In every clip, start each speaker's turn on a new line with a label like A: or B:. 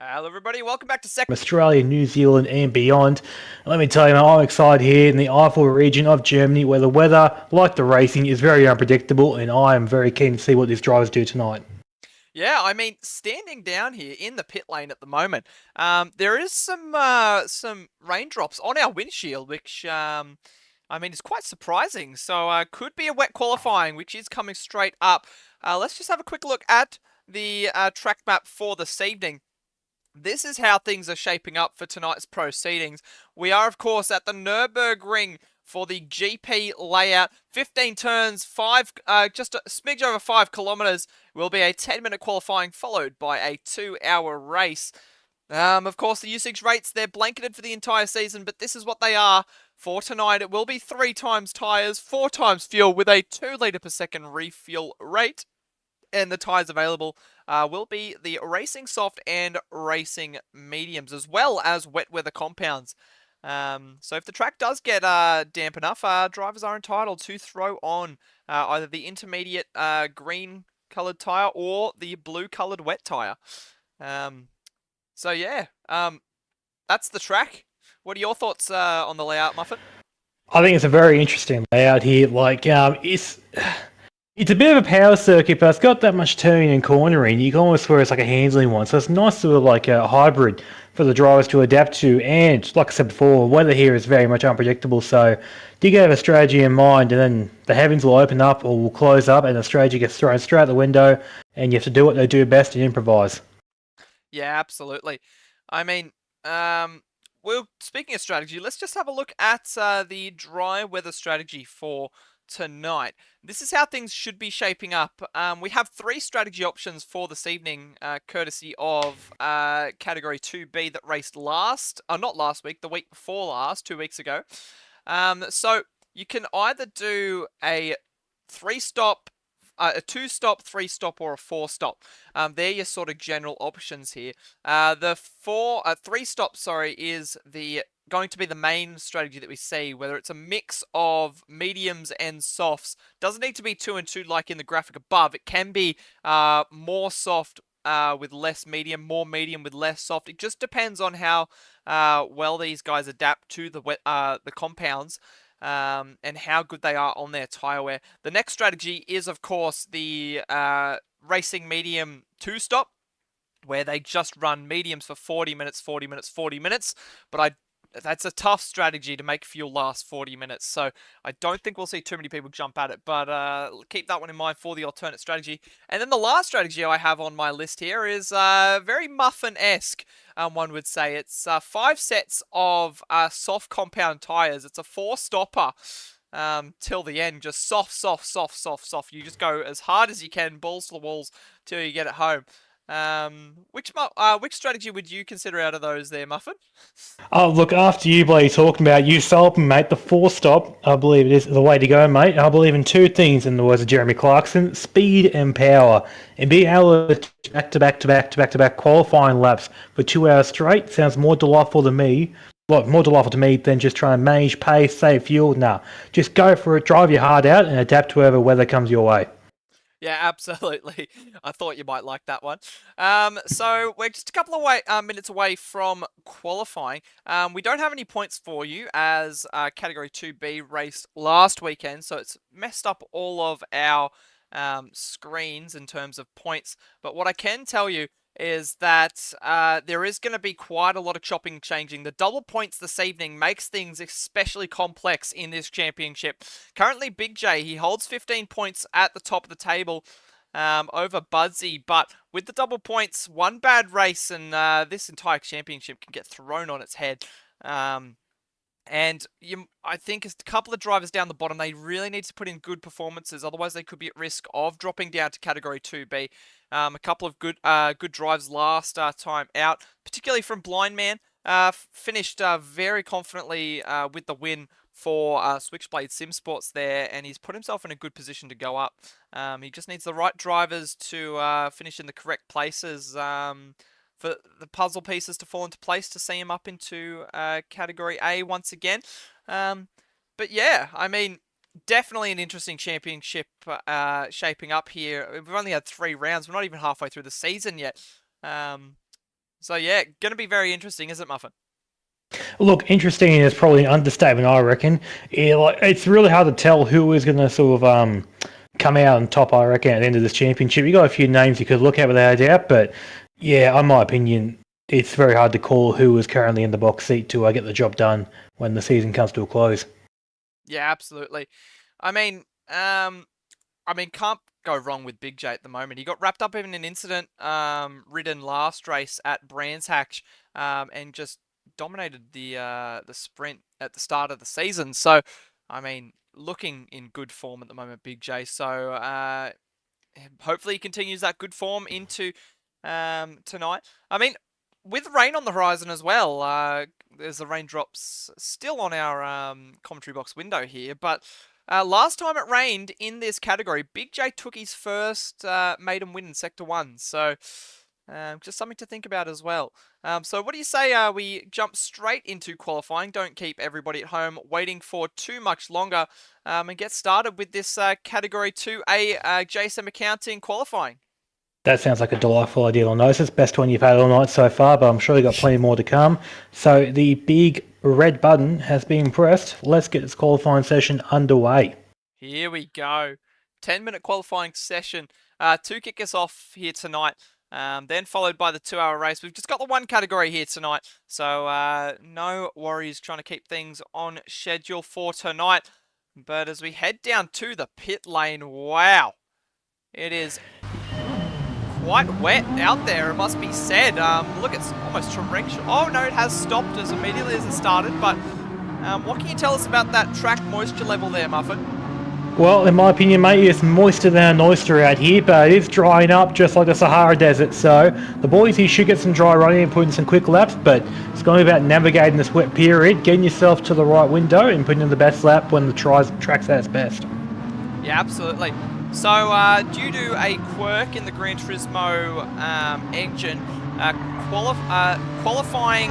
A: Hello everybody, welcome back to
B: Australia, New Zealand and beyond. Let me tell you, man, I'm excited here in the Eifel region of Germany where the weather, like the racing, is very unpredictable and I am very keen to see what these drivers do tonight.
A: Yeah, I mean, standing down here in the pit lane at the moment, there is some raindrops on our windshield, which I mean is quite surprising. So could be a wet qualifying, which is coming straight up. Let's just have a quick look at the track map for this evening. This is how things are shaping up for tonight's proceedings. We are, of course, at the Nurburgring for the GP layout. 15 turns, just a smidge over 5 kilometers. Will be a 10-minute qualifying followed by a 2-hour race. Of course, the usage rates, they're blanketed for the entire season, but this is what they are for tonight. It will be 3 times tyres, 4 times fuel with a 2 litre per second refuel rate. And the tyres available will be the Racing Soft and Racing Mediums, as well as wet weather compounds. So if the track does get damp enough, drivers are entitled to throw on either the intermediate green coloured tyre or the blue coloured wet tyre. So yeah, that's the track. What are your thoughts on the layout, Muffin?
B: I think it's a very interesting layout here. It's a bit of a power circuit, but it's got that much turning and cornering. You can almost swear it's like a handling one. So it's nice sort of like a hybrid for the drivers to adapt to. And like I said before, weather here is very much unpredictable. So do you have a strategy in mind, and then the heavens will open up or will close up, and the strategy gets thrown straight out the window, and you have to do what they do best and improvise.
A: Yeah, absolutely. I mean, well, speaking of strategy, let's just have a look at the dry weather strategy for tonight. This is how things should be shaping up. We have 3 strategy options for this evening, courtesy of Category 2B that raced not last week, the week before last, 2 weeks ago. So you can either do a 3-stop, a 2-stop, 3-stop, or a 4-stop. They're your sort of general options here. The 3-stop, sorry, is going to be the main strategy that we see, whether it's a mix of mediums and softs. Doesn't need to be 2 and 2 like in the graphic above. It can be more soft with less medium, more medium with less soft. It just depends on how well these guys adapt to the compounds. And how good they are on their tyre wear. The next strategy is, of course, the racing medium 2-stop, where they just run mediums for 40 minutes, 40 minutes, 40 minutes. But that's a tough strategy to make fuel last 40 minutes. So I don't think we'll see too many people jump at it. But keep that one in mind for the alternate strategy. And then the last strategy I have on my list here is very Muffin-esque. One would say it's 5 sets of soft compound tires. It's a 4-stopper till the end. Just soft, soft, soft, soft, soft. You just go as hard as you can, balls to the walls, till you get it home. Which strategy would you consider out of those there, Muffin?
B: Oh, look, after you, bloody talking about you sold me, mate, the 4-stop, I believe it is the way to go, mate. I believe in 2 things in the words of Jeremy Clarkson: speed and power. And being able to back to back to back to back to back qualifying laps for 2 hours straight sounds more delightful to me. Like, more delightful to me than just trying to manage pace, save fuel. Nah, just go for it, drive your heart out, and adapt to whatever weather comes your way.
A: Yeah, absolutely. I thought you might like that one. So we're just a couple of minutes away from qualifying. We don't have any points for you as Category 2B raced last weekend, so it's messed up all of our screens in terms of points. But what I can tell you is that there is going to be quite a lot of chopping and changing. The double points this evening makes things especially complex in this championship. Currently, BigJayyy, he holds 15 points at the top of the table over Budsy, but with the double points, one bad race and this entire championship can get thrown on its head. And I think a couple of drivers down the bottom, they really need to put in good performances. Otherwise, they could be at risk of dropping down to Category 2B. A couple of good drives last time out, particularly from Blind Man. Finished very confidently with the win for Switchblade Sim Sports there, and he's put himself in a good position to go up. He just needs the right drivers to finish in the correct places. For the puzzle pieces to fall into place to see him up into Category A once again. But yeah, I mean, definitely an interesting championship shaping up here. We've only had 3 rounds. We're not even halfway through the season yet. So yeah, going to be very interesting, isn't it, Muffin?
B: Look, interesting is probably an understatement, I reckon. It's really hard to tell who is going to sort of come out on top, I reckon, at the end of this championship. You got a few names you could look at without a doubt, but yeah, in my opinion, it's very hard to call who is currently in the box seat to get the job done when the season comes to a close.
A: Yeah, absolutely. Can't go wrong with BigJayyy at the moment. He got wrapped up in an incident ridden last race at Brands Hatch, and just dominated the sprint at the start of the season. So, looking in good form at the moment, BigJayyy. So, hopefully he continues that good form into tonight. With rain on the horizon as well, there's the raindrops still on our commentary box window here, but last time it rained in this category, BigJayyy took his first maiden win in Sector 1, so just something to think about as well. So what do you say we jump straight into qualifying, don't keep everybody at home waiting for too much longer, and get started with this Category 2A JSM accounting qualifying?
B: That sounds like a delightful idea on notice. Best one you've had all night so far, but I'm sure you've got plenty more to come. So the big red button has been pressed. Let's get this qualifying session underway.
A: Here we go. 10-minute qualifying session to kick us off here tonight. Then followed by the 2-hour race. We've just got the one category here tonight, so no worries trying to keep things on schedule for tonight. But as we head down to the pit lane, wow, it is quite wet out there, it must be said. Look, it's almost torrential. Oh no, it has stopped as immediately as it started, but what can you tell us about that track moisture level there, Muffin?
B: Well, in my opinion, mate, it's moister than an oyster out here, but it is drying up just like the Sahara Desert. So the boys here should get some dry running and put in some quick laps, but it's going to be about navigating this wet period, getting yourself to the right window and putting in the best lap when the track's at its best.
A: Yeah, absolutely. So due to a quirk in the Gran Turismo engine, qualifying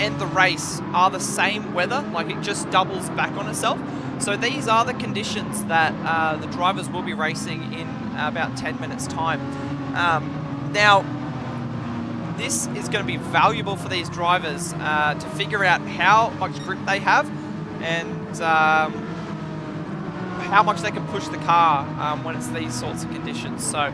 A: and the race are the same weather, like it just doubles back on itself. So these are the conditions that the drivers will be racing in about 10 minutes time. Now, this is going to be valuable for these drivers to figure out how much grip they have and how much they can push the car when it's these sorts of conditions. So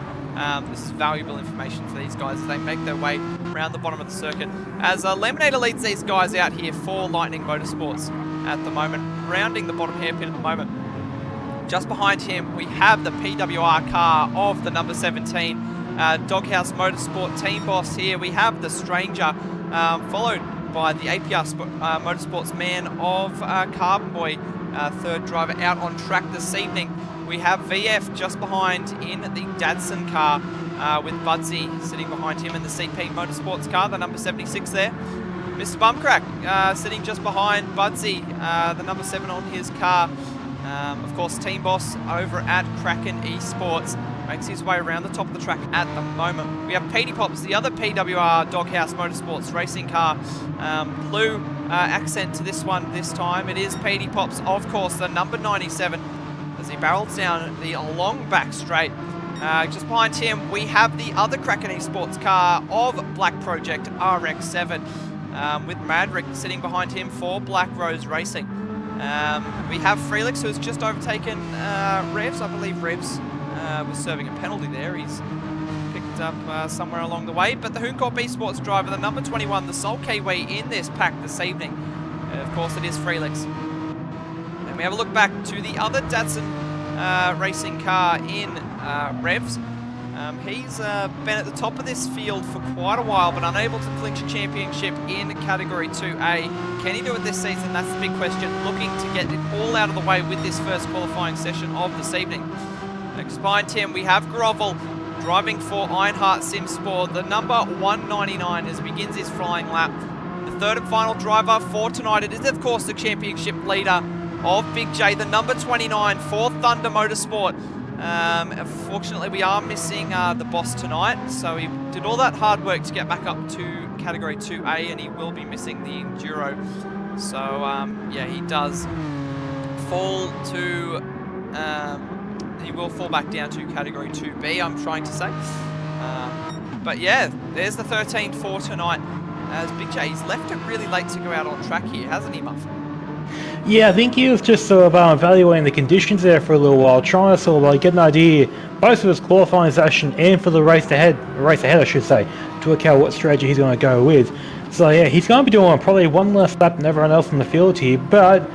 A: this is valuable information for these guys as they make their way around the bottom of the circuit. As Laminator leads these guys out here for Lightning Motorsports at the moment, rounding the bottom hairpin at the moment. Just behind him, we have the PWR car of the number 17, Doghouse Motorsport team boss here. We have the Stranger, followed by the APR Motorsports man of Carbonboy, third driver out on track this evening. We have VF just behind in the Datsun car with Budsy sitting behind him in the CP Motorsports car, the number 76 there. Mr. Bumcrack sitting just behind Budsy, the number 7 on his car. Of course, team boss over at Kraken Esports makes his way around the top of the track at the moment. We have Petey Pops, the other PWR Doghouse Motorsports racing car. Blue accent to this one this time. It is Petey Pops, of course, the number 97, as he barrels down the long back straight. Just behind him, we have the other Kraken Esports car of Black Project RX-7, with Madrick sitting behind him for Black Rose Racing. We have Phreelickz, who's just overtaken Revs. I believe Revs was serving a penalty there. He's picked up somewhere along the way. But the Hooncorp Esports driver, the number 21, the sole Kiwi in this pack this evening. Of course, it is Phreelickz. And we have a look back to the other Datsun racing car in Revs. He's been at the top of this field for quite a while, but unable to clinch a championship in Category 2A. Can he do it this season? That's the big question. Looking to get it all out of the way with this first qualifying session of this evening. Next behind him, we have Grovel driving for Ironheart Simsport, the number 199, as he begins his flying lap. The third and final driver for tonight, it is of course the championship leader of BigJayyy, the number 29 for Thunder Motorsport. Unfortunately, we are missing the boss tonight, so he did all that hard work to get back up to Category 2A, and he will be missing the Enduro. So, yeah, he does fall to... he will fall back down to Category 2B, I'm trying to say. But yeah, there's the 13 for tonight. As BigJayy's left it really late to go out on track here, hasn't he, Muff?
B: Yeah, I think he was just sort of evaluating the conditions there for a little while, trying to sort of get an idea, both for his qualifying session and for the race ahead, I should say, to work out what strategy he's going to go with. So yeah, he's going to be doing probably one less lap than everyone else in the field here, but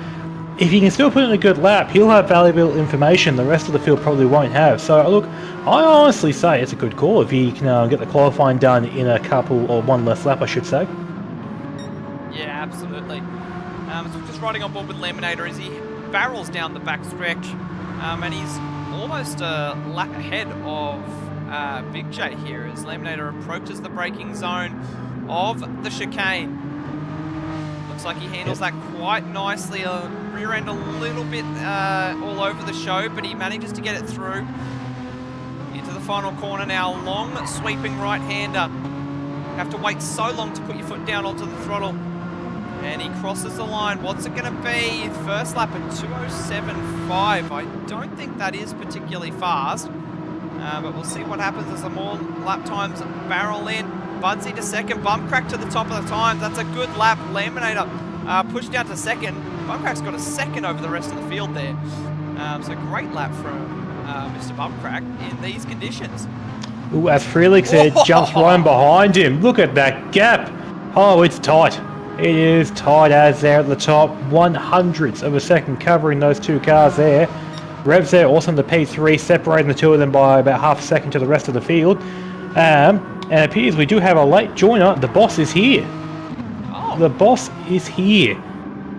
B: if he can still put in a good lap, he'll have valuable information the rest of the field probably won't have. So look, I honestly say it's a good call if he can get the qualifying done in a couple, or one less lap I should say.
A: Yeah, absolutely. So we're just riding on board with Laminator as he barrels down the back stretch, and he's almost a lap ahead of BigJayyy here as Laminator approaches the braking zone of the chicane. Looks like he handles that quite nicely. Rear end a little bit all over the show, but he manages to get it through. Into the final corner now, long sweeping right-hander. You have to wait so long to put your foot down onto the throttle. And he crosses the line. What's it going to be? First lap at 2:07.5. I don't think that is particularly fast. But we'll see what happens as the more lap times barrel in. Budsy to second. Bump crack to the top of the times. That's a good lap. Laminator pushed down to second. Bump crack's got a second over the rest of the field there. So great lap from Mr. Bump Crack in these conditions.
B: Ooh, as Phreelickz jumps right behind him. Look at that gap. Oh, it's tight. It is tight as there at the top. 1/100th of a second covering those two cars there. Revs there also in the P3, separating the two of them by about half a second to the rest of the field. And it appears we do have a late joiner. The boss is here.
A: Oh.
B: The boss is here.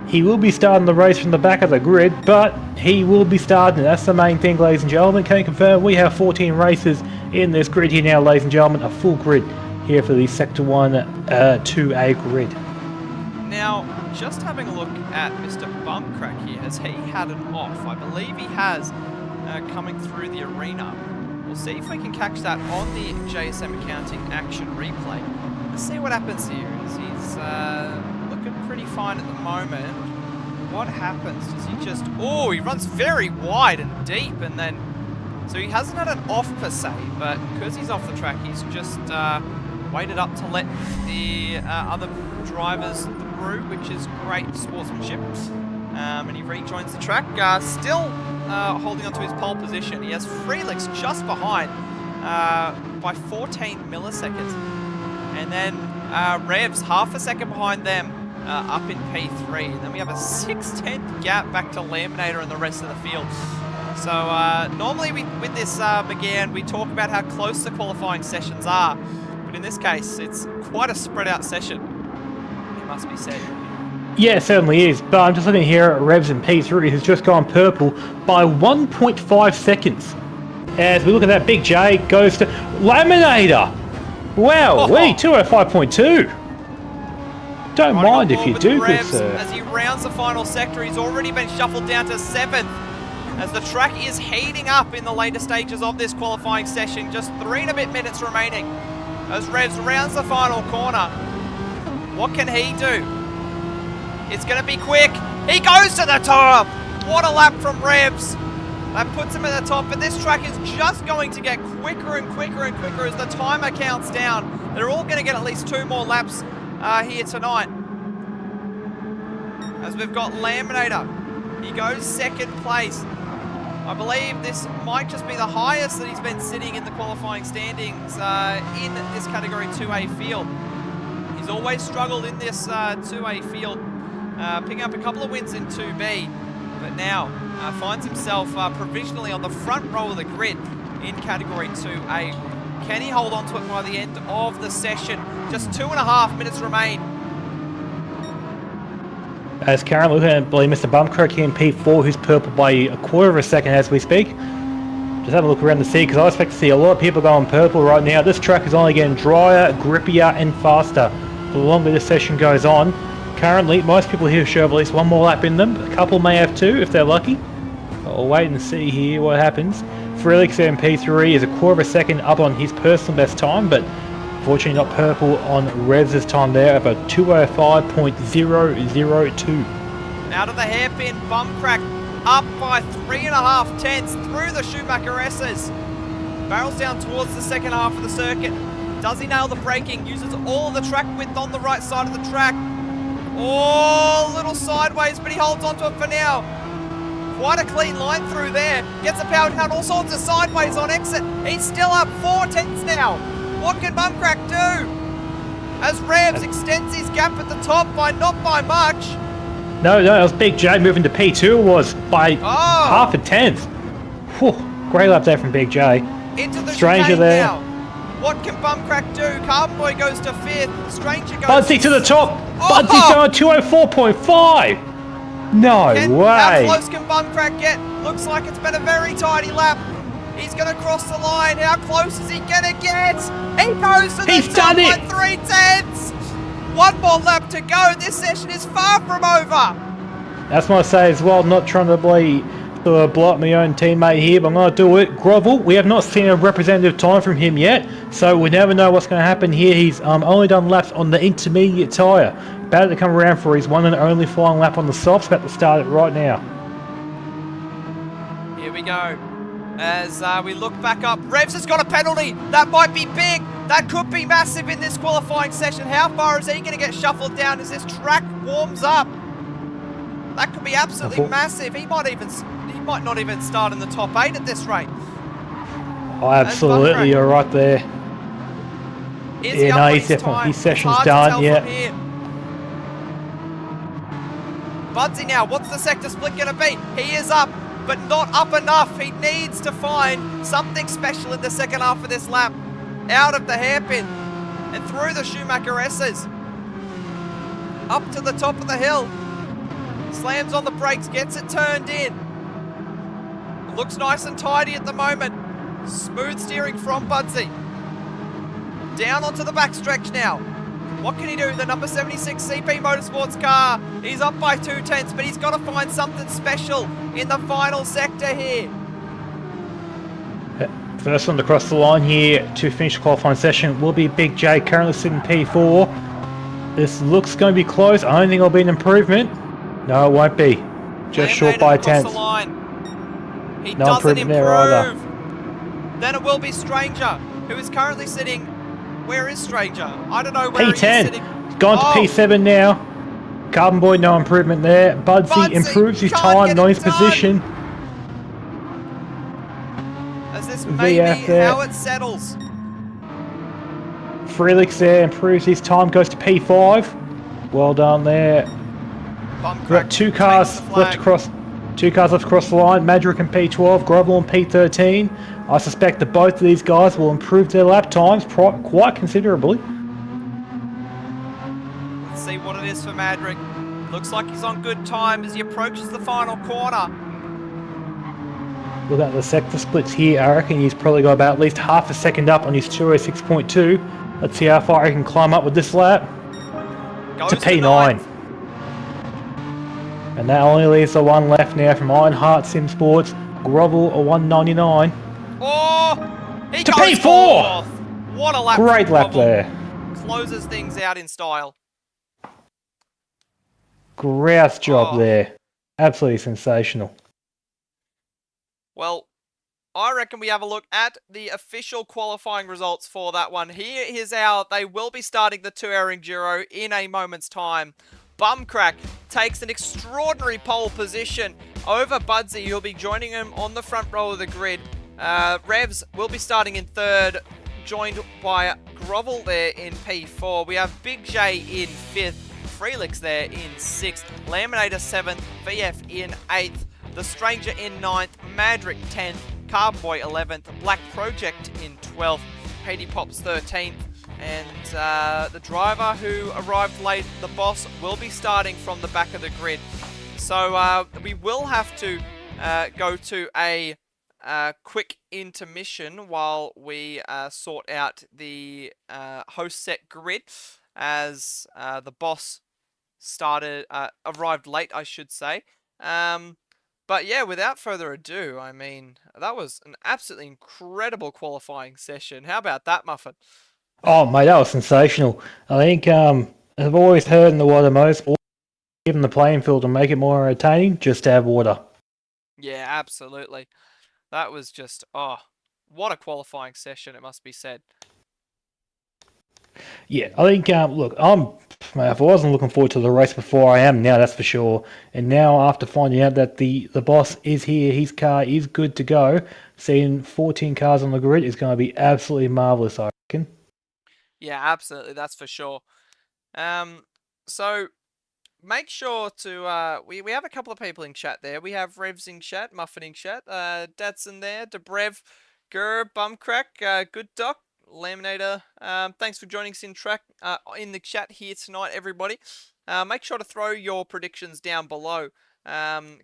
B: He will be starting the race from the back of the grid, but he will be starting. That's the main thing, ladies and gentlemen. Can you confirm we have 14 races in this grid here now, ladies and gentlemen. A full grid here for the Sector 1 2A grid.
A: Now, just having a look at Mr. Bumcrack here, has he had an off? I believe he has coming through the arena. We'll see if we can catch that on the JSM Accounting action replay. Let's see what happens here. He's looking pretty fine at the moment. What happens? Does he just... Oh, he runs very wide and deep, and then... So he hasn't had an off per se, but because he's off the track, he's just waited up to let the other drivers through, which is great sportsmanship. And he rejoins the track, still holding on to his pole position. He has Phreelickz just behind by 14 milliseconds. And then Revs half a second behind them up in P3. And then we have a 6/10 gap back to Laminator and the rest of the field. So normally with this McGann, we talk about how close the qualifying sessions are. But in this case, it's quite a spread out session, it must be said.
B: Yeah, it certainly is, but I'm just looking here at Revs in P3, who's just gone purple by 1.5 seconds. As we look at that, BigJayyy goes to Laminator. Wow, 205.2. Don't mind if you do,
A: Revs,
B: sir.
A: as he rounds the final sector, he's already been shuffled down to 7th. As the track is heating up in the later stages of this qualifying session, just 3 and a bit minutes remaining. As Revs rounds the final corner, what can he do? It's going to be quick. He goes to the top. What a lap from Revs. That puts him at the top, but this track is just going to get quicker and quicker and quicker as the timer counts down. They're all going to get at least 2 more laps here tonight. As we've got Laminator. He goes 2nd place. I believe this might just be the highest that he's been sitting in the qualifying standings in this Category 2A field. He's always struggled in this 2A field, picking up a couple of wins in 2B, but now finds himself provisionally on the front row of the grid in Category 2A. Can he hold on to it by the end of the session? Just 2.5 minutes remain.
B: As currently looking at Mr. Bumcrack here in P4, who's purple by 1/4 of a second as we speak. Just have a look around the sea, because I expect to see a lot of people going purple right now. This track is only getting drier, grippier and faster the longer this session goes on. Currently, most people here show at least 1 more lap in them. A couple may have 2 if they're lucky. I'll wait and see here what happens. Phreelickz in P3 is 1/4 of a second up on his personal best time, but unfortunately not purple on Revs' time there of a 2:05.002.
A: Out of the hairpin, Bumcrack up by 3.5 tenths through the Schumacher S's. Barrels down towards the second half of the circuit. Does he nail the braking? Uses all the track width on the right side of the track. Oh, a little sideways, but he holds onto it for now. Quite a clean line through there. Gets a power down, all sorts of sideways on exit. He's still up 4 tenths now. What can Bumcrack do? As Revs extends his gap at the top by not by much.
B: No, it was BigJayyy moving to P2 was by half a tenth. Whew, great lap there from BigJayyy.
A: Into the
B: Stranger
A: chicane
B: there.
A: now. What can Bumcrack do? Carbonboy goes to 5th. Stranger goes
B: Budsy to the top.
A: Oh!
B: Budsy's going 204.5. No
A: How
B: way.
A: close can Bumcrack get? Looks like it's been a very tidy lap. He's going to cross the line. How close is he going to get? He goes to the top by 3 tenths. One more lap to go. This session is far from over.
B: That's what I say as well. Not trying to blow up my own teammate here, but I'm going to do it. Grovel, we have not seen a representative time from him yet, so we never know what's going to happen here. He's only done laps on the intermediate tyre. About to come around for his one and only flying lap on the softs. About to start it right now.
A: Here we go. As we look back up, Revs has got a penalty. That might be big. That could be massive in this qualifying session. How far is he going to get shuffled down as this track warms up? That could be absolutely massive. He might not even start in the top 8 at this rate.
B: Oh, absolutely, you're right there. He's definitely, his session's done, yeah.
A: Budsy now, what's the sector split going to be? He is up, but not up enough. He needs to find something special in the second half of this lap. Out of the hairpin and through the Schumacher S's. Up to the top of the hill. Slams on the brakes, gets it turned in. Looks nice and tidy at the moment. Smooth steering from Budsy. Down onto the backstretch now. What can he do? The number 76 CP Motorsports car. He's up by 2 tenths, but he's got to find something special in the final sector here.
B: First one to cross the line here to finish the qualifying session will be BigJayyy, currently sitting P4. This looks going to be close. I don't think it'll be an improvement. No, it won't be. Just short by a tenth.
A: He
B: No
A: doesn't
B: improvement there either.
A: Then it will be Stranger, who is currently sitting. Where is Stranger? I don't know where he is sitting.
B: P10. Gone to P7 now. Carbonboy, no improvement there. Budsy improves his time, not his position.
A: As this may be how it settles.
B: Phreelickz there improves his time, goes to P5. Well done there. We've got 2 cars left to cross. 2 cars left to cross the line. Madrick in P12, Grovel in P13. I suspect that both of these guys will improve their lap times quite considerably.
A: Let's see what it is for Madrick. Looks like he's on good time as he approaches the final corner.
B: Look at the sector splits here. I reckon he's probably got about at least half a second up on his 206.2. Let's see how far he can climb up with this lap.
A: Goes
B: to P9. And that only leaves the one left now from Ironheart Sim Sports. Grovel a 199.
A: Oh! He
B: to
A: goes
B: P4!
A: Fourth. What a lap.
B: Great lap there.
A: Closes things out in style.
B: Grouse job there. Absolutely sensational.
A: Well, I reckon we have a look at the official qualifying results for that one. Here is they will be starting the 2-hour Enduro in a moment's time. Bumcrack takes an extraordinary pole position over Budsy, who'll be joining him on the front row of the grid. Revs will be starting in 3rd, joined by Grovel there in P4. We have BigJayyy in 5th, Phreelickz there in 6th, Laminator 7th, VF in 8th, The Stranger in 9th, Madrick 10th, Carbonboy 11th, Black Project in 12th, Haiti Pops 13th, and the driver who arrived late, the boss, will be starting from the back of the grid. So we will have to go to a quick intermission while we sort out the host set grid, as the boss arrived late, I should say. But yeah, without further ado, I mean, that was an absolutely incredible qualifying session. How about that, Muffin?
B: Oh, mate, that was sensational. I think I've always heard in the water motorsport, even the playing field to make it more entertaining, just to have water.
A: Yeah, absolutely. That was just, oh, what a qualifying session, it must be said.
B: Yeah, I think, look, if I wasn't looking forward to the race before, I am now, that's for sure. And now, after finding out that the boss is here, his car is good to go, seeing 14 cars on the grid is going to be absolutely marvellous, I reckon.
A: Yeah, absolutely, that's for sure. Um, so make sure to we have a couple of people in chat there. We have Revs in chat, Muffin in chat, Datsun there, Debrev, Gur, Bumcrack, Good Doc, Laminator. Thanks for joining us in the chat here tonight, everybody. Make sure to throw your predictions down below.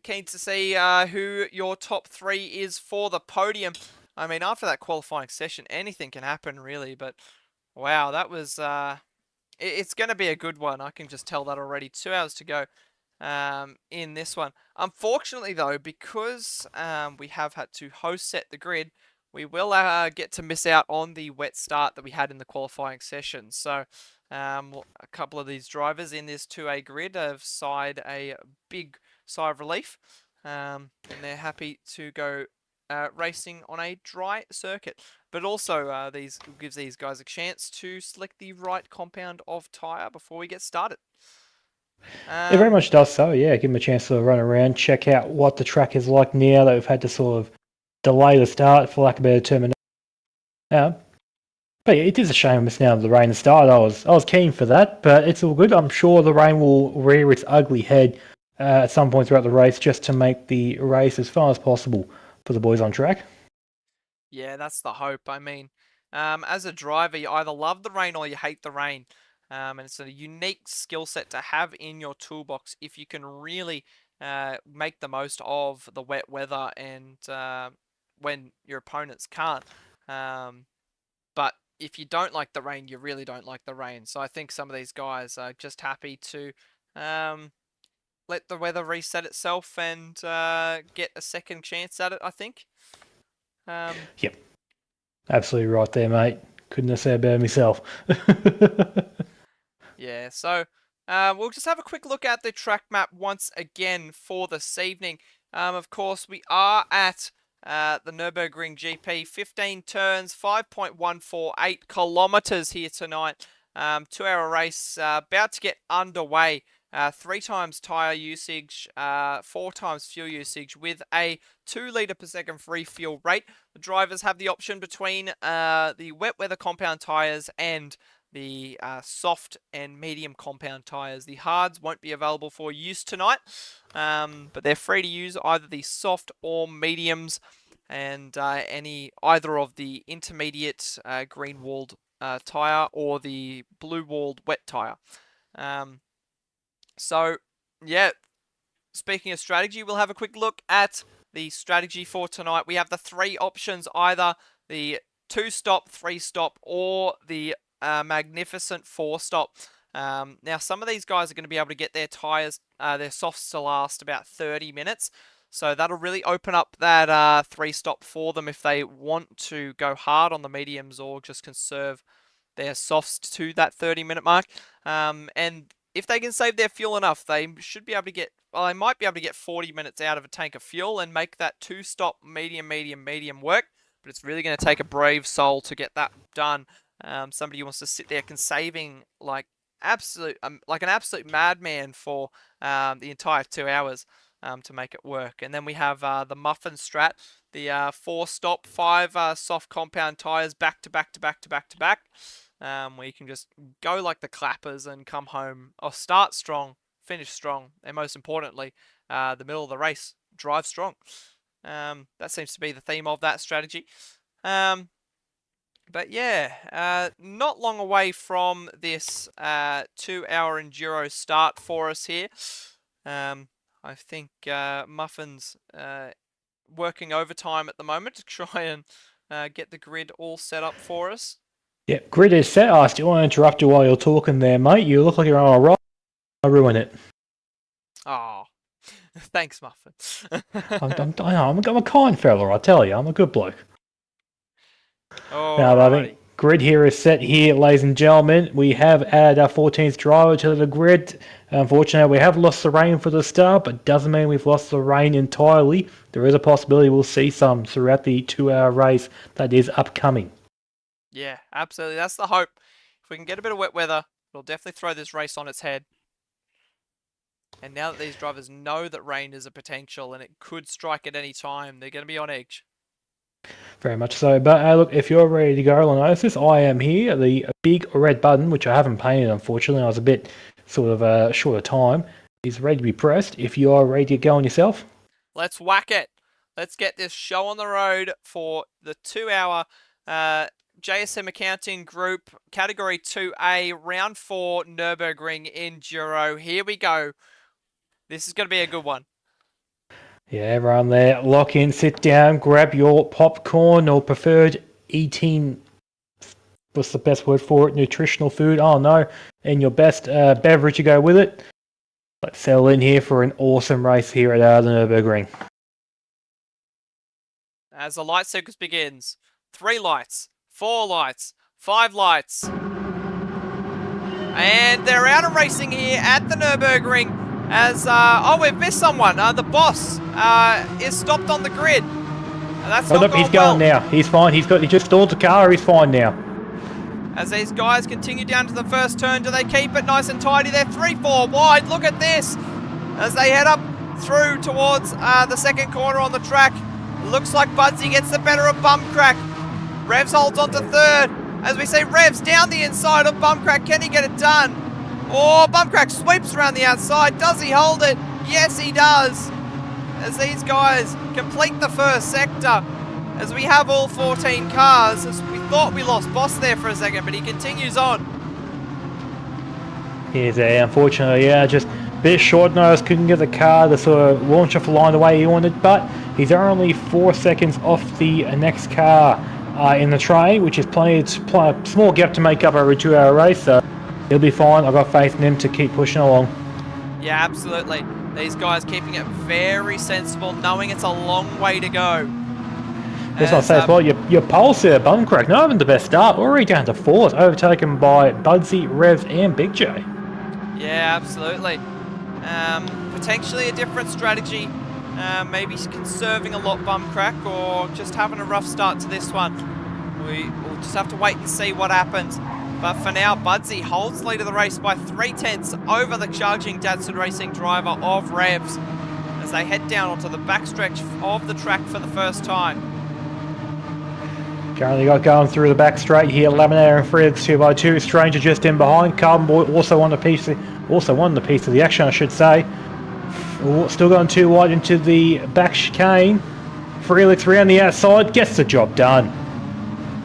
A: Keen to see who your top 3 is for the podium. I mean, after that qualifying session, anything can happen, really. But wow, that was it's going to be a good one. I can just tell that already. 2 hours to go in this one. Unfortunately, though, because we have had to host set the grid, we will get to miss out on the wet start that we had in the qualifying session. So a couple of these drivers in this 2A grid have sighed a big sigh of relief. And they're happy to go racing on a dry circuit. But also, these gives these guys a chance to select the right compound of tyre before we get started.
B: It very much does so, yeah. Give them a chance to run around, check out what the track is like now that we've had to sort of delay the start, for lack of a better term. Yeah. But yeah, it is a shame missing out on the rain to start. I was keen for that, but it's all good. I'm sure the rain will rear its ugly head at some point throughout the race just to make the race as far as possible for the boys on track.
A: Yeah, that's the hope. I mean, as a driver, you either love the rain or you hate the rain. And it's a unique skill set to have in your toolbox if you can really make the most of the wet weather and when your opponents can't. But if you don't like the rain, you really don't like the rain. So I think some of these guys are just happy to let the weather reset itself and get a second chance at it, I think.
B: Yep. Absolutely right there, mate. Couldn't have said better myself.
A: Yeah, so we'll just have a quick look at the track map once again for this evening. Of course, we are at the Nurburgring GP, 15 turns, 5.148 kilometers here tonight. 2 hour race about to get underway. 3 times tyre usage, 4 times fuel usage with a 2 litre per second free fuel rate. The drivers have the option between the wet weather compound tyres and the soft and medium compound tyres. The hards won't be available for use tonight, but they're free to use either the soft or mediums and either of the intermediate green-walled tyre or the blue-walled wet tyre. So, yeah, speaking of strategy, we'll have a quick look at the strategy for tonight. We have the 3 options, either the 2-stop, 3-stop, or the magnificent 4-stop. Now, some of these guys are going to be able to get their tyres, their softs to last about 30 minutes. So that'll really open up that 3-stop for them if they want to go hard on the mediums or just conserve their softs to that 30-minute mark. And if they can save their fuel enough, they should be able to get, well, they might be able to get 40 minutes out of a tank of fuel and make that 2-stop medium work. But it's really going to take a brave soul to get that done. Somebody who wants to sit there conserving like an absolute madman for the entire 2 hours to make it work. And then we have the muffin strat, the 4-stop, 5 soft compound tires back to back, where you can just go like the clappers and come home or start strong, finish strong, and most importantly, the middle of the race, drive strong. That seems to be the theme of that strategy. But yeah, not long away from this 2-hour enduro start for us here. I think Muffin's working overtime at the moment to try and get the grid all set up for us.
B: Yeah, grid is set. I still want to interrupt you while you're talking there, mate. You look like you're on a roll. I ruin it.
A: Oh, thanks, Muffin.
B: I'm a kind fella, I tell you. I'm a good bloke. Now, I think grid here is set here, ladies and gentlemen. We have added our 14th driver to the grid. Unfortunately, we have lost the rain for the start, but doesn't mean we've lost the rain entirely. There is a possibility we'll see some throughout the 2-hour race that is upcoming.
A: Yeah, absolutely. That's the hope. If we can get a bit of wet weather, it'll definitely throw this race on its head. And now that these drivers know that rain is a potential and it could strike at any time, they're going to be on edge.
B: Very much so. But look, if you're ready to go, Lenosis, I am here. The big red button, which I haven't painted, unfortunately, I was a bit sort of short of time, is ready to be pressed. If you are ready to get going yourself.
A: Let's whack it. Let's get this show on the road for the 2-hour JSM Accounting Group Category 2A Round 4 Nurburgring Enduro. Here we go. This is going to be a good one.
B: Yeah, everyone there, lock in, sit down, grab your popcorn or preferred eating, what's the best word for it, nutritional food, oh no, and your best beverage to go with it. Let's settle in here for an awesome race here at the Nurburgring.
A: As the light sequence begins, 3 lights, 4 lights, 5 lights. And they're out and racing here at the Nurburgring as, oh, we've missed someone. The boss is stopped on the grid. That's not
B: look, he's going now. He's fine. He just stalled the car. He's fine now.
A: As these guys continue down to the first turn, do they keep it nice and tidy? They're 3-4 wide. Look at this. As they head up through towards the second corner on the track. Looks like Budsy gets the better of Bumcrack. Revs holds on to third. As we see Revs down the inside of Bumcrack. Can he get it done? Oh, Bumcrack sweeps around the outside. Does he hold it? Yes, he does. As these guys complete the first sector. As we have all 14 cars. As we thought we lost Boss there for a second, but he continues on.
B: He's there, unfortunately, yeah, just a bit short notice. Couldn't get the car to sort of launch off the line the way he wanted, but he's only 4 seconds off the next car in the train, which is plenty small gap to make up over a 2-hour race, so he'll be fine. I've got faith in him to keep pushing along.
A: Yeah, absolutely. These guys keeping it very sensible, knowing it's a long way to go.
B: That's what I say as well. Your pulse there, Bumcrack, not having the best start. Already down to 4th, overtaken by Budsy, Revs, and BigJayyy.
A: Yeah, absolutely. Potentially a different strategy. Maybe conserving a lot Bumcrack or just having a rough start to this one. We'll just have to wait and see what happens. But for now, Budsy holds lead of the race by 3/10 over the charging Datsun Racing driver of Revs as they head down onto the backstretch of the track for the first time.
B: Currently got going through the back straight here. Laminator and Phreelickz 2x2. Stranger just in behind. Carbonboy also won the piece of the action, I should say. Still going too wide into the back chicane. Phreelickz around the outside gets the job done.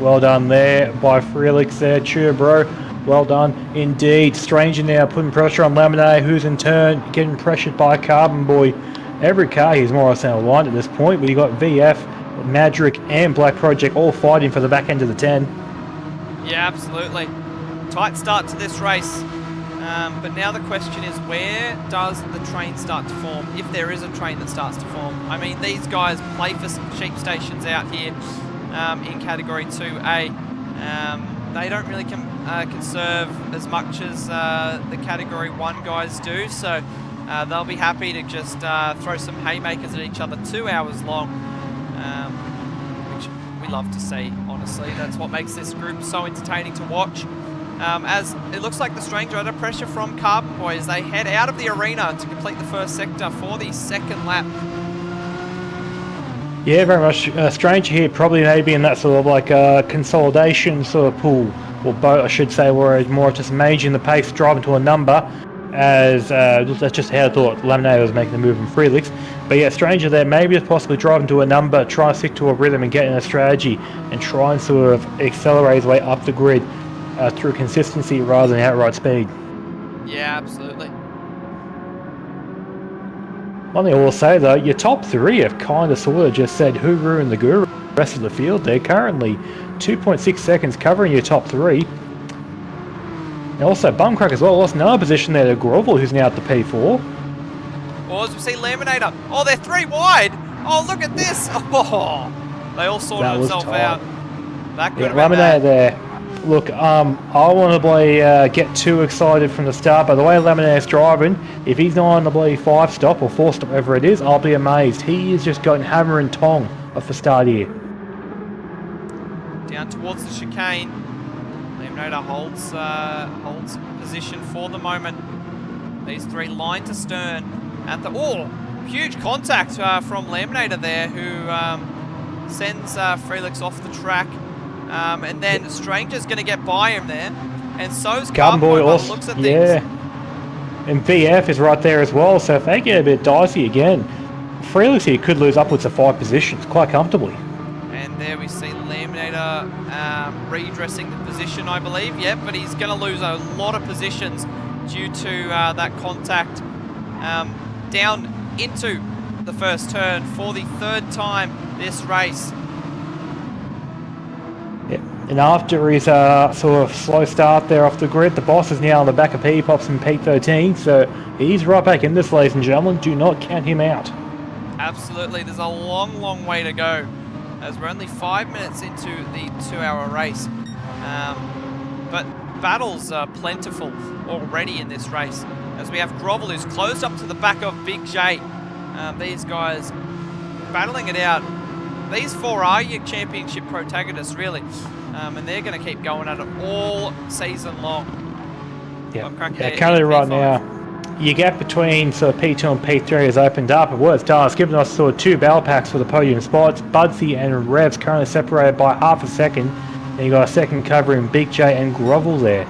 B: Well done there by Phreelickz there. Cheer, bro. Well done indeed. Stranger now putting pressure on Laminator, who's in turn getting pressured by Carbonboy. Every car he's more or less out of line at this point, but you got VF, Madrick and Black Project all fighting for the back end of the 10.
A: Yeah, absolutely. Tight start to this race. But now the question is, where does the train start to form, if there is a train that starts to form? I mean, these guys play for some cheap stations out here in Category 2A. They don't really conserve as much as the Category 1 guys do, so they'll be happy to just throw some haymakers at each other 2 hours long. Which we love to see, honestly. That's what makes this group so entertaining to watch. As it looks like the Stranger under pressure from Carbonboy as they head out of the arena to complete the first sector for the second lap.
B: Yeah, very much. Stranger here probably maybe in that sort of like consolidation sort of pool, or boat I should say, where it's more just managing the pace, driving to a number, as that's just how I thought Laminator was making the move in Phreelickz. But yeah, Stranger there, maybe just possibly driving to a number, try and stick to a rhythm and get in a strategy and try and sort of accelerate his way up the grid through consistency rather than outright speed.
A: Yeah, absolutely.
B: One thing I will say though, your top 3 have kind of sort of just said who ruined the guru. The rest of the field, they're currently 2.6 seconds covering your top 3. And also Bumcrack as well, lost another position there to Grovel, who's now at the P4.
A: Or as we see Laminator. Oh, they're 3 wide. Oh, look at this. Oh, they all sorted themselves out. That could have been
B: Laminator
A: bad.
B: there. Look, I want to bloody get too excited from the start, but the way Laminator's driving, if he's not on the bloody 5-stop or 4-stop, whatever it is, I'll be amazed. He is just going hammer and tong off the start here.
A: Down towards the chicane. Laminator holds position for the moment. These three line to stern at the... Oh! Huge contact from Laminator there, who sends Phreelickz off the track. And then Stranger's going to get by him there. And so's Carbonboy by the looks of things.
B: Yeah. And VF is right there as well, so if they get a bit dicey again, Phreelickz here could lose upwards of 5 positions quite comfortably.
A: And there we see Laminator redressing the position, I believe. Yeah, but he's going to lose a lot of positions due to that contact down into the first turn for the third time this race.
B: Yeah. And after his sort of slow start there off the grid, the boss is now on the back of P-Pops in P13, so he's right back in this, ladies and gentlemen. Do not count him out.
A: Absolutely, there's a long, long way to go, as we're only 5 minutes into the 2-hour race. But battles are plentiful already in this race, as we have Grovel, who's closed up to the back of BigJayyy. These guys battling it out. These four are your championship protagonists, really, and they're going to keep going at it all season long.
B: Yeah, currently right now, your gap between sort of P2 and P3 has opened up. It was done. It's given us sort of 2 battle packs for the podium spots. Budsy and Revs currently separated by half a second. And you got a second covering BigJayyy and Grovel there.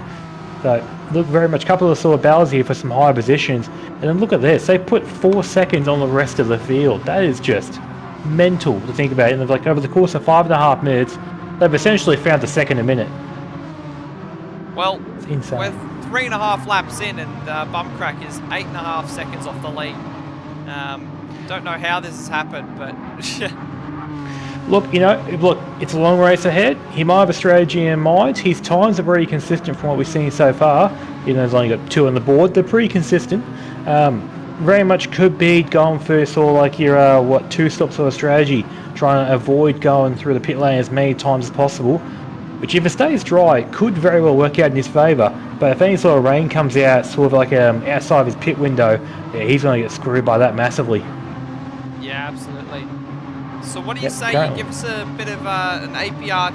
B: So look, very much a couple of sort of battles here for some higher positions. And then look at this, they put 4 seconds on the rest of the field. That is just mental to think about. And like over the course of 5.5 minutes, they've essentially found a second a minute.
A: Well,
B: it's insane.
A: We're 3.5 laps in, and Bumcrack is 8.5 seconds off the lead. Don't know how this has happened, but
B: look, it's a long race ahead. He might have a strategy in mind. His times are pretty consistent from what we've seen so far. He's only got 2 on the board. They're pretty consistent. Very much could be going for sort of like your 2-stop sort of strategy, trying to avoid going through the pit lane as many times as possible, which if it stays dry could very well work out in his favour. But if any sort of rain comes out sort of like outside of his pit window, yeah, he's going to get screwed by that massively.
A: Yeah, absolutely. So what do you say you give us a bit of an APR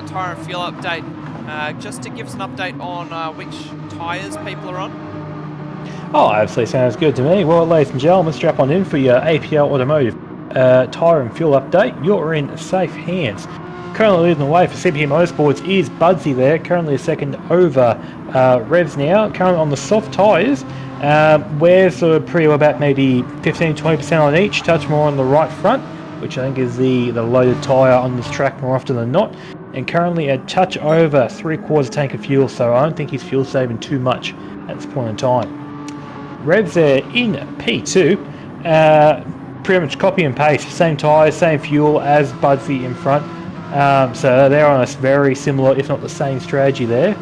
A: tyre and fuel update, just to give us an update on which tyres people are on?
B: Oh, absolutely sounds good to me. Well, ladies and gentlemen, strap on in for your APL Automotive tyre and fuel update. You're in safe hands. Currently leading the way for CPM Motorsports is Budsy there, currently a second over Revs now. Currently on the soft tyres, we're sort of pretty well about maybe 15-20% on each, touch more on the right front, which I think is the loaded tyre on this track more often than not. And currently a touch over 3/4 tank of fuel, so I don't think he's fuel saving too much at this point in time. Revs there in P2, pretty much copy and paste, same tyres, same fuel as Budsy in front. So they're on a very similar, if not the same strategy there.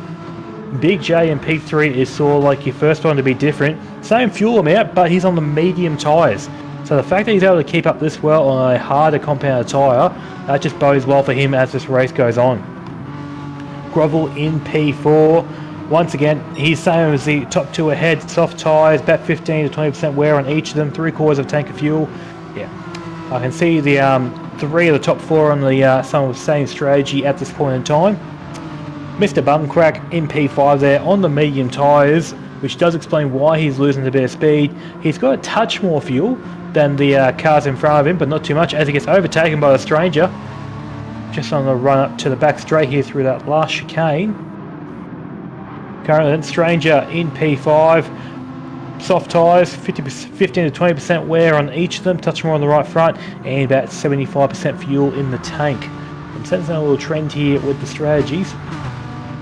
B: BigJayyy in P3 is sort of like your first one to be different. Same fuel amount, but he's on the medium tyres. So the fact that he's able to keep up this well on a harder compounded tyre, that just bodes well for him as this race goes on. Grovel in P4. Once again, he's same as the top 2 ahead, soft tyres, about 15-20% wear on each of them, 3/4 tank of fuel. Yeah, I can see the 3 of the top 4 on the some of the same strategy at this point in time. Mr. Bumcrack in P5 there on the medium tyres, which does explain why he's losing a bit of speed. He's got a touch more fuel than the cars in front of him, but not too much, as he gets overtaken by the Stranger. Just on the run up to the back straight here through that last chicane. Currently, Stranger in P5. Soft tyres, 15-20% wear on each of them, touch more on the right front, and about 75% fuel in the tank. I'm sensing a little trend here with the strategies.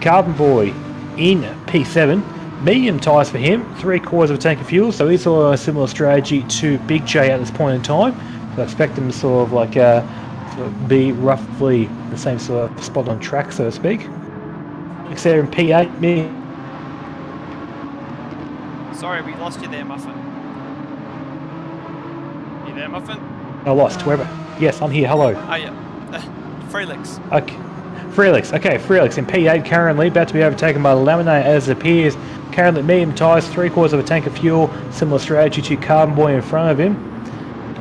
B: Carbonboy in P7, medium tyres for him, 3/4 tank of fuel, so he's sort of a similar strategy to BigJayyy at this point in time. So I expect him to sort of like be roughly the same sort of spot on track, so to speak. Next there in P8, medium.
A: Sorry, we lost you there, Muffin. You there, Muffin?
B: I lost, wherever. Yes, I'm here, hello.
A: Oh, yeah. Phreelickz.
B: Okay. Phreelickz in P8 currently, about to be overtaken by Laminator as it appears. Currently medium tyres, 3/4 tank of fuel, similar strategy to Carbonboy in front of him.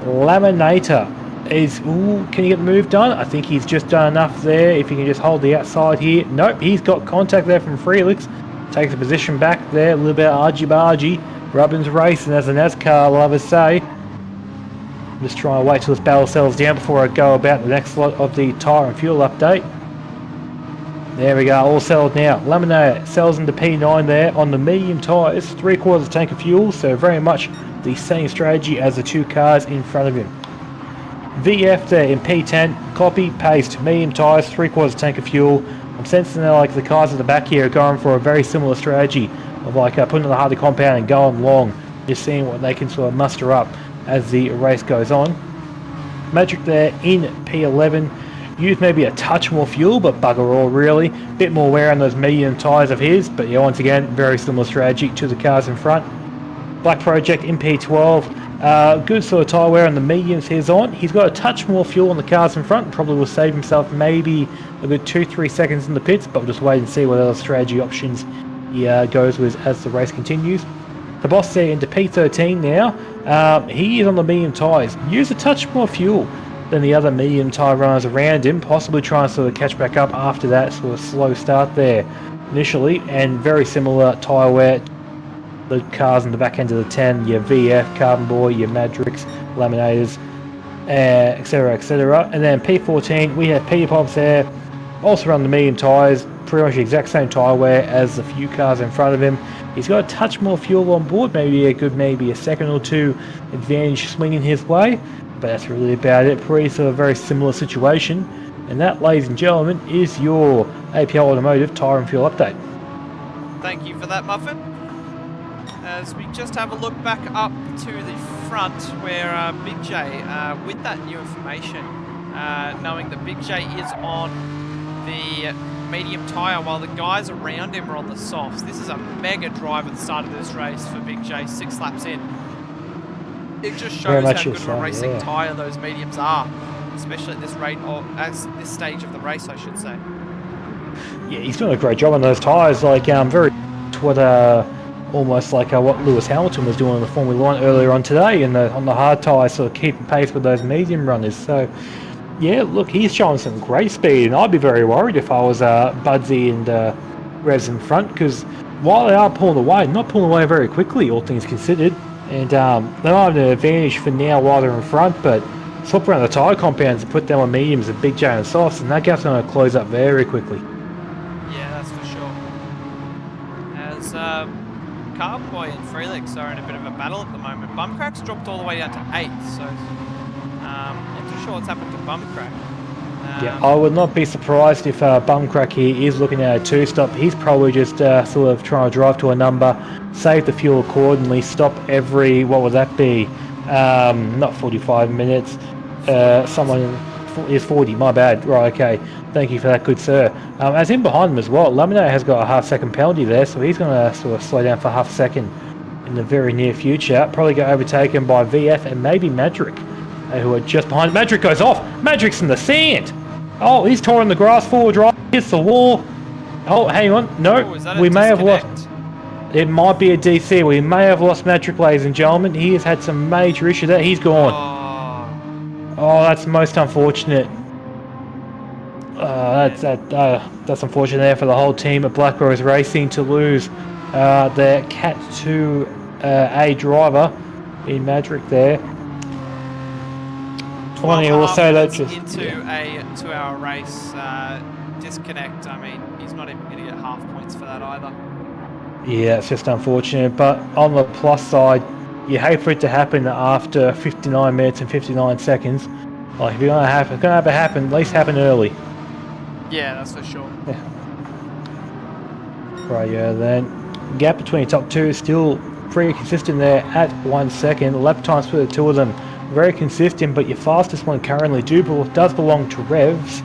B: Laminator can he get the move done? I think he's just done enough there. If he can just hold the outside here. Nope, he's got contact there from Phreelickz. Takes the position back there, a little bit argy-bargy. Rubbin's racing, as the NASCAR lovers say. I'm just trying to wait till this battle settles down before I go about the next lot of the tyre and fuel update. There we go, all settled now. Laminator sells into P9 there on the medium tyres, 3/4 tank of fuel, so very much the same strategy as the two cars in front of him. VF there in P10, copy, paste, medium tyres, 3/4 tank of fuel. I'm sensing that like the cars at the back here are going for a very similar strategy of like putting on the harder compound and going long, just seeing what they can sort of muster up as the race goes on. Magic there in P11, use maybe a touch more fuel, but bugger all really. Bit more wear on those medium tyres of his, but yeah, once again, very similar strategy to the cars in front. Black Project in P12, good sort of tyre wear on the mediums he's on. He's got a touch more fuel on the cars in front, probably will save himself maybe a good 2-3 seconds in the pits, but we'll just wait and see what other strategy options he goes with as the race continues. The boss there into P13 now, he is on the medium tyres, use a touch more fuel than the other medium tyre runners around him, possibly trying to sort of catch back up after that sort of slow start there initially, and very similar tyre wear. The cars in the back end of the 10, your VF, Carbonboy, your Madrix, Laminators, etc, etc. And then P14, we have Peter Pops there, also on the medium tyres, pretty much the exact same tyre wear as the few cars in front of him. He's got a touch more fuel on board, maybe a second or two advantage swinging his way, but that's really about it. Pretty sort of very similar situation. And that, ladies and gentlemen, is your APL Automotive tyre and fuel update.
A: Thank you for that, Muffin. As we just have a look back up to the front where BigJayyy, with that new information, knowing that BigJayyy is on the medium tyre while the guys around him are on the softs. This is a mega drive at the start of this race for BigJayyy, 6 laps in. It just shows how good of a racing tyre those mediums are, especially at this rate, or at this stage of the race, I should say.
B: Yeah, he's doing a great job on those tyres. Like, very what almost like what Lewis Hamilton was doing in the Formula 1 earlier on today, on the hard tyres, sort of keeping pace with those medium runners. So, yeah, look, he's showing some great speed, and I'd be very worried if I was Budsy and Revs in front, because while they are pulling away, not pulling away very quickly, all things considered, and they might have an advantage for now while they're in front, but swap around the tyre compounds and put them on mediums and BigJayyy and softs, and that gap's going to close up very quickly.
A: Yeah, that's for sure. As Carbonboy and Phreelickz are in a bit of a battle at the moment. Bumcrack's dropped all the way down to 8th, so not too sure what's happened to Bumcrack.
B: Yeah, I would not be surprised if Bumcrack here is looking at a 2-stop. He's probably just sort of trying to drive to a number, save the fuel accordingly, stop every, what would that be? Not 45 minutes. Someone is 40, my bad. Right, okay. Thank you for that, good sir. As in behind him as well, Laminator has got a half-second penalty there, so he's going to sort of slow down for half a second in the very near future. Probably get overtaken by VF and maybe Madrick, who are just behind. Madrick goes off. Madrick's in the sand. Oh, he's torn the grass, forward drive, hits the wall. Oh, hang on. No, we may have lost. It might be a DC. We may have lost Madrick, ladies and gentlemen. He has had some major issue there. He's gone. Oh, that's most unfortunate. That's unfortunate there for the whole team at Black Rose Racing to lose their Cat 2A driver in Madrick there.
A: I will say that just into a 2-hour race disconnect. I mean, he's not even going to get half points for that either.
B: Yeah, it's just unfortunate. But on the plus side, you hate for it to happen after 59 minutes and 59 seconds. Like, if you're going to have it happen, at least happen early.
A: Yeah, that's for sure.
B: Yeah. Right, yeah, then. Gap between the top two is still pretty consistent there at 1 second. Lap times for the two of them very consistent, but your fastest one currently does belong to Revs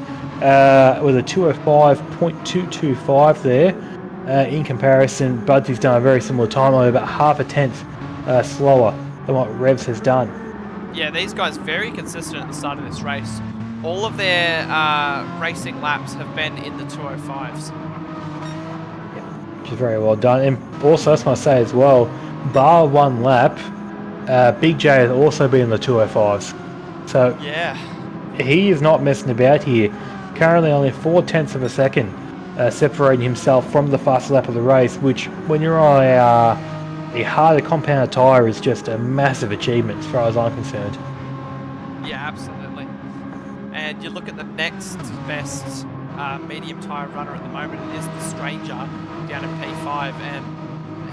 B: with a 205.225 there. In comparison, Budsy's done a very similar time, only about half a tenth slower than what Revs has done.
A: Yeah, these guys very consistent at the start of this race. All of their racing laps have been in the 205s.
B: Yeah, which is very well done. And also, I just want to say as well, bar one lap, BigJayyy has also been in the 205s. So
A: yeah,
B: he is not messing about here. Currently only 4/10 of a second separating himself from the fastest lap of the race, which when you're on a harder compound tyre is just a massive achievement as far as I'm concerned.
A: Yeah, absolutely. And you look at the next best medium tyre runner at the moment, it is the Stranger down in P5, and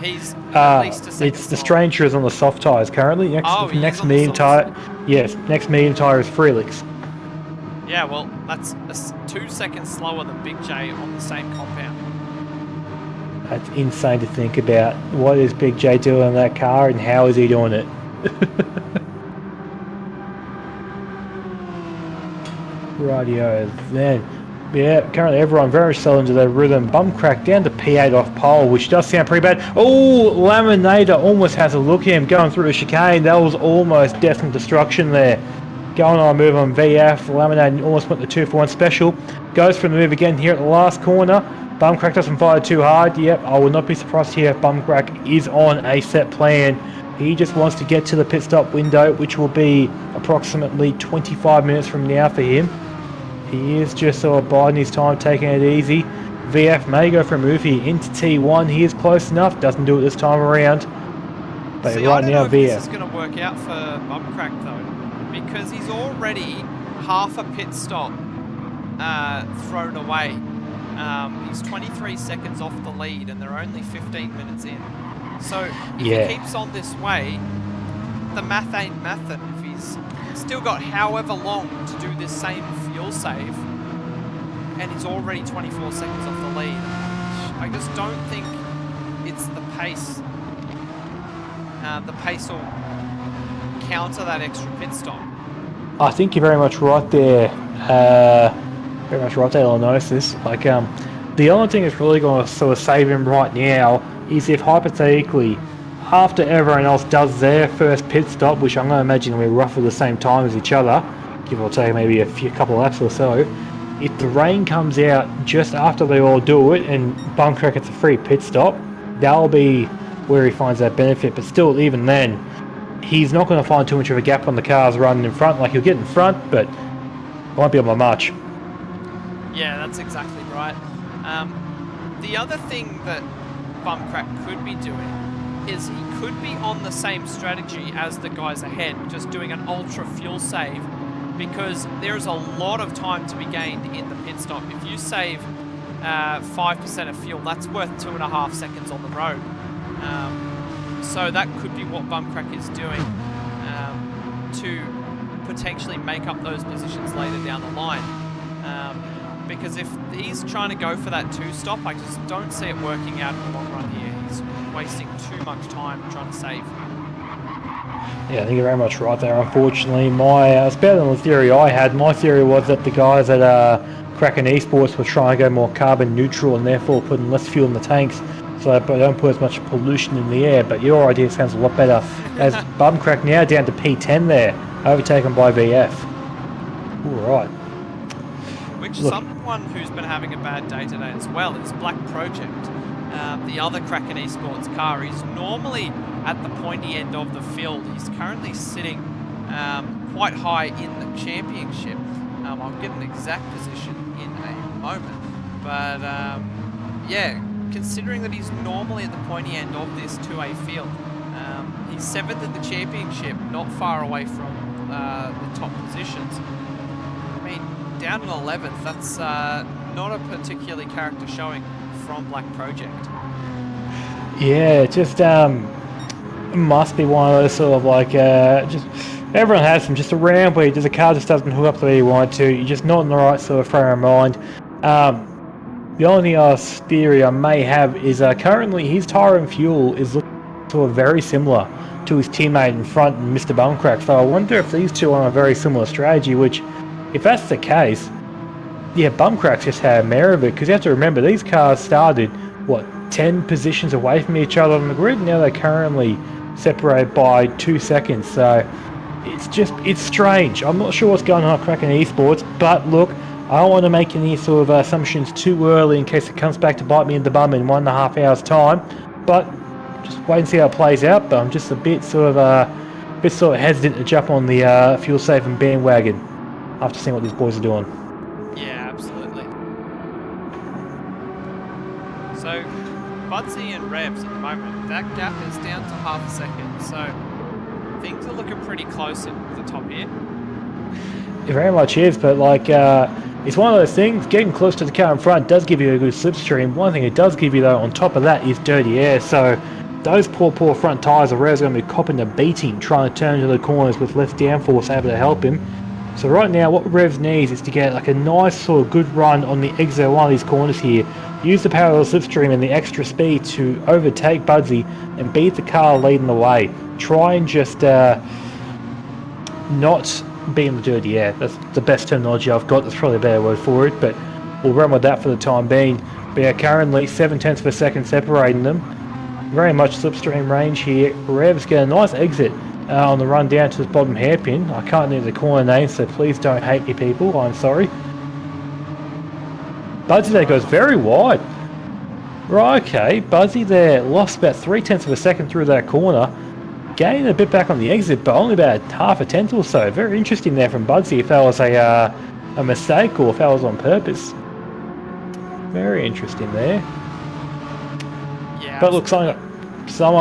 A: he's at least a second
B: It's the
A: slower.
B: Stranger is on the soft tyres currently. Next medium tyre, yes, next medium tyre is Phreelickz.
A: Yeah, well, that's 2 seconds slower than BigJayyy on the same compound.
B: That's insane to think about. What is BigJayyy doing in that car and how is he doing it? Rightio then. Yeah, currently everyone very selling to their rhythm. Bumcrack down to P8 off pole, which does sound pretty bad. Oh, Laminator almost has a look at him going through the chicane. That was almost death and destruction there. Going on a move on VF. Laminator almost went the 2-for-1 special. Goes for the move again here at the last corner. Bumcrack doesn't fire too hard. Yep, I would not be surprised here if Bumcrack is on a set plan. He just wants to get to the pit stop window, which will be approximately 25 minutes from now for him. He is just sort of biding his time, taking it easy. VF may go for a move here into T1. He is close enough. Doesn't do it this time around. But
A: See,
B: right
A: I don't
B: now,
A: know if
B: VF.
A: this is going to work out for Bumcrack though, because he's already half a pit stop thrown away. He's 23 seconds off the lead, and they're only 15 minutes in. So if he keeps on this way, the math ain't mathin'. If he's still got however long to do this same fuel save, and he's already 24 seconds off the lead, I just don't think it's the pace. The pace will counter that extra pit stop.
B: I think you're very much right there. Very much right there, Linosis. Like, the only thing that's really going to sort of save him right now is if hypothetically, after everyone else does their first pit stop, which I'm going to imagine will be roughly the same time as each other, give or take maybe a couple of laps or so, if the rain comes out just after they all do it and Bumcrack gets a free pit stop, that'll be where he finds that benefit. But still, even then, he's not going to find too much of a gap on the cars running in front. Like, he'll get in front, but won't be able to much.
A: Yeah, that's exactly right. The other thing that Bumcrack could be doing is he could be on the same strategy as the guys ahead, just doing an ultra fuel save, because there's a lot of time to be gained in the pit stop. If you save 5% of fuel, that's worth 2.5 seconds on the road. So that could be what Bumcrack is doing to potentially make up those positions later down the line. Because if he's trying to go for that 2-stop, I just don't see it working out in the long run here. He's wasting too much time trying to save.
B: Yeah, I think you're very much right there. Unfortunately, it's better than the theory I had. My theory was that the guys at Kraken Esports were trying to go more carbon neutral and therefore putting less fuel in the tanks so that they don't put as much pollution in the air. But your idea sounds a lot better. As Bumcrack now down to P10 there, overtaken by VF. All right.
A: Someone who's been having a bad day today as well is Black Project. The other Kraken Esports car. He's normally at the pointy end of the field. He's currently sitting quite high in the championship. I'll get an exact position in a moment. But yeah, considering that he's normally at the pointy end of this 2A field, he's 7th in the championship, not far away from the top positions. I mean, down in 11th, that's not a particularly character showing from Black Project.
B: Yeah, just must be one of those sort of like just everyone has them, just around where the car just doesn't hook up the way you want to. You're just not in the right sort of frame of mind. The only theory I may have is currently his tyre and fuel is looking sort of very similar to his teammate in front, Mr. Bumcrack. So I wonder if these two are on a very similar strategy, which, if that's the case, yeah, Bumcrack's just had a mare of it, because you have to remember, these cars started, 10 positions away from each other on the grid. Now they're currently separated by 2 seconds, so it's strange. I'm not sure what's going on at Kraken Esports, but look, I don't want to make any sort of assumptions too early in case it comes back to bite me in the bum in 1.5 hours time, but just wait and see how it plays out. But I'm just a bit sort of hesitant to jump on the fuel saving bandwagon. after seeing what these boys are doing.
A: Yeah, absolutely. So, Budsy and Revs at the moment, that gap is down to half a second. So, things are looking pretty close at the top here.
B: It very much is, but like, it's one of those things, getting close to the car in front does give you a good slipstream. One thing it does give you, though, on top of that, is dirty air. So, those poor front tyres of Revs are going to be copping a beating trying to turn into the corners with less downforce able to help him. So right now, what Revs needs is to get like a nice sort of good run on the exit of one of these corners here. Use the parallel slipstream and the extra speed to overtake Budsy and beat the car leading the way. Try and just not be in the dirty air. That's the best terminology I've got. That's probably a better word for it, but we'll run with that for the time being. But yeah, currently 7/10 of a second separating them. Very much slipstream range here. Revs get a nice exit on the run down to the bottom hairpin. I can't name the corner name, so please don't hate me, people. I'm sorry. Budsy there goes very wide. Right, okay. Budsy there lost about 3/10 of a second through that corner. Gained a bit back on the exit, but only about half a tenth or so. Very interesting there from Budsy, if that was a mistake or if that was on purpose. Very interesting there.
A: Yeah,
B: but look, someone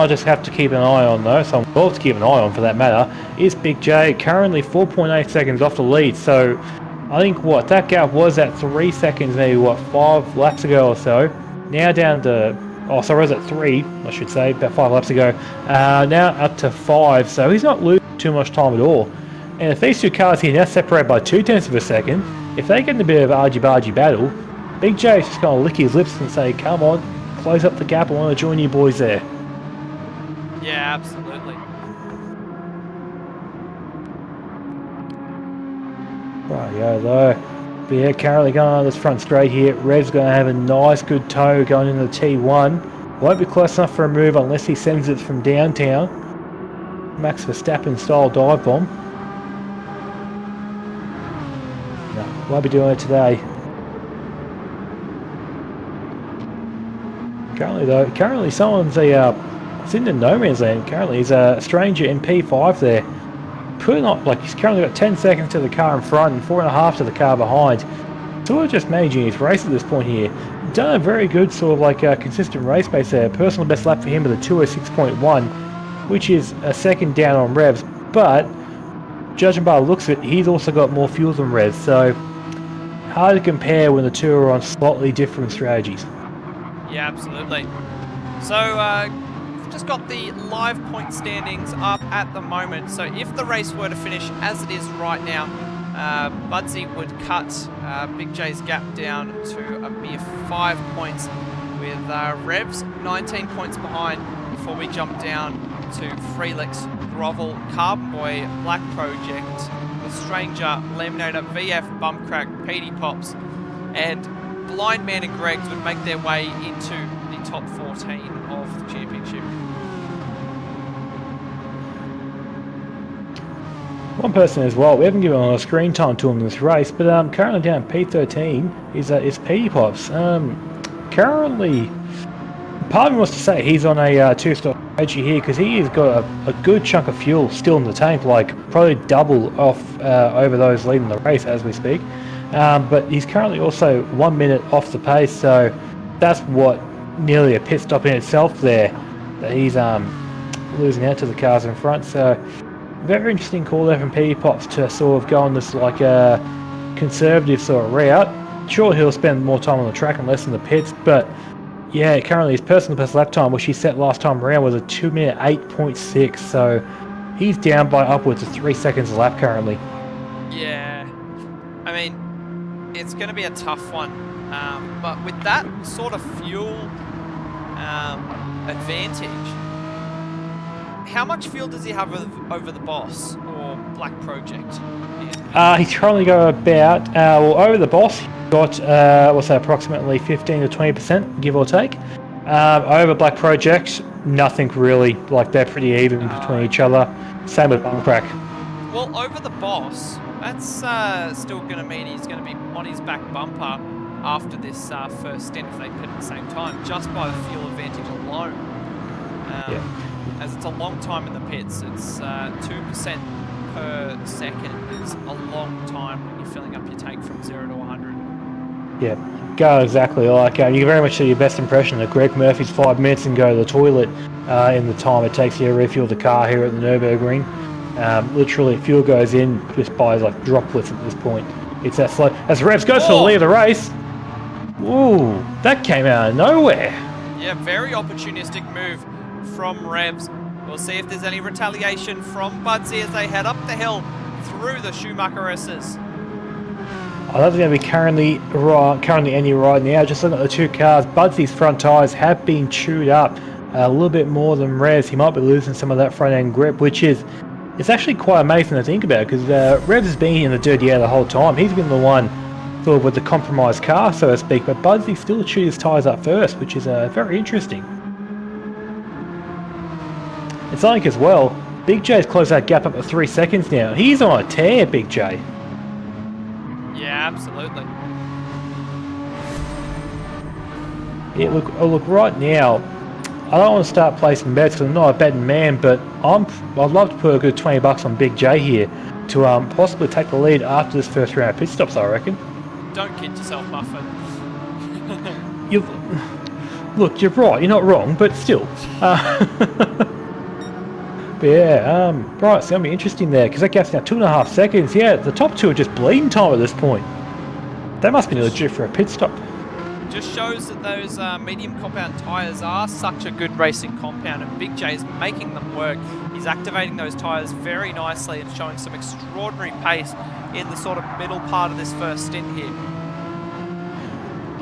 B: I just have to keep an eye on, though, someone else to keep an eye on for that matter, is BigJayyy, currently 4.8 seconds off the lead. So I think that gap was at 3 seconds, maybe 5 laps ago or so. Now down to, sorry, was at 3, I should say, about 5 laps ago. Now up to 5, so he's not losing too much time at all. And if these two cars here now separate by 0.2 of a second, if they get in a bit of argy-bargy battle, BigJayy's just going to lick his lips and say, come on, close up the gap, I want to join you boys there.
A: Yeah, absolutely.
B: Rightio though. But yeah, currently going on this front straight here. Rev's going to have a nice good tow going into the T1. Won't be close enough for a move unless he sends it from downtown. Max Verstappen style dive bomb. No, won't be doing it today. Currently someone's it's in the no man's land. Currently he's a stranger in P5 there. Putting up, he's currently got 10 seconds to the car in front and 4.5 to the car behind. Sort of just managing his race at this point here. Done a very good sort of consistent race pace there. Personal best lap for him with a 2:06.1, which is a second down on Revs. But judging by the looks of it, he's also got more fuel than Revs. So hard to compare when the two are on slightly different strategies.
A: Yeah, absolutely. So, we've just got the live point standings up at the moment. So, if the race were to finish as it is right now, Budsy would cut BigJayy's gap down to a mere 5 points, with Revs 19 points behind before we jump down to Phreelickz, Grovel, Carbonboy, Black Project, The Stranger, Laminator, VF, Bumcrack, PD Pops, and Blind Man and Greggs would make their way into the top 14 of the championship.
B: One person as well, we haven't given a lot of screen time to him in this race, but currently down P13 is PD Pops. Currently, part of me wants to say he's on a two-stop strategy here because he has got a good chunk of fuel still in the tank, probably double off over those leading the race as we speak. But he's currently also 1 minute off the pace, so that's what nearly a pit stop in itself there, that he's losing out to the cars in front. So very interesting call there from PD Pops to sort of go on this conservative sort of route. Sure, he'll spend more time on the track and less in the pits, but yeah, currently his personal best lap time, which he set last time around, was a 2 minute 8.6, so he's down by upwards of 3 seconds a lap currently.
A: Yeah, I mean, it's going to be a tough one, but with that sort of fuel advantage, how much fuel does he have over the boss or Black Project?
B: He's currently got about, over the boss, he's got, approximately 15 to 20%, give or take. Over Black Project, nothing really, they're pretty even between each other. Same with Bumcrack.
A: Well, over the boss, that's still going to mean he's going to be on his back bumper after this first stint if they pit at the same time, just by the fuel advantage alone. As it's a long time in the pits, it's 2% per second is a long time when you're filling up your tank from 0 to 100.
B: Yeah, go exactly like you can very much see your best impression of Greg Murphy's 5 minutes and go to the toilet in the time it takes you to refuel the car here at the Nurburgring. Literally, fuel goes in just by like droplets at this point. It's that slow. As Revs goes to the lead of the race. Ooh, that came out of nowhere.
A: Yeah, very opportunistic move from Revs. We'll see if there's any retaliation from Budsy as they head up the hill through the Schumacheresses.
B: I don't think they'll be currently any right now. Just looking at the two cars, Budsy's front tyres have been chewed up a little bit more than Revs. He might be losing some of that front end grip, which is it's actually quite amazing to think about because Revs has been in the dirty air the whole time. He's been the one sort of with the compromised car, so to speak, but Budsy still chewed his tyres up first, which is very interesting. It's like as well, BigJayy's closed that gap up to 3 seconds now. He's on a tear, BigJayyy.
A: Yeah, absolutely.
B: Yeah, look right now. I don't want to start placing bets because I'm not a betting man, but I'd love to put a good $20 on BigJayyy here to possibly take the lead after this first round of pit stops. I reckon.
A: Don't kid yourself, Muffin.
B: Look, you're right. You're not wrong, but still. But yeah, right, so that'll be interesting there because that gap's now 2.5 seconds. Yeah, the top two are just bleeding time at this point. That must be legit for a pit stop.
A: Just shows that those medium compound tyres are such a good racing compound, and BigJayyy is making them work. He's activating those tyres very nicely and showing some extraordinary pace in the sort of middle part of this first stint here.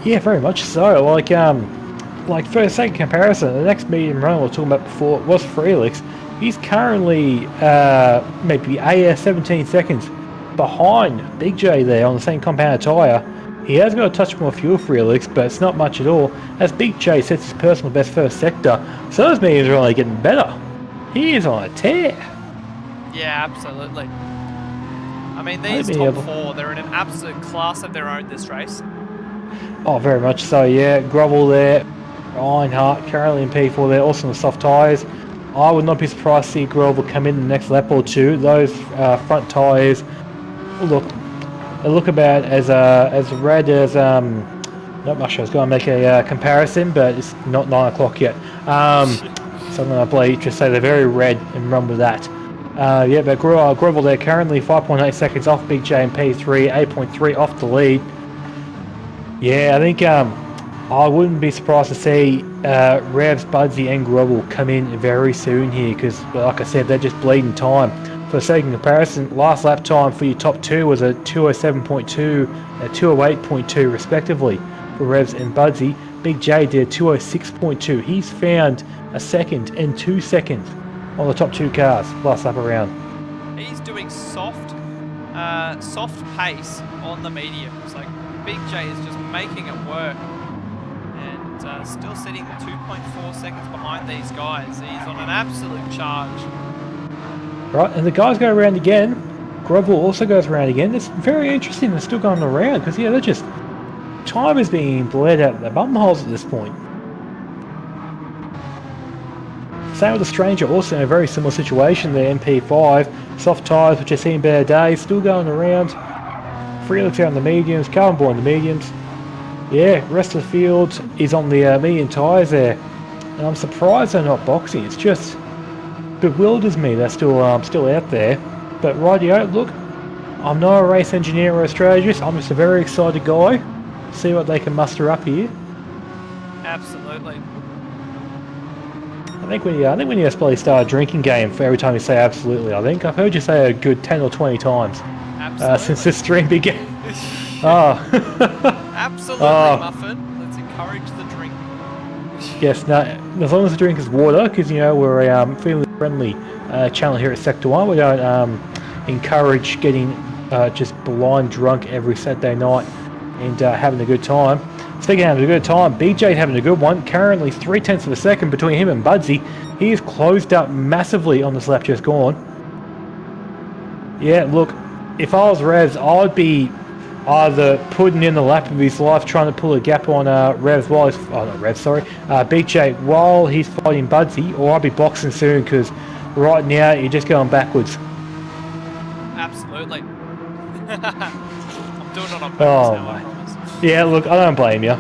B: Yeah, very much so. Like for a second comparison, the next medium run we were talking about before was Phreelickz. He's currently maybe 17 seconds behind BigJayyy there on the same compound tyre. He has got a touch more fuel for Phreelickz, but it's not much at all, as BigJayyy sets his personal best first sector, so those mediums are only getting better. He is on a tear.
A: Yeah, absolutely. I mean, these top four, they're in an absolute class of their own this race.
B: Oh, very much so, yeah. Grovel there, Reinhardt currently in P4 there, also on the soft tyres. I would not be surprised to see Grovel come in the next lap or two. Those front tyres look about as red as not much. I was going to make a comparison, but it's not 9 o'clock yet. So I'm going to just say they're very red and run with that. Yeah, but Grovel there currently 5.8 seconds off BigJayyy and P3, 8.3 off the lead. Yeah, I think I wouldn't be surprised to see Revs, Budsy and Grovel come in very soon here because, like I said, they're just bleeding time. For the sake of comparison, last lap time for your top two was a 207.2 and a 208.2 respectively for Revs and Budsy. BigJayyy did 206.2. He's found a second and 2 seconds on the top two cars last lap around.
A: He's doing soft pace on the mediums. Like BigJayyy is just making it work, and still sitting 2.4 seconds behind these guys. He's on an absolute charge.
B: Right, and the guys go around again. Grovel also goes around again. It's very interesting. They're still going around because yeah, they're just time is being bled out of their bum holes at this point. Same with the Stranger, also in a very similar situation. The MP5, soft tyres, which have seen better days, still going around. Phreelickz out on the mediums, Carbonboy on the mediums. Yeah, rest of the field is on the medium tyres there. And I'm surprised they're not boxing. It's just bewilders me they're still out there. But rightio, look, I'm not a race engineer or a strategist. I'm just a very excited guy. See what they can muster up here.
A: Absolutely.
B: I think we need to probably start a drinking game for every time you say absolutely. I think I've heard you say a good 10 or 20 times since this stream began.
A: Absolutely, Muffin. Let's encourage the drink.
B: Yes, no, as long as the drink is water, because you know we're a family-friendly channel here at Sector 1. We don't encourage getting just blind drunk every Saturday night and having a good time. Speaking of having a good time, BJ's having a good one. Currently 0.3 of a second between him and Budsy. He is closed up massively on this lap just gone. Yeah, look, if I was Revs, I'd be either putting in the lap of his life trying to pull a gap on Revs while he's, BJ while he's fighting Budsy, or I'd be boxing soon because right now you're just going backwards.
A: I'm doing it on purpose
B: Oh,
A: now, I
B: mate.
A: promise.
B: Yeah, look, I don't blame you.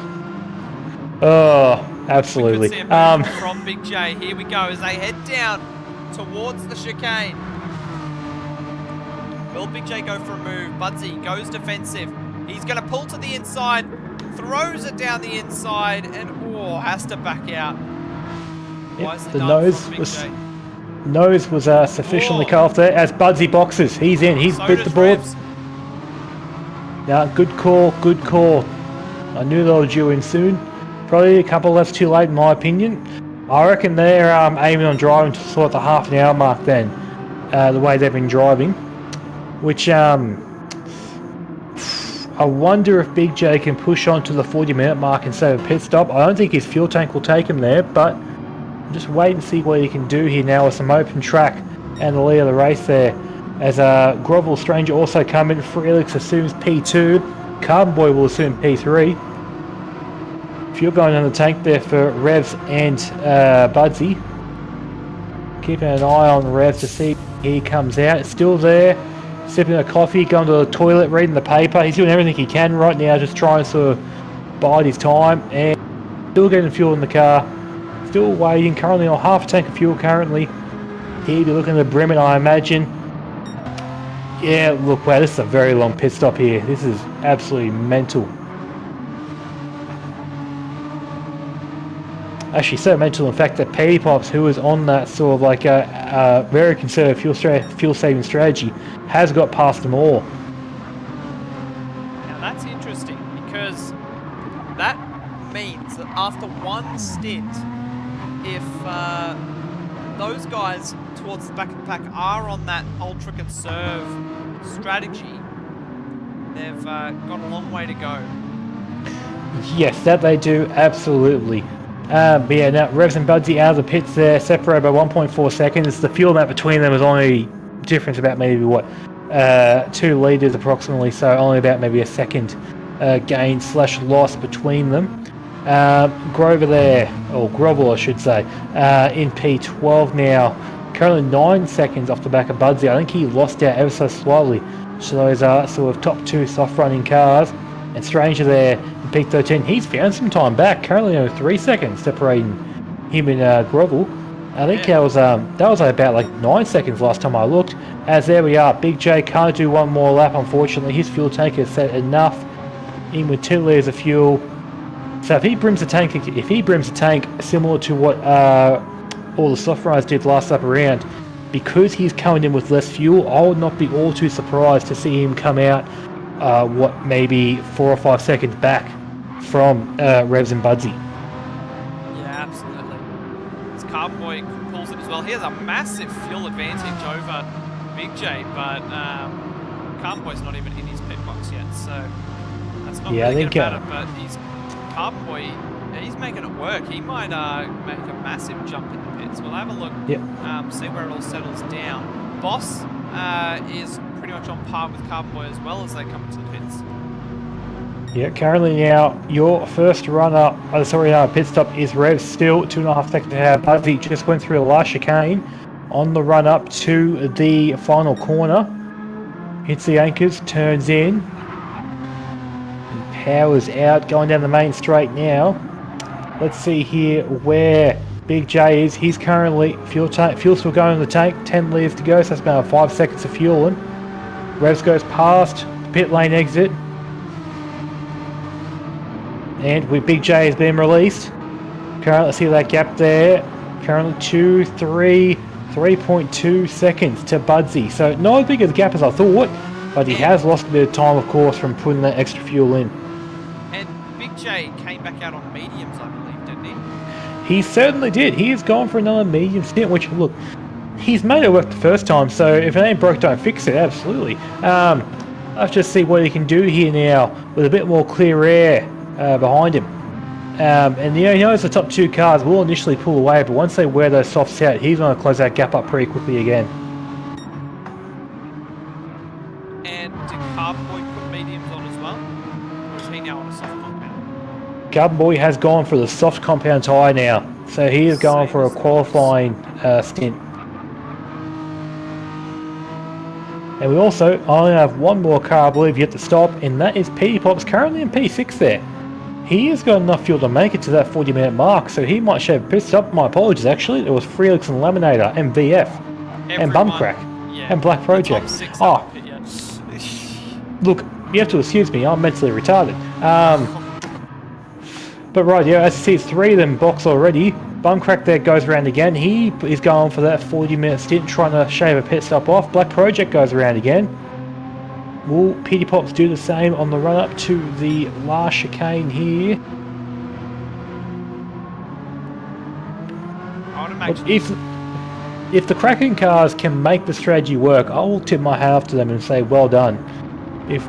B: Oh,
A: We
B: absolutely.
A: could see a move from BigJayyy. Here we go as they head down towards the chicane. Will BigJayyy go for a move? Budsy goes defensive. He's going to pull to the inside, throws it down the inside, and has to back out.
B: Yep, the nose was sufficiently cut off there as Budsy boxes. He's in. He's bit the board. Yeah, good call. Good call. I knew they were due in soon. Probably a couple left too late in my opinion. I reckon they're aiming on driving to sort the half an hour mark then. The way they've been driving. Which I wonder if BigJayyy can push on to the 40-minute mark instead of a pit stop. I don't think his fuel tank will take him there, but just wait and see what he can do here now with some open track and the lead of the race there. As Grovel Stranger also come in, Phreelickz assumes P2, Carbonboy will assume P3. Fuel going on the tank there for Revs and Budsy. Keeping an eye on Revs to see if he comes out. It's still there, sipping a coffee, going to the toilet, reading the paper. He's doing everything he can right now, just trying to sort of bide his time, and still getting fuel in the car. Still waiting, currently on half a tank of fuel currently. He'll be looking to brim it, I imagine. Yeah, look, wow, this is a very long pit stop here. This is absolutely mental. Actually, so mental in fact that Petty Pops, who was on that sort of like a very conservative fuel saving strategy, has got past them all.
A: Now that's interesting because that means that after one stint, if those guys towards the back of the pack are on that ultra conserve strategy, they've got a long way to go.
B: Yes, that they do, absolutely. But yeah, now Revs and Budsy out of the pits there, separated by 1.4 seconds. The fuel map between them is only difference about maybe what 2 litres approximately, so only about maybe a second gain / loss between them. Grover there, or Grovel I should say, in P12 now, currently 9 seconds off the back of Budsy. I think he lost out ever so slightly to those sort of top 2 soft running cars. And Stranger there in P13, he's found some time back, currently only 3 seconds separating him and Grovel. I think that was about like 9 seconds last time I looked. As there we are, BigJayyy can't do one more lap unfortunately. His fuel tank is set enough, in with 2 litres of fuel. So if he brims the tank similar to what all the soft runners did last lap around, because he's coming in with less fuel, I would not be all too surprised to see him come out maybe 4 or 5 seconds back from Revs and Budsy.
A: Yeah, absolutely. As Carbonboy pulls it as well. He has a massive fuel advantage over BigJayyy, but Carbonboy's not even in his pit box yet, so that's not really going to matter. But Carbonboy, he's making it work. He might make a massive jump in the pits. We'll have a look, see where it all settles down. Boss is pretty much on par with Carbonboy as well as they come into the pits.
B: Yeah, currently now your first runner, pit stop is Revs, still 2.5 seconds ahead. Budsy just went through the last chicane on the run up to the final corner. Hits the anchors, turns in, and powers out, going down the main straight now. Let's see here where BigJayyy is. He's currently fuel still going in the tank, 10 litres to go, so that's about 5 seconds of fuel in. Revs goes past the pit lane exit, and with BigJayyy has been released. Currently, see that gap there. Currently 3.2 seconds to Budsy. So not as big a gap as I thought, but he has lost a bit of time, of course, from putting that extra fuel in.
A: And BigJayyy came back out on mediums, I believe, didn't he?
B: He certainly did. He has gone for another medium stint, which, look, he's made it work the first time, so if it ain't broke, don't fix it, absolutely. Let's just see what he can do here now with a bit more clear air behind him. And he knows the top 2 cars will initially pull away, but once they wear those softs out, he's going to close that gap up pretty quickly again.
A: And did Carbonboy put mediums on as well? Or is he now on a soft compound?
B: Carbonboy has gone for the soft compound tyre now, so he is going for a qualifying stint. And we also only have one more car, I believe, yet to stop, and that is Petey Pops, currently in P6 there. He has got enough fuel to make it to that 40-minute mark, so he might shave a pit stop. My apologies, actually. It was Phreelickz and Laminator, and VF, and Bumcrack, and Black Project. Oh, look, you have to excuse me, I'm mentally retarded. But right, yeah, as you see, it's 3 of them box already. Bumcrack there goes around again. He is going for that 40-minute stint, trying to shave a pit stop off. Black Project goes around again. Will Petey Pops do the same on the run up to the last chicane here? If the Kraken cars can make the strategy work, I will tip my hat off to them and say well done.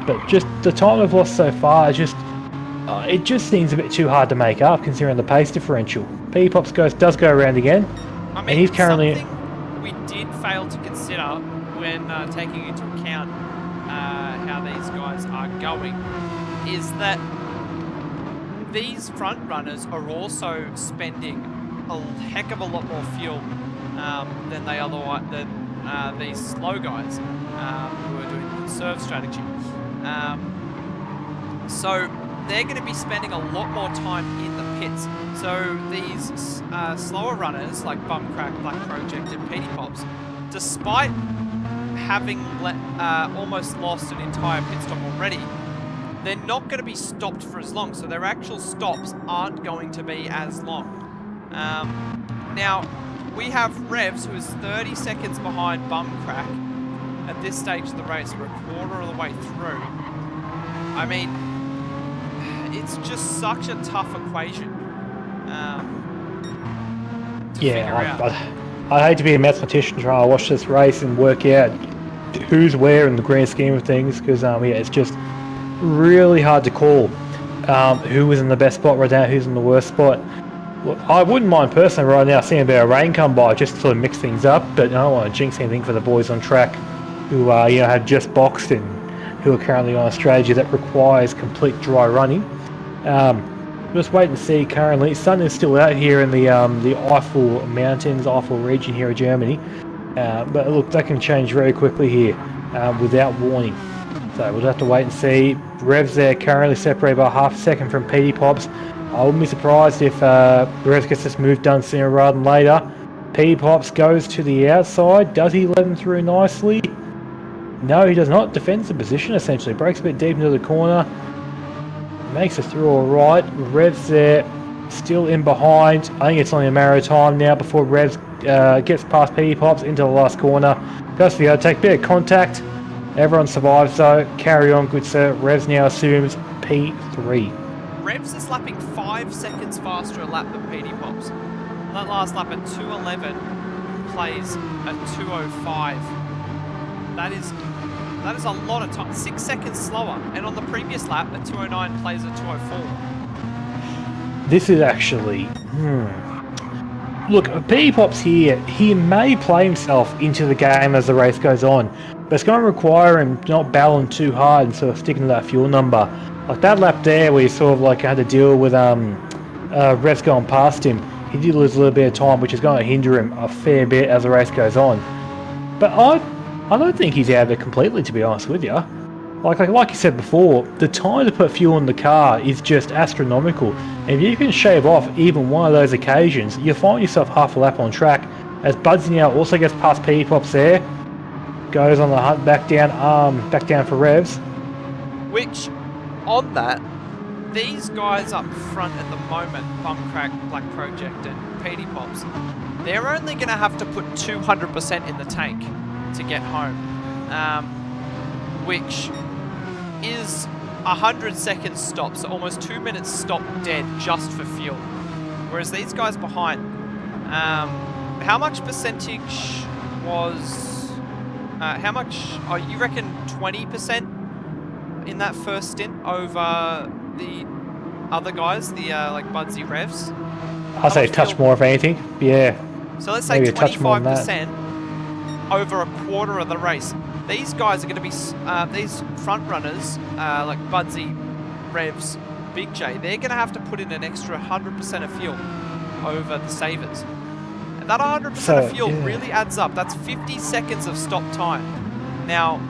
B: But just the time we've lost so far, it just seems a bit too hard to make up considering the pace differential. Petey Pops does go around again,
A: I mean,
B: and he's currently.
A: Something we did fail to consider when taking into account how these guys are going is that these front runners are also spending a heck of a lot more fuel than they otherwise these slow guys who are doing the conserve strategy. So they're going to be spending a lot more time in the pits. So these slower runners like Bumcrack, Black Project and Petey Pops, despite having almost lost an entire pit stop already, they're not going to be stopped for as long. So their actual stops aren't going to be as long. Now, we have Revs, who is 30 seconds behind Bumcrack at this stage of the race. We're a quarter of the way through. I mean, it's just such a tough equation to figure out.
B: I hate to be a mathematician trying to watch this race and work out who's where in the grand scheme of things, because it's just really hard to call who is in the best spot right now, who's in the worst spot. Well, I wouldn't mind personally right now seeing a bit of rain come by just to sort of mix things up, but I don't want to jinx anything for the boys on track who have just boxed and who are currently on a strategy that requires complete dry running. Just wait and see currently. Sun is still out here in the Eifel Mountains, Eifel region here in Germany. But look, that can change very quickly here without warning. So we'll have to wait and see. Revs there currently separated by half a second from Petey Pops. I wouldn't be surprised if Revs gets this move done sooner rather than later. Petey Pops goes to the outside. Does he let him through nicely? No, he does not. Defends the position essentially. Breaks a bit deep into the corner. Makes it through alright. Revs there still in behind. I think it's only a matter of time now before Revs gets past Petey Pops into the last corner. Just to take a bit of contact. Everyone survives though. Carry on, good sir. Revs now assumes P3.
A: Revs is lapping 5 seconds faster a lap than Petey Pops. That last lap at 2:11 plays at 2:05. That is a lot of time. 6 seconds slower. And on the previous lap at 2:09 plays at 2:04.
B: This is actually... Look, Petey Pops here, he may play himself into the game as the race goes on, but it's going to require him not battling too hard and sort of sticking to that fuel number. Like that lap there where he sort of like had to deal with Revs going past him, he did lose a little bit of time, which is going to hinder him a fair bit as the race goes on. But I don't think he's out of it completely, to be honest with you. Like you said before, the time to put fuel in the car is just astronomical. And if you can shave off even one of those occasions, you'll find yourself half a lap on track. As Budsy now also gets past Petey Pops there, goes on the hunt back down for Revs.
A: Which, on that, these guys up front at the moment, Bumcrack, Black Project and Petey Pops, they're only going to have to put 200% in the tank to get home, which is 100 seconds stop, so almost 2 minutes stop dead just for fuel. Whereas these guys behind, how much percentage was, how much, you reckon 20% in that first stint over the other guys, the like Budsy Revs?
B: I'll say a touch more if anything, yeah.
A: So let's say 25% over a quarter of the race. These guys are going to be, these front runners, like Budsy, Revs, BigJayyy, they're going to have to put in an extra 100% of fuel over the savers. And that 100% of fuel really adds up. That's 50 seconds of stop time. Now,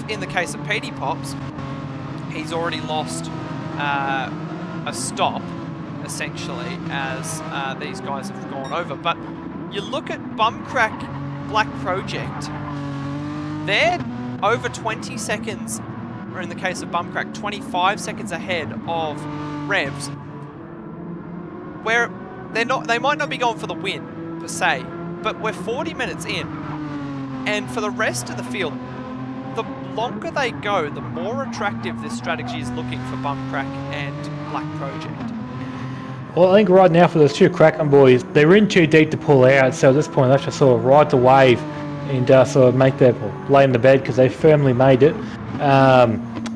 A: in the case of Petey Pops, he's already lost a stop, essentially, as these guys have gone over. But you look at Bumcrack Black Project, they're over 20 seconds, or in the case of Bumcrack, 25 seconds ahead of Revs, where they might not be going for the win, per se, but we're 40 minutes in, and for the rest of the field, the longer they go, the more attractive this strategy is looking for Bumcrack and Black Project.
B: Well, I think right now for those two Carbonboys, they're in too deep to pull out, so at this point they have to sort of ride the wave and sort of make their lay in the bed because they firmly made it.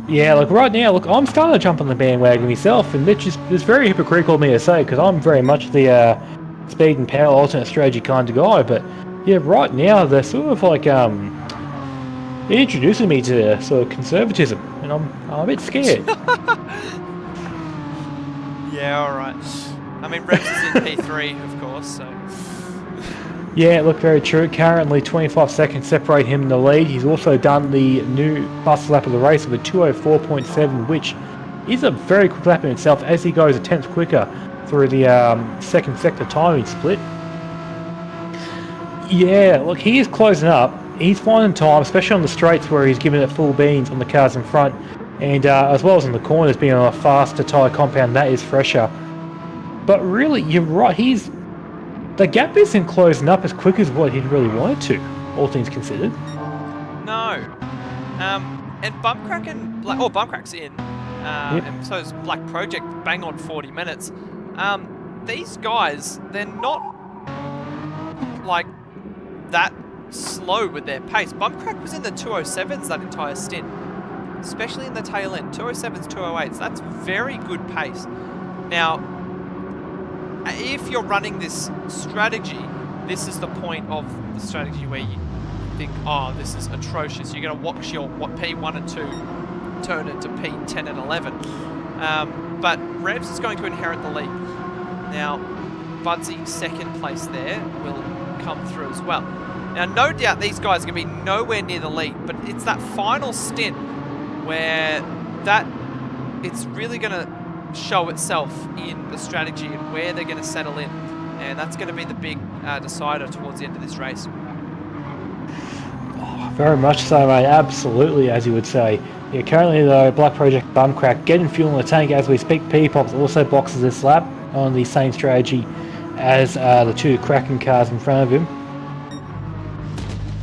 B: Yeah, like right now, look, I'm starting to jump on the bandwagon myself, and it's very hypocritical of me to say because I'm very much the speed and power alternate strategy kind of guy, but yeah, right now they're sort of like they're introducing me to sort of conservatism, and I'm a bit scared.
A: Yeah, alright. I mean, Revs is in P3, of course, so...
B: Yeah, look, very true. Currently 25 seconds separate him in the lead. He's also done the new fastest lap of the race with a 2:04.7, which is a very quick lap in itself as he goes a tenth quicker through the second sector timing split. Yeah, look, he is closing up. He's finding time, especially on the straights where he's giving it full beans on the cars in front, and as well as in the corners, being on a faster tyre compound that is fresher. But really, you're right, the gap isn't closing up as quick as what he'd really wanted to, all things considered.
A: No. And Bumcrack and Bumcrack's in,
B: Yep.
A: and so is Black Project, bang on 40 minutes. These guys, they're not like that slow with their pace. Bumcrack was in the 207s that entire stint, especially in the tail end. 207s, 208s, that's very good pace. Now, if you're running this strategy, this is the point of the strategy where you think, oh, this is atrocious. You're going to watch your P1 and 2 turn into P10 and 11. But Revs is going to inherit the lead. Now, Budsy, second place there, will come through as well. Now, no doubt these guys are going to be nowhere near the lead, but it's that final stint where it's really going to show itself in the strategy and where they're going to settle in, and that's going to be the big decider towards the end of this race.
B: Oh, very much so, mate. Absolutely, as you would say. Yeah, currently though, Black Project Bumcrack getting fuel in the tank as we speak. P-Pops also boxes this lap on the same strategy as the two Kraken cars in front of him.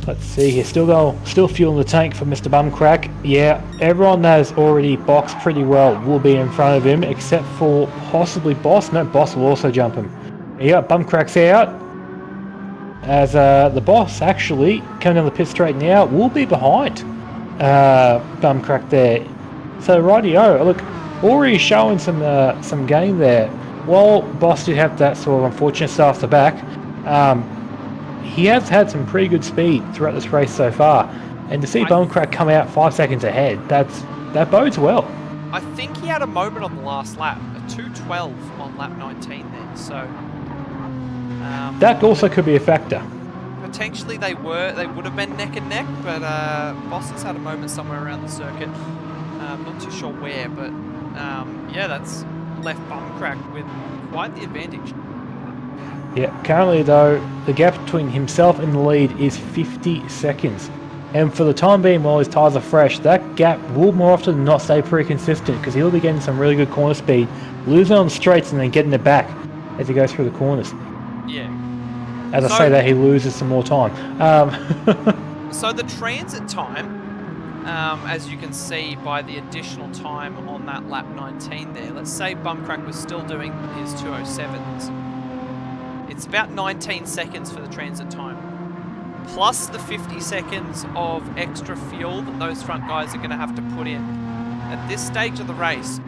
B: Let's see here, still fuel in the tank for Mr. Bumcrack. Yeah, everyone that has already boxed pretty well will be in front of him, except for possibly Boss. No, Boss will also jump him. Yeah, Bumcrack's out. As the Boss actually, coming down the pit straight now, will be behind Bumcrack there. So rightio, look, already showing some game there. While Boss did have that sort of unfortunate start off the back, he has had some pretty good speed throughout this race so far, and to see Bumcrack come out 5 seconds ahead, that bodes well.
A: I think he had a moment on the last lap, a 2:12 on lap 19 there, so...
B: that also could be a factor.
A: Potentially they would have been neck and neck, but Boss has had a moment somewhere around the circuit. I'm not too sure where, but yeah, that's left Bumcrack with quite the advantage.
B: Yeah, currently though, the gap between himself and the lead is 50 seconds. And for the time being, while his tyres are fresh, that gap will more often than not stay pretty consistent because he'll be getting some really good corner speed, losing on the straights and then getting it back as he goes through the corners.
A: Yeah.
B: As I say that, he loses some more time.
A: So the transit time, as you can see by the additional time on that lap 19 there, let's say Bumcrack was still doing his 207s. It's about 19 seconds for the transit time, plus the 50 seconds of extra fuel that those front guys are going to have to put in. At this stage of the race,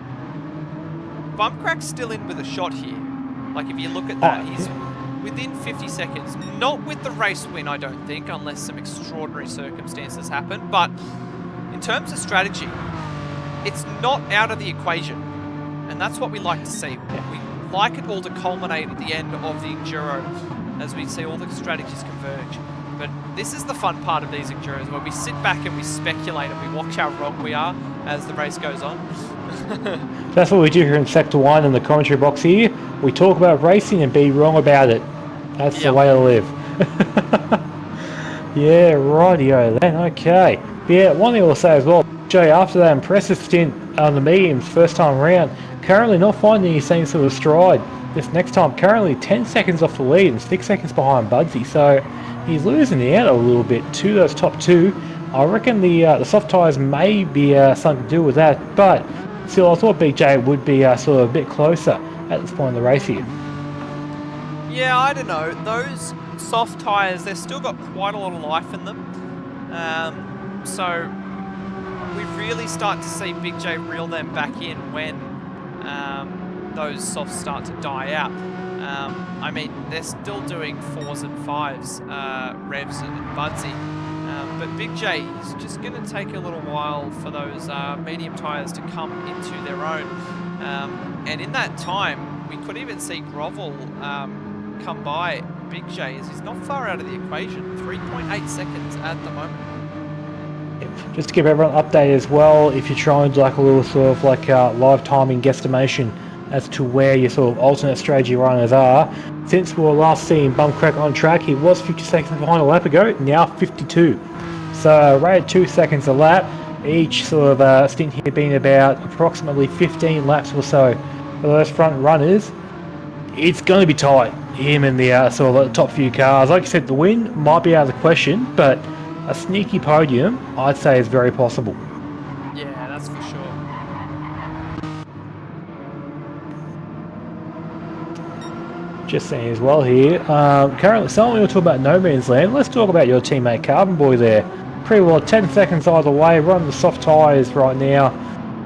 A: Bumcrack's still in with a shot here. Like, if you look at that, he's within 50 seconds. Not with the race win, I don't think, unless some extraordinary circumstances happen. But in terms of strategy, it's not out of the equation. And that's what we like to see. We like it all to culminate at the end of the Enduro as we see all the strategies converge. But this is the fun part of these Enduros, where we sit back and we speculate and we watch how wrong we are as the race goes on.
B: That's what we do here in Sector 1 in the commentary box here. We talk about racing and be wrong about it. That's the way to live. Yeah, rightio then, okay. But yeah, one thing I will say as well, Jay, after that impressive stint on the mediums first time around, currently not finding any same sort of stride. This next time, currently 10 seconds off the lead and 6 seconds behind Budsy, so he's losing out a little bit to those top two. I reckon the soft tyres may be something to do with that, but still I thought BigJayyy would be sort of a bit closer at this point in the race here.
A: Yeah, I don't know. Those soft tyres, they've still got quite a lot of life in them. So we really start to see BigJayyy reel them back in when those softs start to die out. I mean, they're still doing 4s and 5s, revs and Budsy. But BigJayyy is just going to take a little while for those medium tyres to come into their own. And in that time, we could even see Grovel come by BigJayyy, as he's not far out of the equation. 3.8 seconds at the moment.
B: Just to give everyone an update as well, if you're trying to like a little sort of like live timing guesstimation as to where your sort of alternate strategy runners are, since we were last seeing Bumcrack on track, he was 50 seconds behind a lap ago, now 52. So right at 2 seconds a lap, each sort of stint here being about approximately 15 laps or so for those front runners. It's going to be tight, him and the sort of top few cars. Like I said, the win might be out of the question, but a sneaky podium, I'd say, is very possible.
A: Yeah, that's for sure.
B: Just saying as well here. Currently, someone will talk about No Man's Land. Let's talk about your teammate Carbonboy there. Pretty well 10 seconds either way, running the soft tyres right now.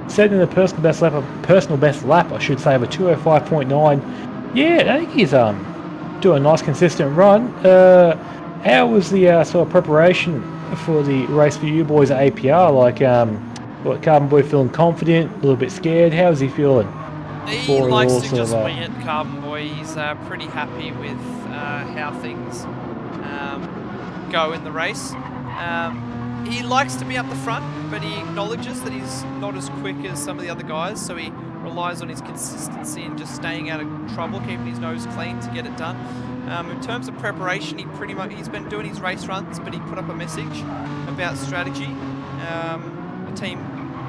B: Setting the personal best lap, I should say, of a 205.9. Yeah, I think he's doing a nice consistent run. How was the sort of preparation for the race for you boys at APR? Like, what, Carbonboy feeling confident, a little bit scared? How is he feeling?
A: He likes to just wing it, Carbonboy. He's pretty happy with how things go in the race. He likes to be up the front, but he acknowledges that he's not as quick as some of the other guys, so he relies on his consistency and just staying out of trouble, keeping his nose clean to get it done. In terms of preparation, he's been doing his race runs, but he put up a message about strategy. The team,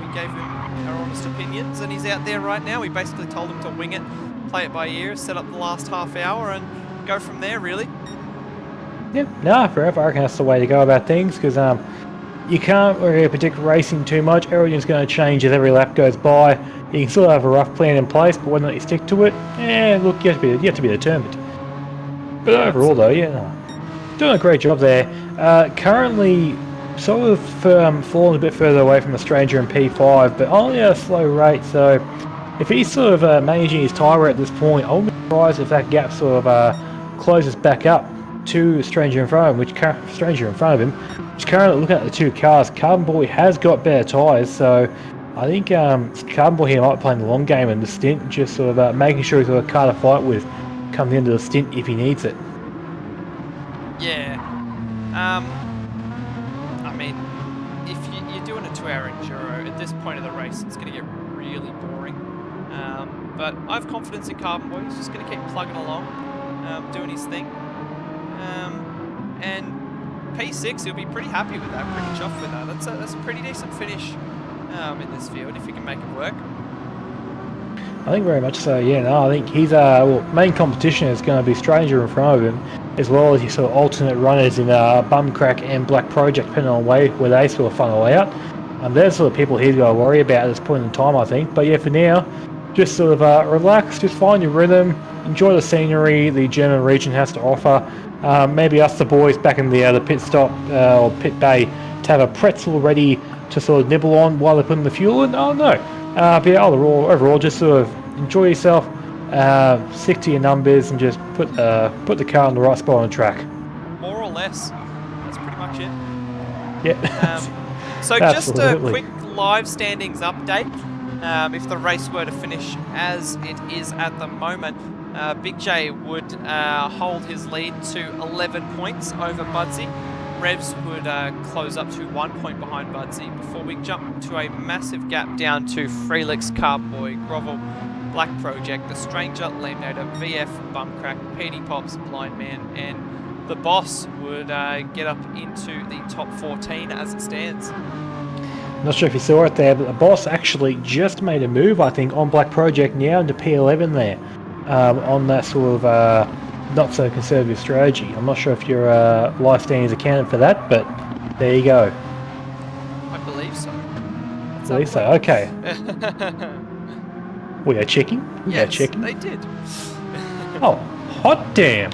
A: we gave him our honest opinions, and he's out there right now. We basically told him to wing it, play it by ear, set up the last half hour, and go from there, really.
B: Yep, no, forever. I reckon that's the way to go about things, because you can't really predict racing too much. Everything's going to change as every lap goes by. You can still have a rough plan in place, but whether or not you stick to it, look, you have to be determined. But overall, though, doing a great job there. Currently, sort of falling a bit further away from the stranger in P5, but only at a slow rate. So, if he's sort of managing his tyre at this point, I wouldn't be surprised if that gap sort of closes back up to the stranger in front of him, which currently looking at the two cars, Carbonboy has got better tyres, so I think Carbonboy here might be playing the long game in the stint, just sort of making sure he's got a car to fight with come the end of the stint if he needs it.
A: Yeah. I mean, if you're doing a 2-hour enduro, at this point of the race, it's going to get really boring. But I have confidence in Carbonboy. He's just going to keep plugging along, doing his thing. And P6, he'll be pretty happy with that, pretty chuffed with that. That's a pretty decent finish in this field, if you can make it work.
B: I think very much so, yeah. No, I think his main competition is going to be stranger in front of him, as well as your sort of alternate runners in Bumcrack and Black Project, depending on where they sort of funnel out. They're the sort of people he's got to worry about at this point in time, I think. But yeah, for now, just sort of relax, just find your rhythm, enjoy the scenery the German region has to offer. Maybe us, the boys, back in the pit stop or pit bay, to have a pretzel ready to sort of nibble on while they're putting the fuel in. Oh no. But yeah, overall, just sort of enjoy yourself, stick to your numbers, and just put the car in the right spot on the track.
A: More or less. That's pretty much it.
B: Yeah.
A: So just a quick live standings update. if the race were to finish as it is at the moment, BigJayyy would hold his lead to 11 points over Budsy. Revs would close up to 1 point behind Budsy before we jump to a massive gap down to Phreelickz, Carbonboy, Grovel, Black Project, The Stranger, Laminator, VF, Bumcrack, PD Pops, Blind Man, and the boss would get up into the top 14 as it stands.
B: Not sure if you saw it there, but the boss actually just made a move, I think, on Black Project now into P11 there, on that sort of not so conservative strategy. I'm not sure if your life standings accounted for that, but there you go.
A: I believe so.
B: I believe so. Okay. We are checking. We are checking.
A: They did.
B: Oh, hot damn!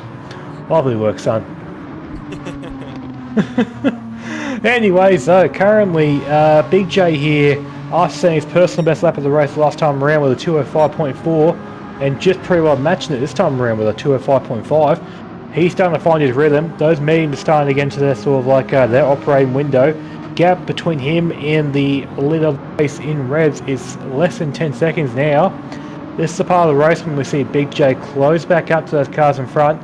B: Lovely work, son. Anyway, so currently BigJayyy here, after setting his personal best lap of the race last time around with a 2:05.4, and just pretty well matching it this time around with a 2:05.5, he's starting to find his rhythm. Those mediums are starting to get into their sort of like their operating window. Gap between him and the leader of the race in revs is less than 10 seconds now. This is the part of the race when we see BigJayyy close back up to those cars in front.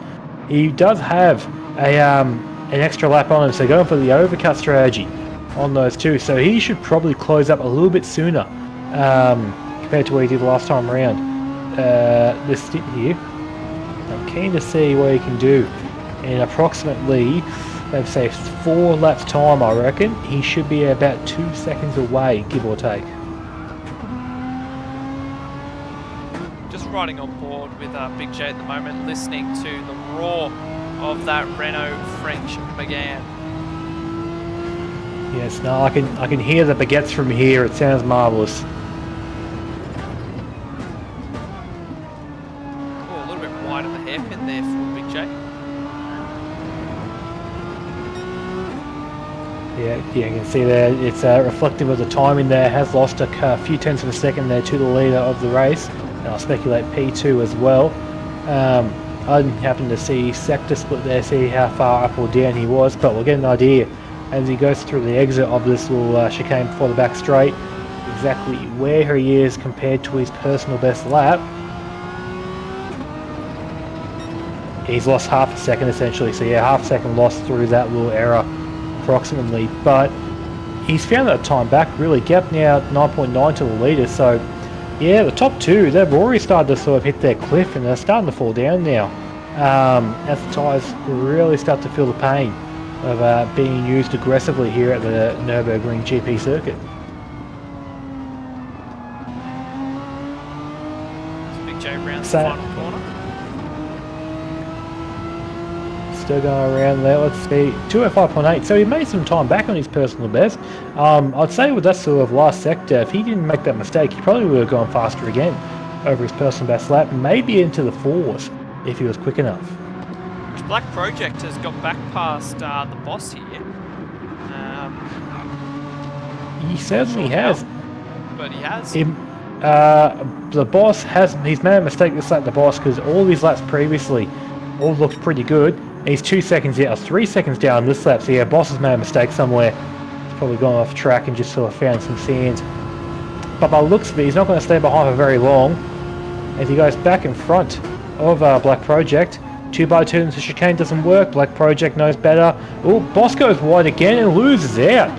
B: He does have an extra lap on him, so going for the overcut strategy on those two. So he should probably close up a little bit sooner compared to what he did last time around. This stint here, I'm keen to see what he can do in approximately, let's say, 4 laps time. I reckon he should be about 2 seconds away, give or take.
A: Just riding on board with BigJayyy at the moment, listening to the roar of that Renault French Megane.
B: Yes, no, I can hear the baguettes from here. It sounds marvellous.
A: Oh, a little bit wide of the hairpin there for BigJayyy.
B: Yeah, you can see there it's reflective of the timing there. Has lost a few tenths of a second there to the leader of the race. And I'll speculate P2 as well. I didn't happen to see sector split there, see how far up or down he was, but we'll get an idea as he goes through the exit of this little chicane before the back straight, exactly where he is compared to his personal best lap. He's lost half a second essentially, so yeah, half a second lost through that little error approximately, but he's found that time back really. Gap now 9.9 to the leader, so yeah, the top two, they've already started to sort of hit their cliff and they're starting to fall down now as the tyres really start to feel the pain of being used aggressively here at the Nurburgring GP circuit.
A: BigJayyy rounds the final corner.
B: Still going around there, let's see, 2:05.8, so he made some time back on his personal best. I'd say with that sort of last sector, if he didn't make that mistake, he probably would have gone faster again over his personal best lap, maybe into the 4s if he was quick enough.
A: Black Project has got back past the boss here.
B: He certainly has.
A: But he has.
B: The boss he's made a mistake this lap, the boss, because all his laps previously all looked pretty good. He's 2 seconds down, 3 seconds down this lap, so yeah, boss has made a mistake somewhere. He's probably gone off track and just sort of found some sand. But by the looks of it, he's not going to stay behind for very long as he goes back in front of Black Project. 2x2 into chicane doesn't work, Black Project knows better. Oh, boss goes wide again and loses out.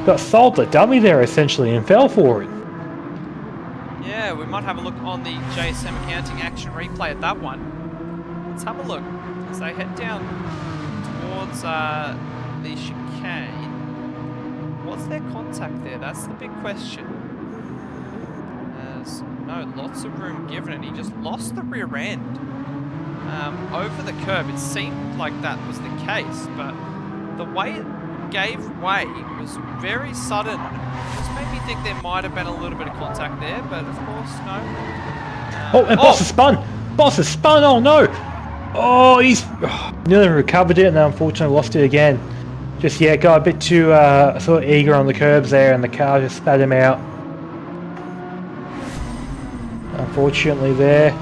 B: Got sold the dummy there essentially and fell for it.
A: Yeah, we might have a look on the JSM accounting action replay at that one. Let's have a look as they head down towards the chicane. Was there contact there? That's the big question. There's no lots of room given, and he just lost the rear end over the curb. It seemed like that was the case, but the way it gave way was very sudden. Just made me think there might have been a little bit of contact there, but of course, no.
B: And boss has spun! Boss has spun! Oh no! Oh, he's nearly recovered it and unfortunately lost it again. Just, yeah, got a bit too sort of eager on the curbs there and the car just spat him out. Unfortunately there,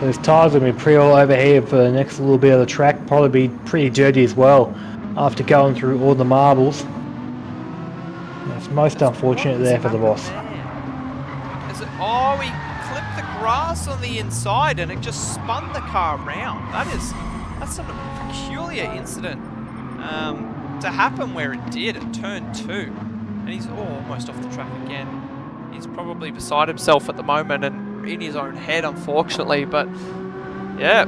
B: those tyres will be pretty all over here for the next little bit of the track. Probably be pretty dirty as well after going through all the marbles. That's most unfortunate there for the boss.
A: grass on the inside and it just spun the car around. That's a peculiar incident to happen where it did at turn 2. And he's almost off the track again. He's probably beside himself at the moment and in his own head, unfortunately. But yeah,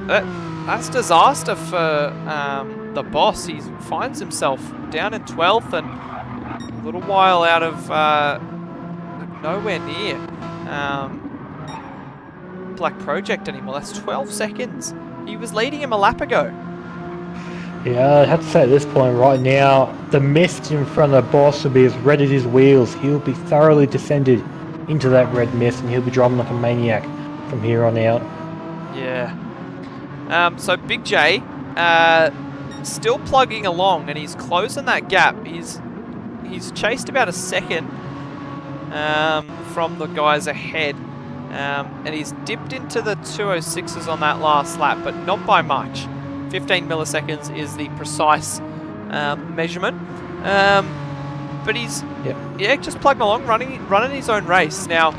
A: that's disaster for the boss. He finds himself down in 12th and a little while out of nowhere near Black Project anymore. That's 12 seconds. He was leading him a lap ago.
B: Yeah, I have to say at this point right now, the mist in front of the boss will be as red as his wheels. He'll be thoroughly descended into that red mist and he'll be driving like a maniac from here on out.
A: Yeah. So BigJayyy still plugging along and he's closing that gap. He's chased about a second from the guys ahead. And he's dipped into the 206s on that last lap, but not by much. 15 milliseconds is the precise measurement. But he's just plugging along, running his own race. Now,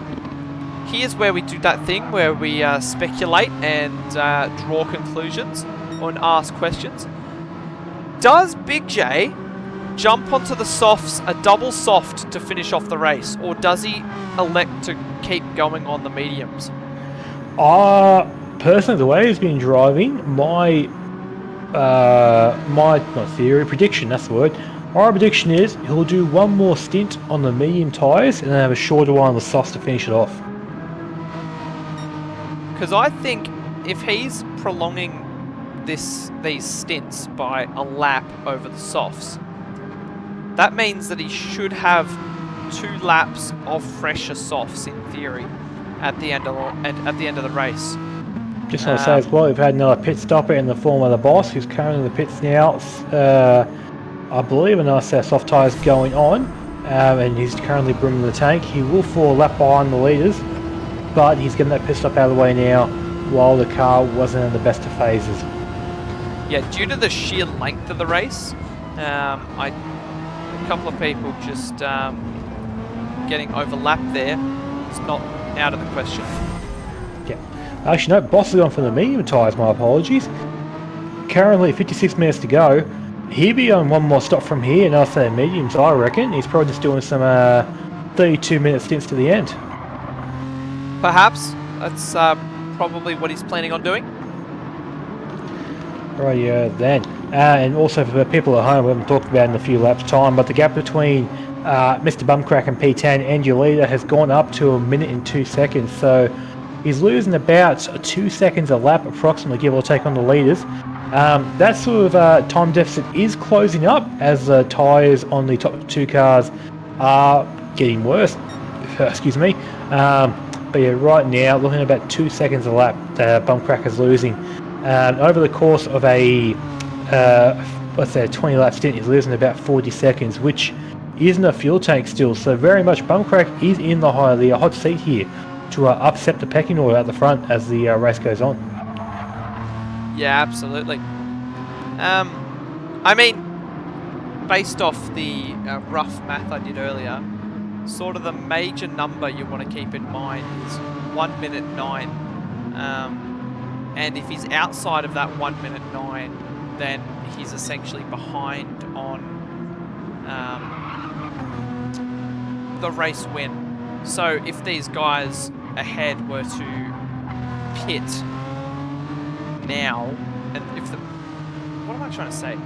A: here's where we do that thing where we speculate and draw conclusions or ask questions. Does BigJayyy jump onto the softs, a double soft, to finish off the race, or does he elect to keep going on the mediums?
B: Personally, the way he's been driving, my prediction, that's the word. Our prediction is he'll do one more stint on the medium tyres and then have a shorter one on the softs to finish it off.
A: Because I think if he's prolonging these stints by a lap over the softs, that means that he should have 2 laps of fresher softs in theory at the end of the race.
B: Just want to say as well, we've had another pit stopper in the form of the boss, who's currently in the pits now. I believe another set of soft tyres going on, and he's currently brimming the tank. He will fall a lap behind the leaders, but he's getting that pit stop out of the way now, while the car wasn't in the best of phases.
A: Yeah, due to the sheer length of the race, a couple of people just getting overlapped there. It's not out of the question.
B: Yeah. Actually, no, Boss is going for the medium tyres, my apologies. Currently 56 minutes to go. He'll be on one more stop from here, and I'll say mediums, I reckon. He's probably just doing some 32-minute stints to the end.
A: Perhaps. That's probably what he's planning on doing.
B: Right, yeah, then. And also for people at home, we haven't talked about it in a few laps' time, but the gap between Mr. Bumcrack and P10 and your leader has gone up to 1 minute and 2 seconds. So he's losing about 2 seconds a lap, approximately, give or take, on the leaders. That sort of time deficit is closing up as the tyres on the top 2 cars are getting worse. Excuse me. But yeah, right now, looking at about 2 seconds a lap, Bumcrack is losing. Over the course of a 20 lap stint, he's losing about 40 seconds, which isn't a fuel tank still. So very much Bumcrack is in the hot seat here to upset the pecking order at the front as the race goes on.
A: Yeah, absolutely. I mean, based off the rough math I did earlier, sort of the major number you want to keep in mind is 1 minute 9. And if he's outside of that 1 minute 9, then he's essentially behind on the race win. So if these guys ahead were to pit now, and if the... What am I trying to say?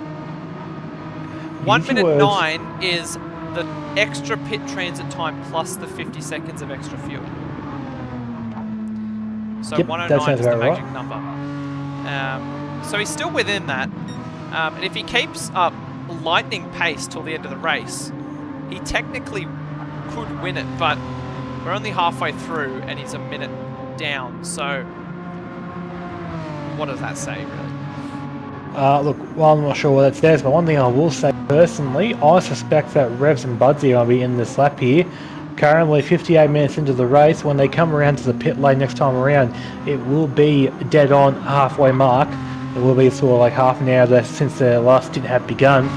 A: 1 minute 9 is the extra pit transit time plus the 50 seconds of extra fuel. So
B: yep,
A: 109 is the magic
B: right.
A: number. So he's still within that. And if he keeps up lightning pace till the end of the race, he technically could win it, but we're only halfway through and he's a minute down. So what does that say, really?
B: Look, well, I'm not sure what that says, but one thing I will say personally, I suspect that Revs and Budsy will be in this lap here. Currently 58 minutes into the race. When they come around to the pit lane next time around, it will be dead on halfway mark. It will be sort of like half an hour since their last stint had begun.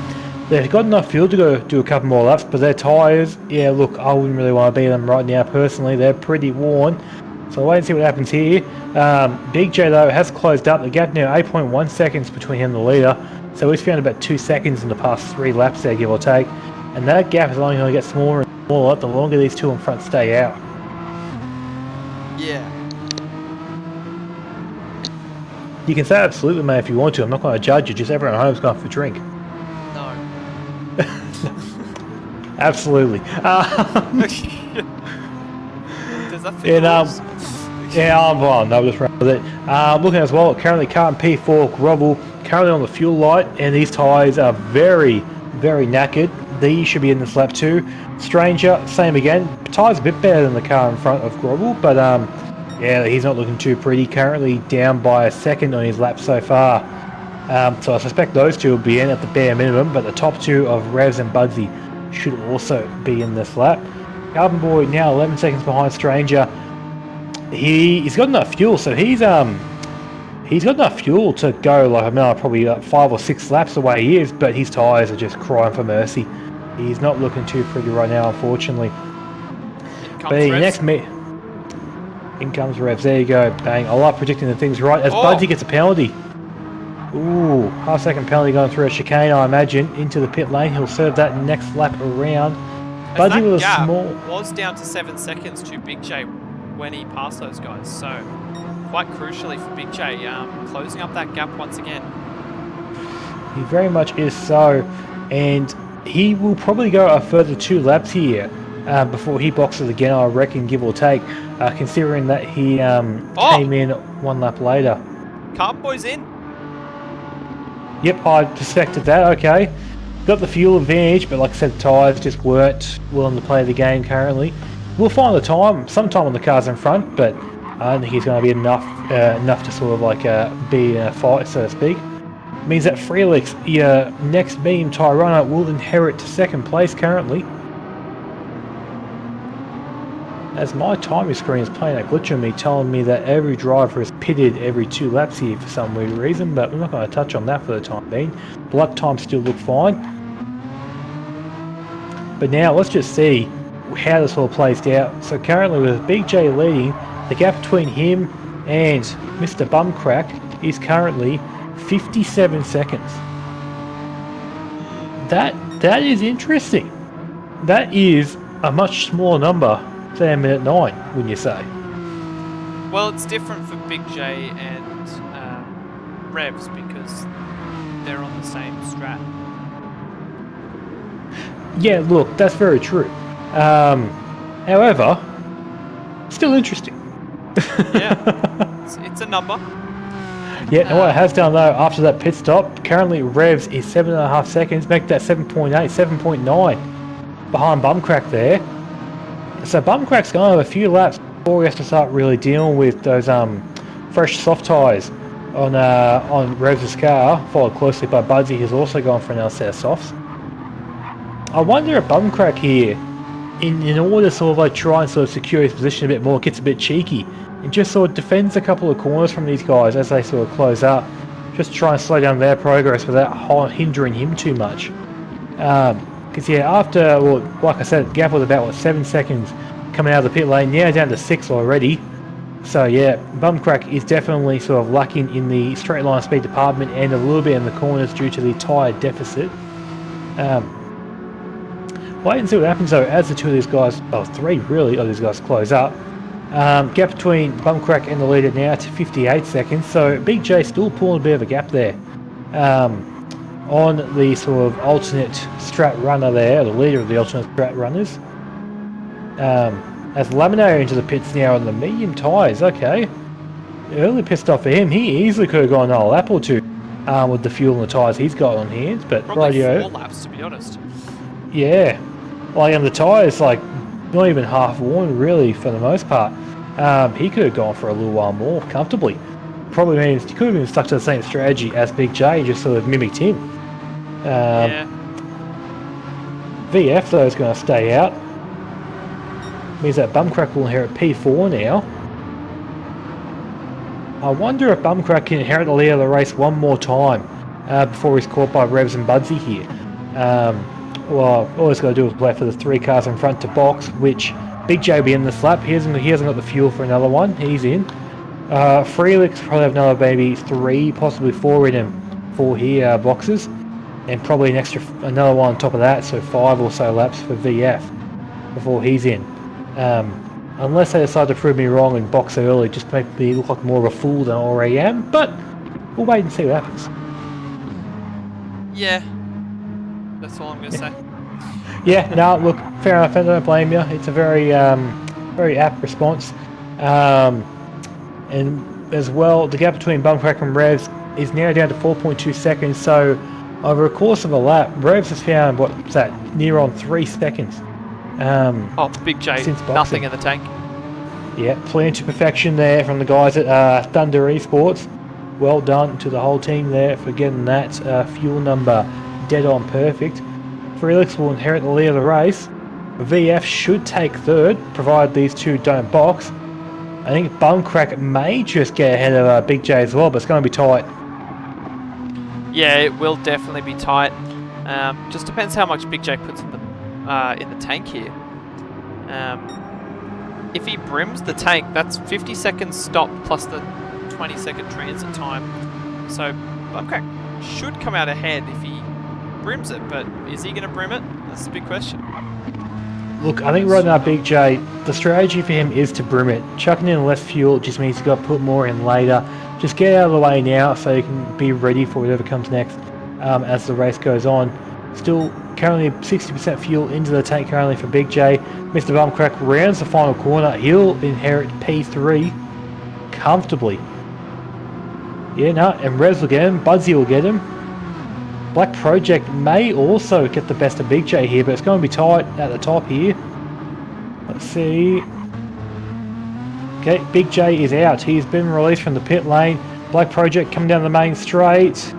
B: They've got enough fuel to go do a couple more laps, but their tyres, yeah, look, I wouldn't really want to beat them right now personally. They're pretty worn. So wait and see what happens here. BigJayyy though has closed up. The gap now 8.1 seconds between him and the leader. So he's found about 2 seconds in the past 3 laps there, give or take. And that gap is only going to get smaller and smaller the longer these two in front stay out.
A: Yeah.
B: You can say absolutely, mate, if you want to. I'm not going to judge you. Just everyone at home's going for a drink.
A: No.
B: Absolutely.
A: Does that fit
B: yeah, well, no, just run with it. Looking as well, currently Carbon P4 Grovel, currently on the fuel light, and these tyres are very, very knackered. These should be in this lap too. Stranger, same again. Tyres a bit better than the car in front of Grovel, but yeah, he's not looking too pretty. Currently down by a second on his lap so far. So I suspect those two will be in at the bare minimum, but the top two of Revs and Budsy should also be in this lap. Carbonboy now 11 seconds behind Stranger. He's got enough fuel, so he's got enough fuel to go like probably 5 or 6 laps the way he is, but his tyres are just crying for mercy. He's not looking too pretty right now, unfortunately. In comes Revs. There you go. Bang. I love predicting the things right. As Budsy gets a penalty. Ooh, half-second penalty going through a chicane, I imagine, into the pit lane. He'll serve that next lap around. Budsy with a small...
A: was down to 7 seconds to BigJayyy when he passed those guys, so quite crucially for BigJayyy, closing up that gap once again.
B: He very much is so, and he will probably go a further 2 laps here before he boxes again, I reckon, give or take, considering that he came in 1 lap later.
A: Carbonboy's in.
B: Yep, I suspected that, okay. Got the fuel advantage, but like I said, the tyres just weren't willing to play the game currently. We'll find the time, sometime on the cars in front, but I don't think he's going to be enough to sort of like be in a fight, so to speak. Means that Phreelickz, your next medium tyre runner, will inherit to 2nd place currently. As my timing screen is playing a glitch on me, telling me that every driver is pitted every 2 laps here for some weird reason, but we're not going to touch on that for the time being. The lap times still look fine. But now let's just see how this all plays out. So currently with BigJayyy leading, the gap between him and Mr. Bumcrack is currently 57 seconds. That is interesting. That is a much smaller number than a minute 9, wouldn't you say?
A: Well, it's different for BigJayyy and Revs because they're on the same strat.
B: Yeah, look, that's very true. However, still interesting.
A: Yeah, it's a number.
B: Yeah, and what it has done though, after that pit stop, currently Revs is 7.5 seconds, make that 7.8, 7.9 behind Bumcrack there. So Bumcrack's going to have a few laps before he has to start really dealing with those fresh soft tyres on Revs' car, followed closely by Budsy, who's also gone for another set of softs. I wonder if Bumcrack here, in order to sort of like try and sort of secure his position a bit more, gets a bit cheeky and just sort of defends a couple of corners from these guys as they sort of close up, just try and slow down their progress without hindering him too much. Because yeah, after, well, like I said, the gap was about 7 seconds coming out of the pit lane, now down to 6 already. So yeah, Bumcrack is definitely sort of lacking in the straight line speed department and a little bit in the corners due to the tyre deficit. Wait and see what happens though as the 2 of these guys, 3 really of these guys close up. Gap between Bumcrack and the leader now to 58 seconds, so BigJayyy still pulling a bit of a gap there. On the sort of alternate strat runner there, the leader of the alternate strat runners. As Laminator into the pits now on the medium tyres, okay. Early pissed off for him, he easily could have gone a lap or 2 with the fuel and the tyres he's got on hands, but
A: probably 4 laps to be honest.
B: Yeah, like the tyres like not even half worn really for the most part. He could have gone for a little while more comfortably. Probably means he could have been stuck to the same strategy as BigJayyy, just sort of mimicked him.
A: Yeah.
B: VF though is going to stay out. Means that Bumcrack will inherit P4 now. I wonder if Bumcrack can inherit the lead of the race one more time before he's caught by Revs and Budsy here. Well, all he's got to do is wait for the 3 cars in front to box, which BigJayyy will be in this lap. He hasn't got the fuel for another one. He's in. Phreelickz probably have another maybe 3, possibly 4 in him for here boxes, and probably another one on top of that, so 5 or so laps for VF before he's in. Unless they decide to prove me wrong and box early, just to make me look like more of a fool than I already am, but we'll wait and see what happens.
A: Yeah, that's all I'm going to say.
B: Yeah, no, look, fair enough, I don't blame you. It's a very, very apt response. And as well, the gap between Bumcrack and Revs is now down to 4.2 seconds, so over a course of a lap, Revs has found, what's that, near on 3 seconds.
A: BigJayyy, nothing in the tank.
B: Yeah, plenty to perfection there from the guys at Thunder Esports. Well done to the whole team there for getting that fuel number dead on perfect. Phreelickz will inherit the lead of the race. VF should take 3rd, provided these two don't box. I think Bumcrack may just get ahead of BigJayyy as well, but it's going to be tight.
A: Yeah, it will definitely be tight. Just depends how much BigJayyy puts in the tank here. If he brims the tank, that's 50 seconds stop plus the 20-second transit time. So Bumcrack should come out ahead if he brims it, but is he going to brim it? That's a big question.
B: Look, I think right now BigJayyy, the strategy for him is to brim it. Chucking in less fuel just means he's got to put more in later. Just get out of the way now so you can be ready for whatever comes next as the race goes on. Still currently 60% fuel into the tank currently for BigJayyy. Mr. Bumcrack rounds the final corner. He'll inherit P3 comfortably. Yeah, no, and Revs will get him. Budsy will get him. Black Project may also get the best of BigJayyy here, but it's going to be tight at the top here. Let's see. Okay, BigJayyy is out. He's been released from the pit lane. Black Project coming down the main straight.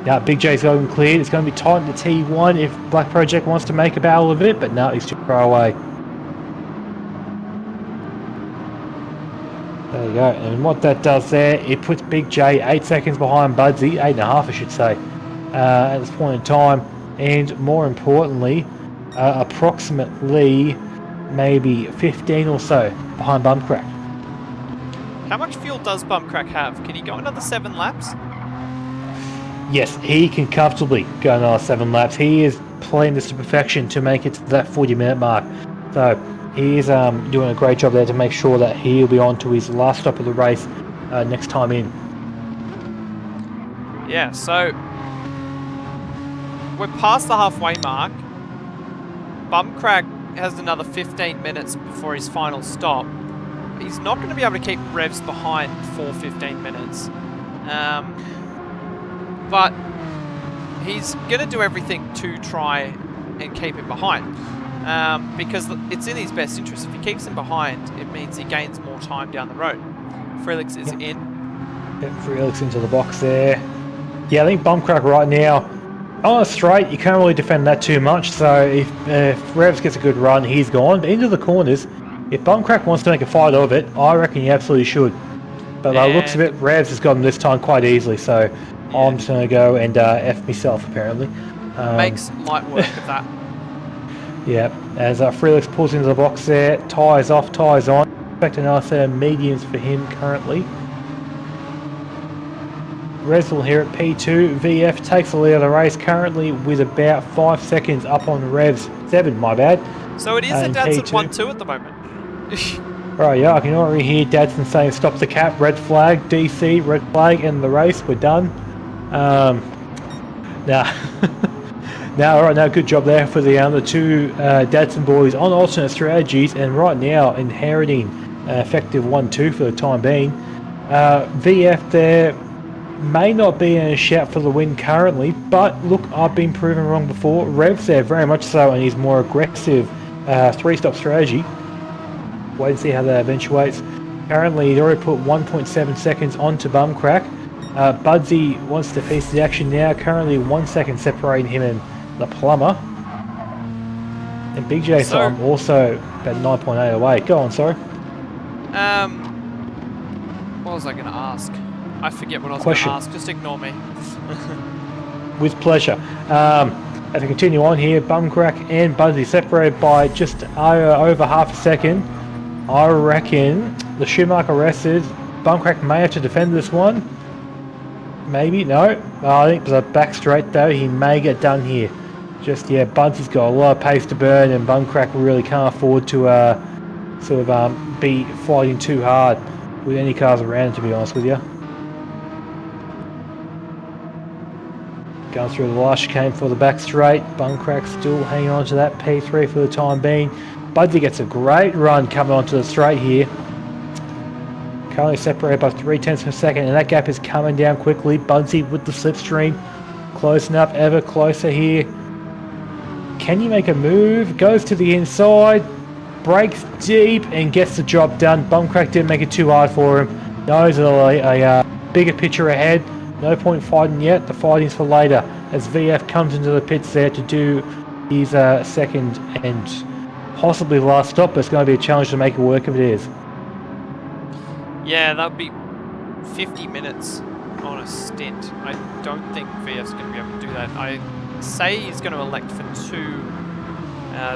B: Now BigJayy's going cleared. It's going to be tight into T1 if Black Project wants to make a battle of it, but no, he's too far away. There you go. And what that does there, it puts BigJayyy 8 seconds behind Budsy, 8.5 I should say, at this point in time. And more importantly, approximately maybe 15 or so behind Bumcrack.
A: How much fuel does Bumcrack have? Can he go another 7 laps?
B: Yes, he can comfortably go another 7 laps. He is playing this to perfection to make it to that 40-minute mark. So he is doing a great job there to make sure that he'll be on to his last stop of the race next time in.
A: Yeah, so we're past the halfway mark. Bumcrack has another 15 minutes before his final stop. He's not going to be able to keep Revs behind for 15 minutes. But he's going to do everything to try and keep him behind. Because it's in his best interest. If he keeps him behind, it means he gains more time down the road. Phreelickz is in.
B: Yep, Phreelickz into the box there. Yeah, I think Bumcrack right now, on a straight, you can't really defend that too much. So if Revs gets a good run, he's gone. But into the corners, if Bumcrack wants to make a fight of it, I reckon he absolutely should. But by the looks of it, Revs has got him this time quite easily. So yeah, I'm just going to go and F myself, apparently.
A: Makes light work of that.
B: Yeah, as Phreelickz pulls into the box there, tyres off, tyres on. Expect another set of mediums for him currently. Revs will here at P2. VF takes the lead of the race currently with about 5 seconds up on Revs. 7, my bad.
A: So it is a Dadson 1-2 at the moment.
B: Right, yeah, I can already hear Dadson saying stop the cap, red flag, DC, red flag, end the race, we're done. Now, alright, now good job there for the other two Dadson boys on alternate strategies, and right now inheriting effective 1-2 for the time being. VF there may not be in a shout for the win currently, but look, I've been proven wrong before. Revs there very much so, and his more aggressive 3-stop strategy. Wait and see how that eventuates. Currently, he's already put 1.7 seconds onto Bumcrack. Budsy wants to face the action now. Currently, 1 second separating him and the plumber. And BigJayyy time also about 9.8 away. Go on, sorry.
A: What was I going to ask? I forget what I was going to ask. Just ignore me.
B: With pleasure. As we continue on here, Bumcrack and Budsy separated by just over half a second. I reckon the Schumacher rested. Bumcrack may have to defend this one. Maybe, no. I think there's a back straight though. He may get done here. Just, yeah, Budsy's got a lot of pace to burn and Bumcrack really can't afford to be fighting too hard with any cars around, to be honest with you. Going through the last chicane for the back straight. Bumcrack still hanging on to that P3 for the time being. Budsy gets a great run coming onto the straight here. Currently separated by 0.3 of a second, and that gap is coming down quickly. Budsy with the slipstream. Close enough, ever closer here. Can he make a move? Goes to the inside. Breaks deep and gets the job done. Bumcrack didn't make it too hard for him. Knows a bigger picture ahead. No point fighting yet. The fighting's for later as VF comes into the pits there to do his second and possibly last stop. But it's going to be a challenge to make it work if it is.
A: Yeah, that would be 50 minutes on a stint. I don't think VF's going to be able to do that. I say he's going to elect for 2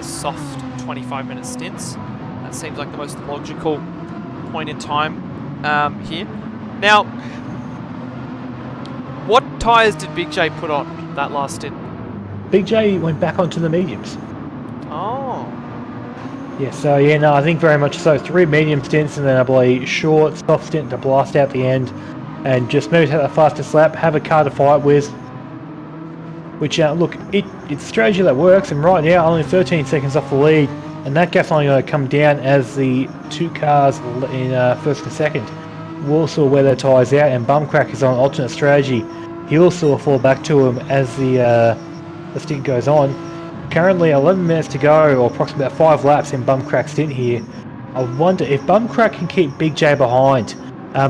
A: soft 25-minute stints. That seems like the most logical point in time here. Now, what tyres did BigJayyy put on that last stint?
B: BigJayyy went back onto the mediums.
A: Oh.
B: Yeah, so yeah, no, I think very much so. 3 medium stints and then I believe short, soft stint to blast out the end and just maybe take the fastest lap, have a car to fight with. Which, look, it's a strategy that works, and right now only 13 seconds off the lead, and that gap's only going to come down as the 2 cars in first and second will also wear their tyres out, and Bumcrack is on an alternate strategy. He'll also fall back to him as the stint goes on. Currently 11 minutes to go, or approximately about 5 laps in Bumcrack's stint here. I wonder if Bumcrack can keep BigJayyy behind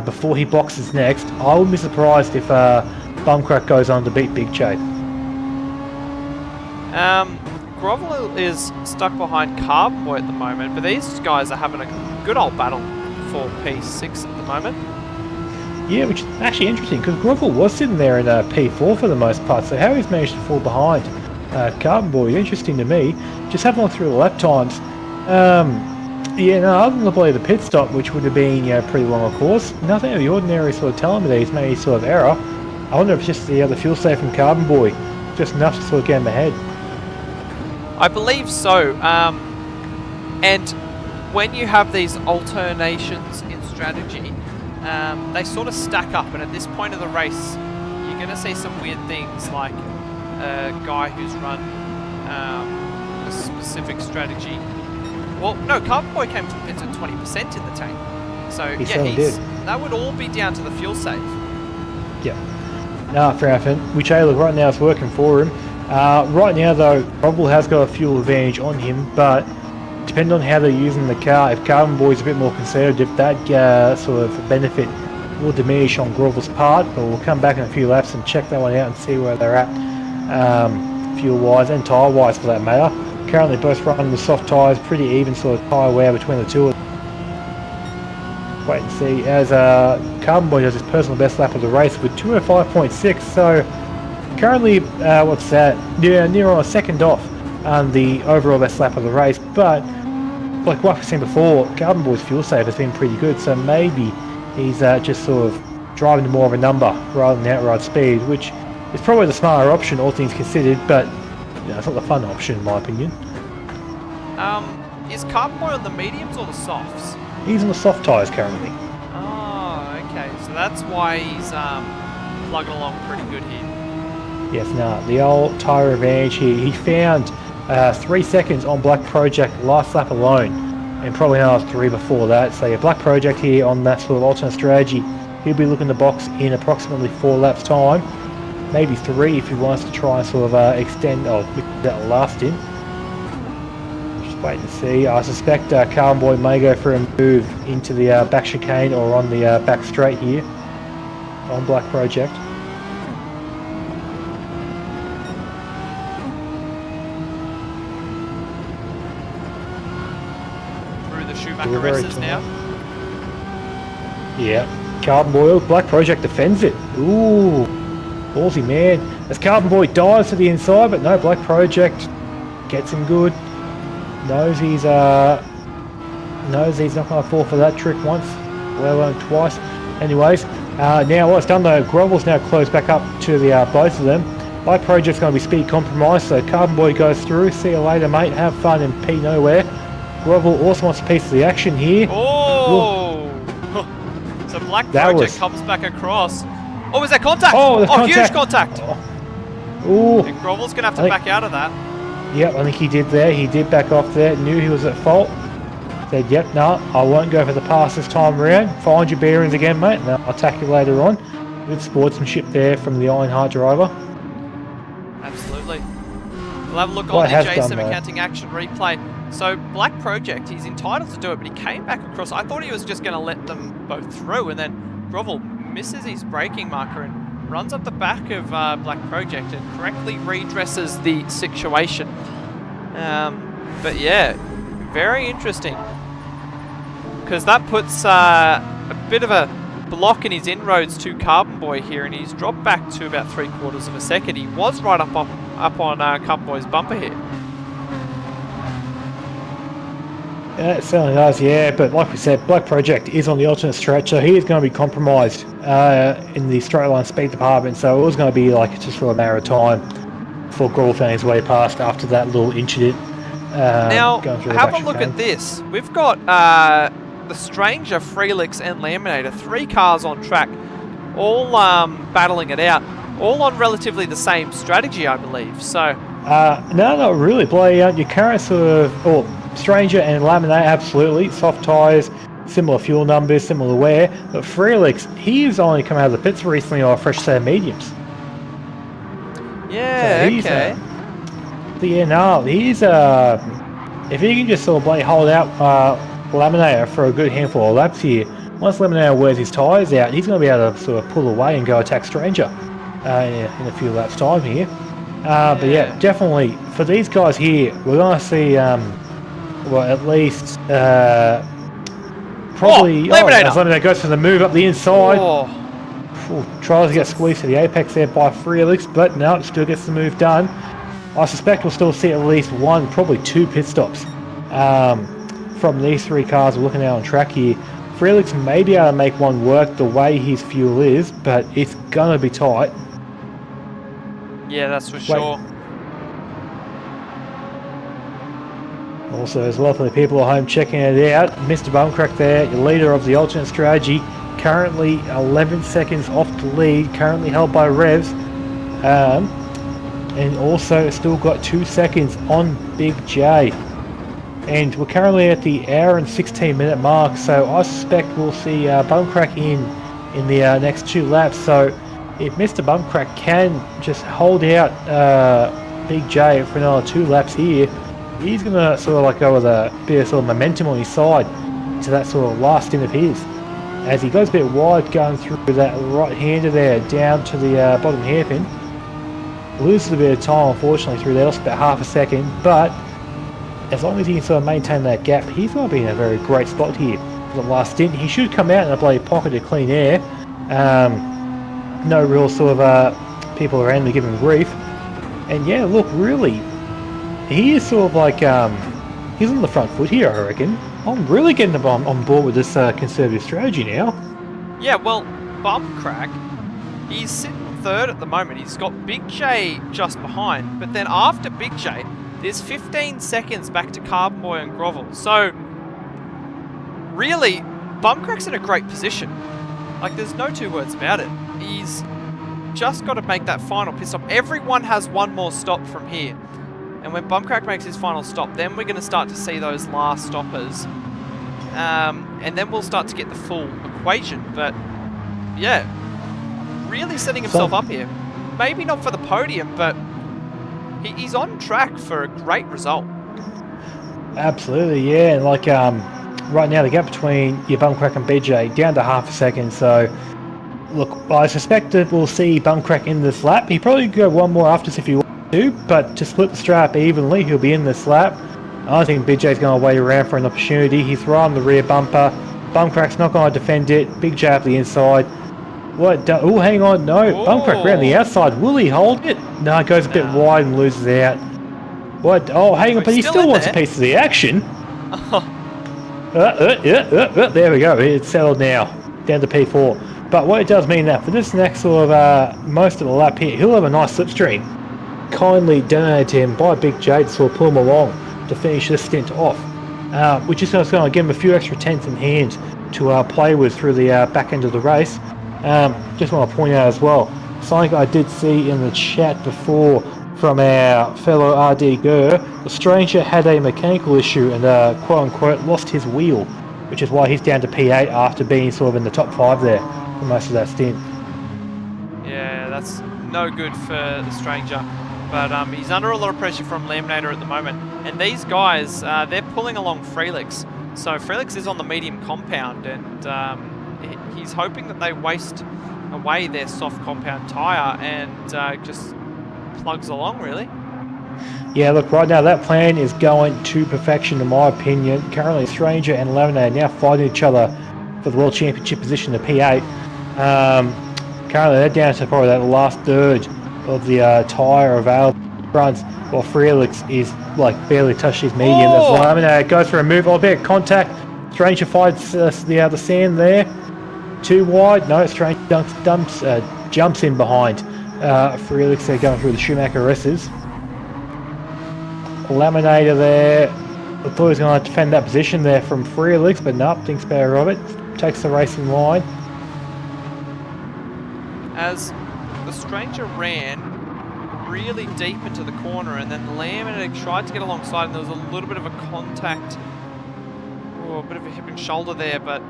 B: before he boxes next. I wouldn't be surprised if Bumcrack goes on to beat BigJayyy.
A: Grovel is stuck behind Carbonboy at the moment, but these guys are having a good old battle for P6 at the moment.
B: Yeah, which is actually interesting, because Grovel was sitting there in P4 for the most part, so how he's managed to fall behind Carbonboy, interesting to me. Just having a look through the lap times. Yeah, no, other than the pit stop, which would have been pretty long of course, nothing out of the ordinary sort of telling me that he's made any sort of error. I wonder if it's just the fuel save from Carbonboy, just enough to sort of get him ahead.
A: I believe so, and when you have these alternations in strategy, they sort of stack up, and at this point of the race, you're going to see some weird things like a guy who's run a specific strategy. Well, no, Carbonboy came to the pits at 20% in the tank, so that would all be down to the fuel save.
B: Yeah. No, fair enough. Which, look, right now it's working for him. Right now though, Grovel has got a fuel advantage on him, but depending on how they're using the car, if Carbonboy's a bit more conservative, that sort of benefit will diminish on Grovel's part, but we'll come back in a few laps and check that one out and see where they're at, fuel-wise and tyre-wise for that matter. Currently both running with soft tyres, pretty even sort of tyre wear between the two of them. Wait and see, as Carbonboy does his personal best lap of the race with 205.6, so currently, what's that? Yeah, near on a second off the overall best lap of the race, but like what we've seen before, Carbonboy's fuel save has been pretty good, so maybe he's just sort of driving to more of a number rather than outright speed, which is probably the smarter option, all things considered, but it's not the fun option in my opinion.
A: Is Carbonboy on the mediums or the softs?
B: He's on the soft tyres currently.
A: Oh, okay, so that's why he's plugging along pretty good here.
B: Yes, the old tyre advantage here. He found 3 seconds on Black Project last lap alone, and probably another 3 before that. So yeah, Black Project here on that sort of alternate strategy, he'll be looking to box in approximately 4 laps time, maybe 3 if he wants to try and sort of extend that last in. Just wait and see. I suspect Carbonboy may go for a move into the back chicane or on the back straight here on Black Project.
A: Arrests now.
B: Yeah, Carbonboy, Black Project defends it. Ooh, ballsy man. As Carbonboy dives to the inside, but no, Black Project gets him good. Knows he's not going to fall for that trick once, let alone twice. Anyways, now what's done though, Grovel's now closed back up to the both of them. Black Project's going to be speed compromised, so Carbonboy goes through. See you later, mate. Have fun and pee nowhere. Grovel also wants a piece of the action here.
A: Oh! So Black Project comes back across. Oh, was that contact?
B: Oh,
A: huge contact!
B: Oh.
A: And Grovel's going to have to back out of that.
B: Yep, I think he did there. He did back off there. Knew he was at fault. Said, yep, no, I won't go for the pass this time around. Find your bearings again, mate, and I'll attack you later on. Good sportsmanship there from the Ironheart driver.
A: Absolutely. We'll have a look on the J7 counting action replay. So Black Project, he's entitled to do it, but he came back across. I thought he was just going to let them both through, and then Grovel misses his braking marker and runs up the back of Black Project and correctly redresses the situation. But yeah, very interesting, because that puts a bit of a block in his inroads to Carbonboy here, and he's dropped back to about 3/4 of a second. He was right up on Carbonboy's bumper here.
B: Yeah, it certainly does, yeah, but like we said, Black Project is on the alternate stretch, so he is going to be compromised in the straight line speed department, so it was going to be like just for a matter of time before Grovel found his way past after that little incident.
A: Now, have a look at this. We've got the Stranger, Phreelickz and Laminator, 3 cars on track, all battling it out, all on relatively the same strategy, I believe, so...
B: no, not really, Blay. Your current sort of... Stranger and Laminator, absolutely. Soft tyres, similar fuel numbers, similar wear. But Phreelickz, he's only come out of the pits recently on a fresh set of mediums.
A: Yeah,
B: so
A: okay.
B: Yeah, no, he's... if he can just sort of hold out Laminator for a good handful of laps here, once Laminator wears his tyres out, he's going to be able to sort of pull away and go attack Stranger in a few laps' time here. But yeah, definitely, for these guys here, we're going to see... well, at least probably as Laminator goes for the move up the inside. Tries to get squeezed to the apex there by Phreelickz, but no, still gets the move done. I suspect we'll still see at least one, probably 2 pit stops from these 3 cars we're looking at on track here. Phreelickz may be able to make one work the way his fuel is, but it's gonna be tight.
A: Yeah, that's for sure.
B: Also, as well, for the people at home checking it out, Mr. Bumcrack there, your leader of the alternate strategy, currently 11 seconds off the lead, currently held by Revs, and also still got 2 seconds on BigJayyy. And we're currently at the hour and 16-minute mark, so I suspect we'll see Bumcrack in the next 2 laps. So if Mr. Bumcrack can just hold out BigJayyy for another 2 laps here, he's going to sort of like go with a bit of sort of momentum on his side to that sort of last stint of his. As he goes a bit wide going through that right-hander there down to the bottom hairpin. Loses a bit of time unfortunately through there, lost about half a second, but as long as he can sort of maintain that gap, he's going to be in a very great spot here for the last stint. He should come out in a bloody pocket of clean air. No real sort of people around to give him grief. And yeah, look, really, he is sort of like, he's on the front foot here, I reckon. I'm really getting on board with this conservative strategy now.
A: Yeah, well, Bumcrack, he's sitting 3rd at the moment. He's got BigJayyy just behind, but then after BigJayyy, there's 15 seconds back to Carbonboy and Grovel. So, really, Bumcrack's in a great position. Like, there's no 2 words about it. He's just got to make that final pit stop. Everyone has one more stop from here. And when Bumcrack makes his final stop, then we're going to start to see those last stoppers. And then we'll start to get the full equation. But, yeah, really setting himself up here. Maybe not for the podium, but he's on track for a great result.
B: Absolutely, yeah. Like, right now, the gap between your Bumcrack and BigJayyy down to half a second. So, look, I suspect that we'll see Bumcrack in this lap. He probably could go one more after this if he but to split the strap evenly, he'll be in this lap. I don't think BigJayy's going to wait around for an opportunity. He's right on the rear bumper. Bumcrack's not going to defend it. BigJayyy up the inside. What? Oh, hang on. No. Bumpcrack around the outside. Will he hold it? No, it goes a bit wide and loses out. What? Oh, hang on. But he still wants a piece of the action. There we go. It's settled now. Down to P4. But what it does mean that for this next sort of most of the lap here, he'll have a nice slipstream. Kindly donated to him by BigJayyy to sort of pull him along to finish this stint off. Which is going to give him a few extra tenths in hand to play with through the back end of the race. Just want to point out as well, something I did see in the chat before from our fellow RD Gur, the stranger had a mechanical issue and quote unquote lost his wheel, which is why he's down to P8 after being sort of in the top 5 there for most of that stint.
A: Yeah, that's no good for the stranger, but he's under a lot of pressure from Laminator at the moment, and these guys, they're pulling along Phreelickz, so Phreelickz is on the medium compound, and he's hoping that they waste away their soft compound tyre and just plugs along, really.
B: Yeah, look, right now that plan is going to perfection in my opinion. Currently Stranger and Laminator now fighting each other for the World Championship position to P8. Currently they're down to probably that last third of the tyre available fronts, while Phreelickz is like barely touched his medium. As Laminator goes for a move, a bit of contact. Stranger fights the sand there. Too wide. No, Stranger jumps in behind. Phreelickz, they're going through the Schumacher S's. Laminator there. I thought he was going to defend that position there from Phreelickz, but nope, thinks better of it. Takes the racing line.
A: As the stranger ran really deep into the corner, and then Laminator tried to get alongside, and there was a little bit of a contact. Oh, a bit of a hip and shoulder there, but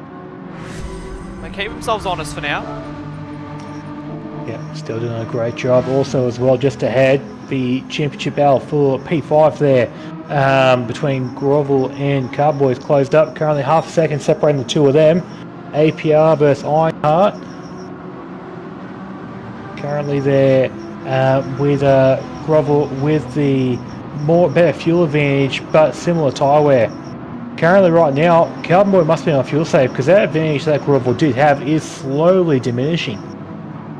A: they keep themselves honest for now.
B: Yeah, still doing a great job. Also as well, just ahead, the championship battle for P5 there between Grovel and Carbonboy is closed up. Currently half a second separating the two of them. APR versus Ironheart. Currently there with Grovel with the better fuel advantage but similar tyre wear. Currently right now, Carbonboy must be on fuel save because that advantage that Grovel did have is slowly diminishing.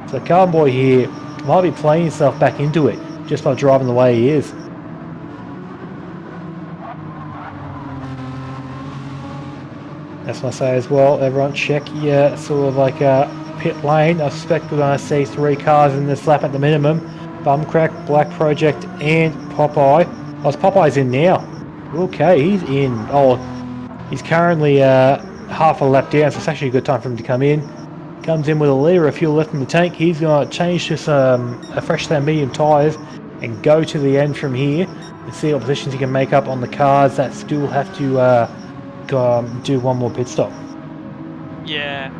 B: So Carbonboy here might be playing himself back into it just by driving the way he is. That's what I say as well. Everyone check your sort of like pit lane. I suspect we're going to see 3 cars in this lap at the minimum. Bumcrack, Black Project and Popeye. Oh, Popeye's in now. Okay, he's in. Oh, he's currently half a lap down, so it's actually a good time for him to come in. Comes in with a litre of fuel left in the tank. He's going to change to some fresh medium tyres and go to the end from here and see what positions he can make up on the cars that still have to do one more pit stop.
A: Yeah.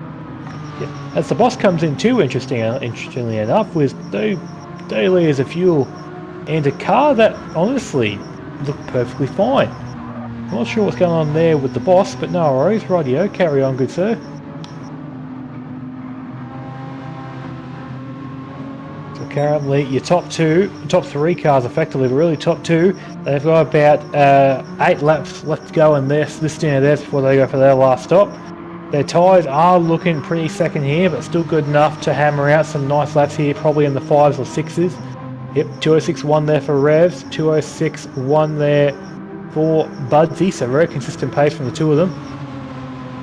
B: As the boss comes in too, interestingly enough, with 2 litres of fuel and a car that honestly looked perfectly fine. I'm not sure what's going on there with the boss, but no worries. Rightio, carry on, good sir. So currently your top 3 cars effectively, but really top 2, they've got about 8 laps left to go in this stint of theirs before they go for their last stop. Their tyres are looking pretty second here, but still good enough to hammer out some nice laps here, probably in the 5s or 6s. Yep, 206.1 there for Revs, 206.1 there for Budsy, so very consistent pace from the two of them.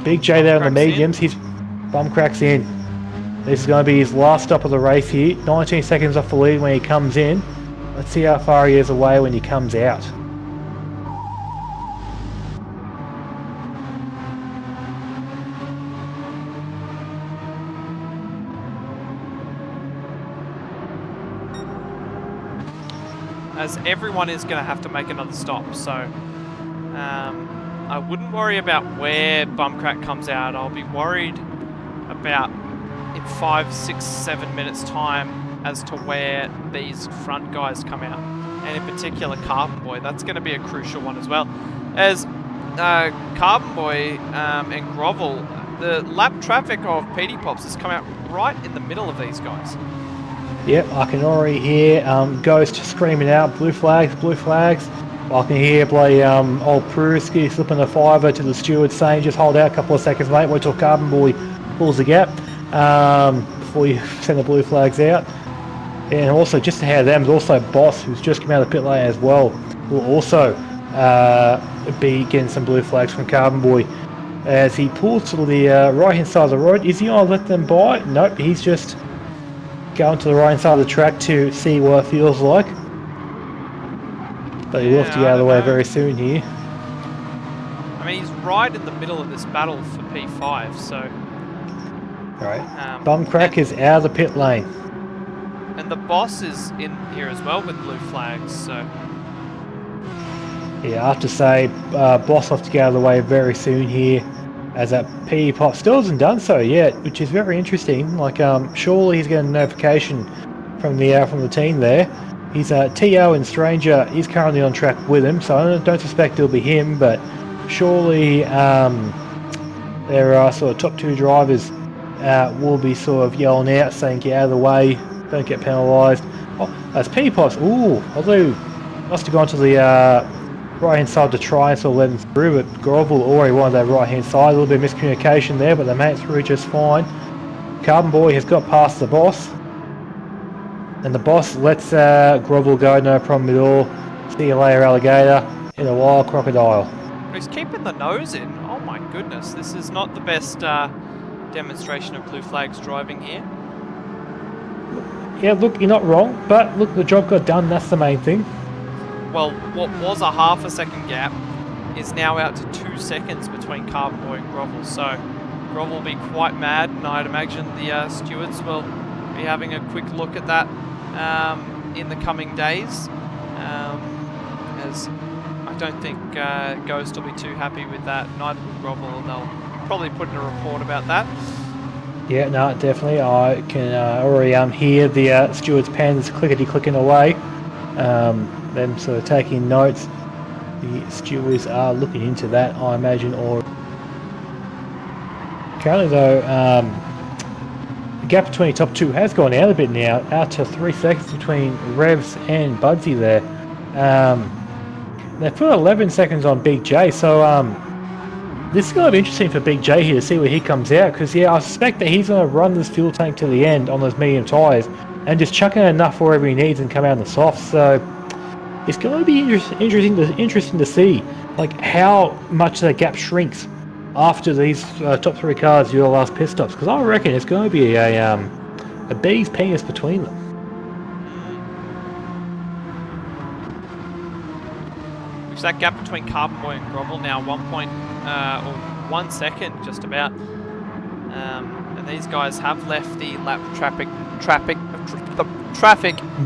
B: BigJayyy there on the mediums, his Bumcrack's in. This is going to be his last stop of the race here, 19 seconds off the lead when he comes in. Let's see how far he is away when he comes out.
A: As everyone is going to have to make another stop, so I wouldn't worry about where Bumcrack comes out. I'll be worried about in 5, 6, 7 minutes time as to where these front guys come out, and in particular Carbonboy. That's going to be a crucial one as well, as Carbonboy and Grovel, the lap traffic of PD Pops has come out right in the middle of these guys.
B: Yep, I can already hear Ghost screaming out, blue flags, blue flags. I can hear bloody old Pruski slipping a fiver to the steward saying, just hold out a couple of seconds mate, wait till Carbonboy pulls the gap. before you send the blue flags out. And also, just ahead of them is also Boss, who's just come out of the pit lane as well, will also be getting some blue flags from Carbonboy. As he pulls to the right hand side of the road. Is he going to let them by? Nope, he's just going to the right hand side of the track to see what it feels like. But he'll have to get out of the way very soon here.
A: I mean, he's right in the middle of this battle for P5, so...
B: Right. Bumcrack is out of the pit lane.
A: And the Boss is in here as well with blue flags, so...
B: Yeah, I have to say, Boss will have to get out of the way very soon here, as that P Pop still hasn't done so yet, which is very interesting. Like, surely he's getting a notification from the team there. He's TO and Stranger is currently on track with him, so I don't suspect it'll be him, but surely there are sort of top two drivers will be sort of yelling out, saying get out of the way, don't get penalised. Oh, that's P Pops. Ooh, although must have gone to the right hand side to try and sort of let him through, but Grovel already wanted that right hand side. A little bit of miscommunication there, but they made it through just fine. Carbonboy has got past the Boss, and the Boss lets Grovel go, no problem at all. See you later, alligator. In a while, crocodile.
A: He's keeping the nose in. Oh my goodness, this is not the best demonstration of blue flags driving here.
B: Yeah, look, you're not wrong, but look, the job got done, that's the main thing.
A: Well, what was a half a second gap is now out to 2 seconds between Carbonboy and Grovel, so Grovel will be quite mad, and I'd imagine the stewards will be having a quick look at that in the coming days, as I don't think Ghost will be too happy with that, neither will Grovel, and they'll probably put in a report about that.
B: Yeah, no, definitely. I can already hear the stewards' pens clickety-clicking away. Them sort of taking notes. The stewards are looking into that, I imagine. Or currently, though, the gap between the top two has gone out a bit now, out to 3 seconds between Revs and Budsy there. They put 11 seconds on BigJayyy, so this is going to be interesting for BigJayyy here to see where he comes out, because yeah, I suspect that he's going to run this fuel tank to the end on those medium tyres and just chuck in enough wherever he needs and come out in the soft. So it's going to be interesting to see like how much that gap shrinks after these top three cars do the last pit stops, because I reckon it's going to be a bee's penis between them.
A: That gap between Carbonboy and Grovel now 1 second just about, and these guys have left the lap traffic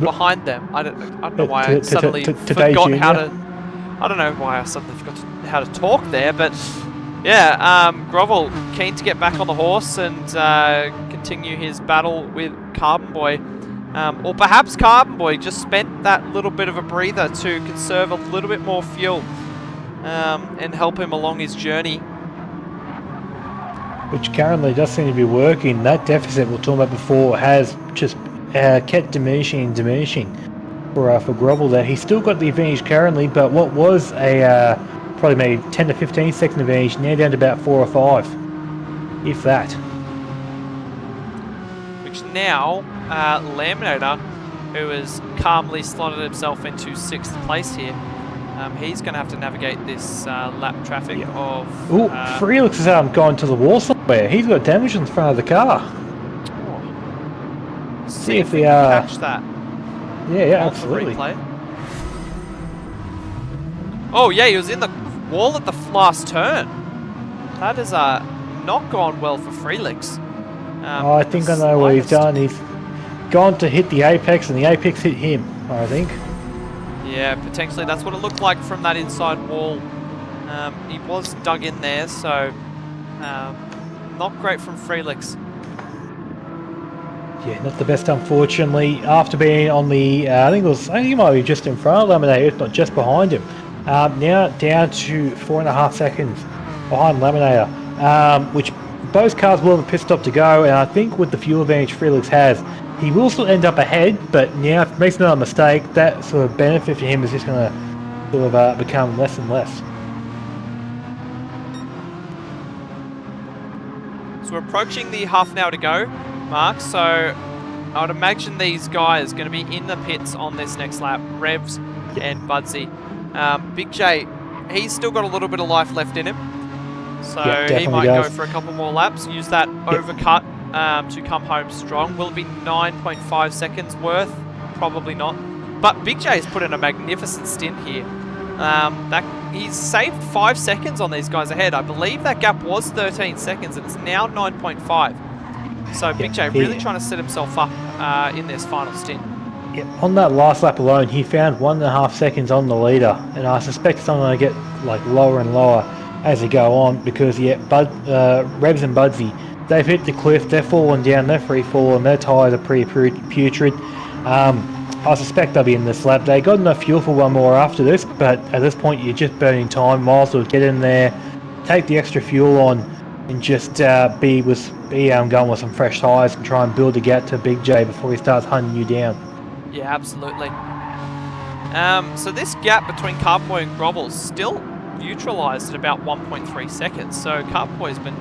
A: behind them. I don't know why I suddenly forgot how to. I don't know why I suddenly forgot how to talk there, but yeah, Grovel keen to get back on the horse and continue his battle with Carbonboy. Or perhaps Carbonboy just spent that little bit of a breather to conserve a little bit more fuel and help him along his journey.
B: Which currently does seem to be working. That deficit we were talking about before has just kept diminishing for Grovel there. He's still got the advantage currently, but what was a probably maybe 10 to 15 second advantage, now down to about 4 or 5, if that.
A: Which now, Laminator, who has calmly slotted himself into 6th place here, he's going to have to navigate this lap traffic of...
B: Ooh, Phreelickz has gone to the wall somewhere. He's got damage on the front of the car.
A: Oh. See if we can catch that.
B: Yeah, absolutely.
A: Oh yeah, he was in the wall at the last turn. That is not gone well for Phreelickz.
B: I think I know what he's done. He's gone to hit the apex, and the apex hit him, I think.
A: Yeah, potentially that's what it looked like from that inside wall. He was dug in there, so not great from Phreelickz.
B: Yeah, not the best, unfortunately. After being on the, I think he might be just in front of Laminator, if not just behind him. Now down to 4.5 seconds behind Laminator, which both cars will have a pit stop to go, and I think with the fuel advantage Phreelickz has, he will still end up ahead, but now if he makes another mistake, that sort of benefit for him is just going to sort of become less and less.
A: So we're approaching the half an hour to go. mark. So I would imagine these guys are going to be in the pits on this next lap. Revs and Budsy. BigJayyy, he's still got a little bit of life left in him. So he might go for a couple more laps. Use that overcut to come home strong. Will it be 9.5 seconds worth? Probably not. But BigJayy's put in a magnificent stint here. He's saved 5 seconds on these guys ahead. I believe that gap was 13 seconds and it's now 9.5. So BigJayyy really trying to set himself up in this final stint.
B: Yeah, on that last lap alone, he found 1.5 seconds on the leader, and I suspect it's only going to get like lower and lower as they go on because Rebs and Budsy, they've hit the cliff, they're falling down, they're free falling, their tyres are pretty putrid. I suspect they'll be in this lap. They got enough fuel for one more after this, but at this point you're just burning time. Might as well get in there, take the extra fuel on, and just be going with some fresh tyres and try and build a gap to BigJayyy before he starts hunting you down.
A: Yeah, absolutely. So this gap between Carbonboy and Grovel's still neutralised at about 1.3 seconds. So Carbonboy's been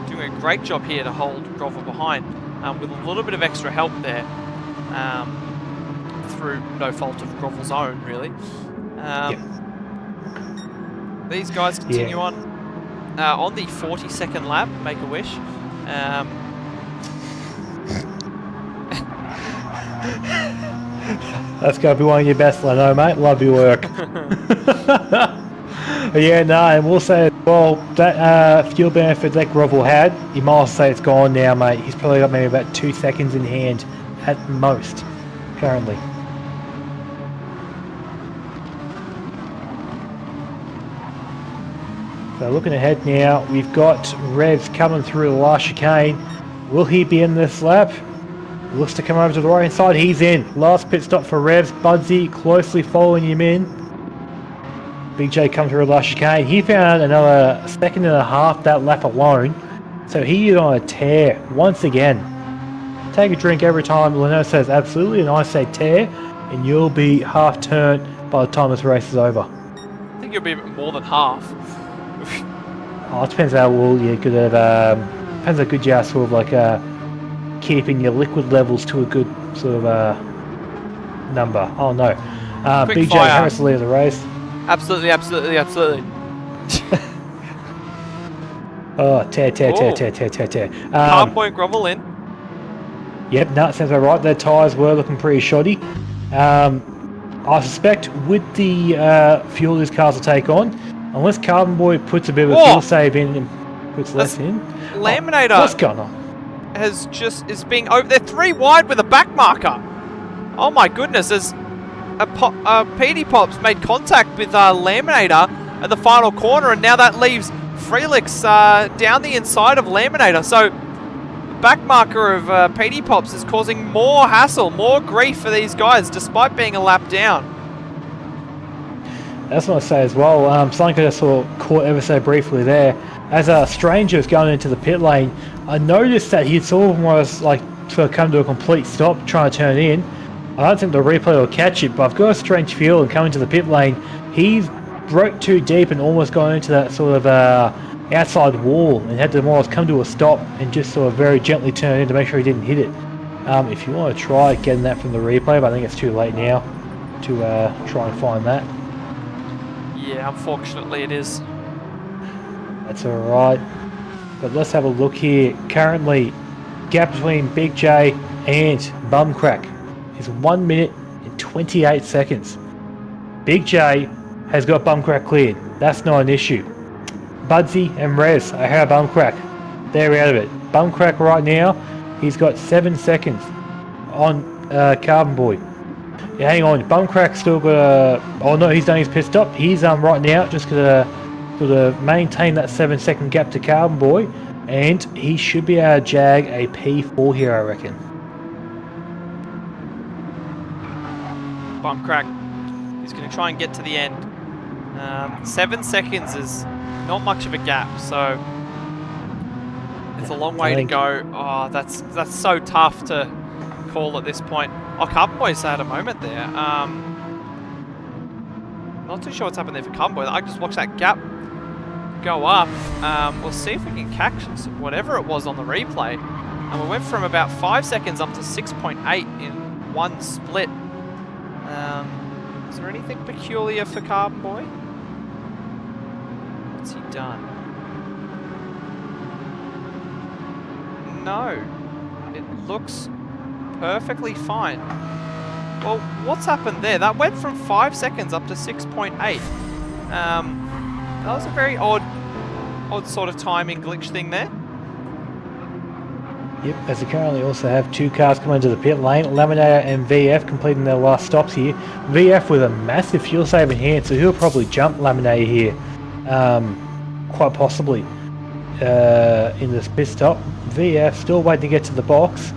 A: doing a great job here to hold Grovel behind with a little bit of extra help there. Through no fault of Grovel's own, really. These guys continue on the 42nd lap, make a wish.
B: That's going to be one of your best, Leno, mate. Love your work. And we'll say, well, that fuel benefit that Grovel had, you might also say it's gone now, mate. He's probably got maybe about 2 seconds in hand at most, currently. So looking ahead now, we've got Revs coming through the last chicane. Will he be in this lap? Looks to come over to the right hand side. He's in. Last pit stop for Revs. Budsy closely following him in. BigJayyy comes through the last chicane. He found another 1.5 seconds that lap alone. So he is on a tear once again. Take a drink every time Leno says absolutely, and I say tear, and you'll be half turned by the time this race is over.
A: I think you'll be a bit more than half.
B: It depends how well you could have. Depends how good you are, sort of like keeping your liquid levels to a good sort of number. Oh no, BigJayyy Harris leads the race.
A: Absolutely.
B: Oh, tear.
A: Carbonboy and Grovel in.
B: Yep, no, sounds about right. Their tyres were looking pretty shoddy. I suspect with the fuel these cars will take on, unless Carbonboy puts a bit of a fuel save in and puts less in.
A: Laminator.
B: What's going on?
A: Is being over. They're 3 wide with a back marker. Oh my goodness! As PD Pops made contact with Laminator at the final corner, and now that leaves Phreelickz down the inside of Laminator. So the back marker of PD Pops is causing more hassle, more grief for these guys, despite being a lap down.
B: That's what I say as well. Something I just saw caught ever so briefly there. As a stranger was going into the pit lane, I noticed that he sort of was like to come to a complete stop trying to turn in. I don't think the replay will catch it, but I've got a strange feel and coming to the pit lane, he's broke too deep and almost gone into that sort of outside wall and had to more or less come to a stop and just sort of very gently turn in to make sure he didn't hit it. If you want to try getting that from the replay, but I think it's too late now to try and find that.
A: Yeah, unfortunately it is.
B: That's alright. But let's have a look here. Currently, gap between BigJayyy and Bumcrack is 1 minute and 28 seconds. BigJayyy has got Bumcrack cleared. That's not an issue. Budsy and Rez are out of Bumcrack. They're out of it. Bumcrack right now, he's got 7 seconds on Carbonboy. Yeah, hang on, Bumcrack's still got a... Oh no, he's done his pit stop. He's right now just gonna maintain that 7 second gap to Carbonboy, and he should be able to jag a P4 here, I reckon.
A: Bumcrack, he's gonna try and get to the end. 7 seconds is not much of a gap, so it's a long way to go. Oh, that's so tough to call at this point. Oh, Carbonboy's had a moment there. Not too sure what's happened there for Carbonboy. I just watched that gap go up. We'll see if we can catch whatever it was on the replay. And we went from about 5 seconds up to 6.8 in one split. Is there anything peculiar for Carbonboy? What's he done? No. It looks perfectly fine. Well, what's happened there? That went from 5 seconds up to 6.8. That was a very odd sort of timing glitch thing there.
B: Yep, as we currently also have two cars coming into the pit lane, Laminator and VF completing their last stops here. VF with a massive fuel save in hand, so he'll probably jump Laminator here, quite possibly, in this pit stop. VF still waiting to get to the box,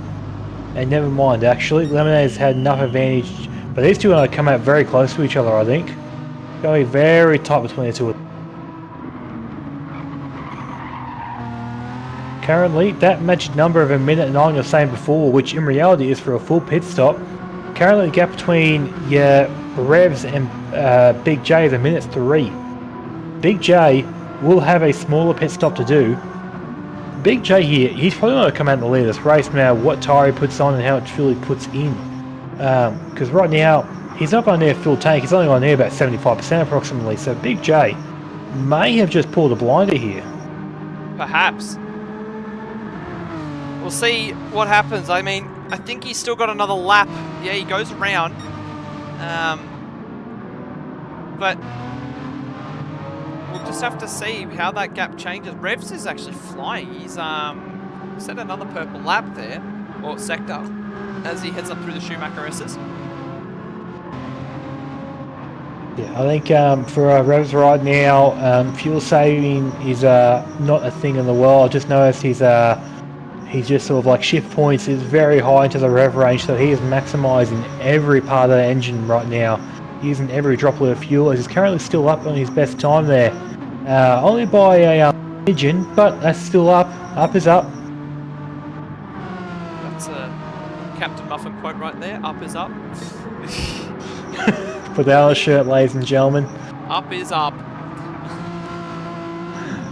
B: and never mind actually, Laminator's had enough advantage, but these two are going to come out very close to each other, I think. Going to be very tight between the two of them. Currently, that magic number of 1:09 you're saying before, which in reality is for a full pit stop. Currently, the gap between Revs and BigJayyy is 1:03. BigJayyy will have a smaller pit stop to do. BigJayyy here, he's probably going to come out in the lead of this race no matter what tyre he puts on and how much fuel he puts in. Because right now, he's not going near full tank, he's only going near about 75% approximately. So BigJayyy may have just pulled a blinder here.
A: Perhaps. We'll see what happens. I mean, I think he's still got another lap. Yeah, he goes around. But we'll just have to see how that gap changes. Revs is actually flying. He's set another purple lap there, or sector, as he heads up through the Schumacher S's.
B: Yeah, I think for Revs right now, fuel saving is not a thing in the world. I just noticed he's just sort of like shift points is very high into the rev range, so he is maximising every part of the engine right now, using every droplet of fuel, as he's currently still up on his best time there. Only by a pigeon, but that's still up. Up is up.
A: That's a Captain Muffin quote right there. Up is up.
B: Put that on a shirt, ladies and gentlemen.
A: Up is up.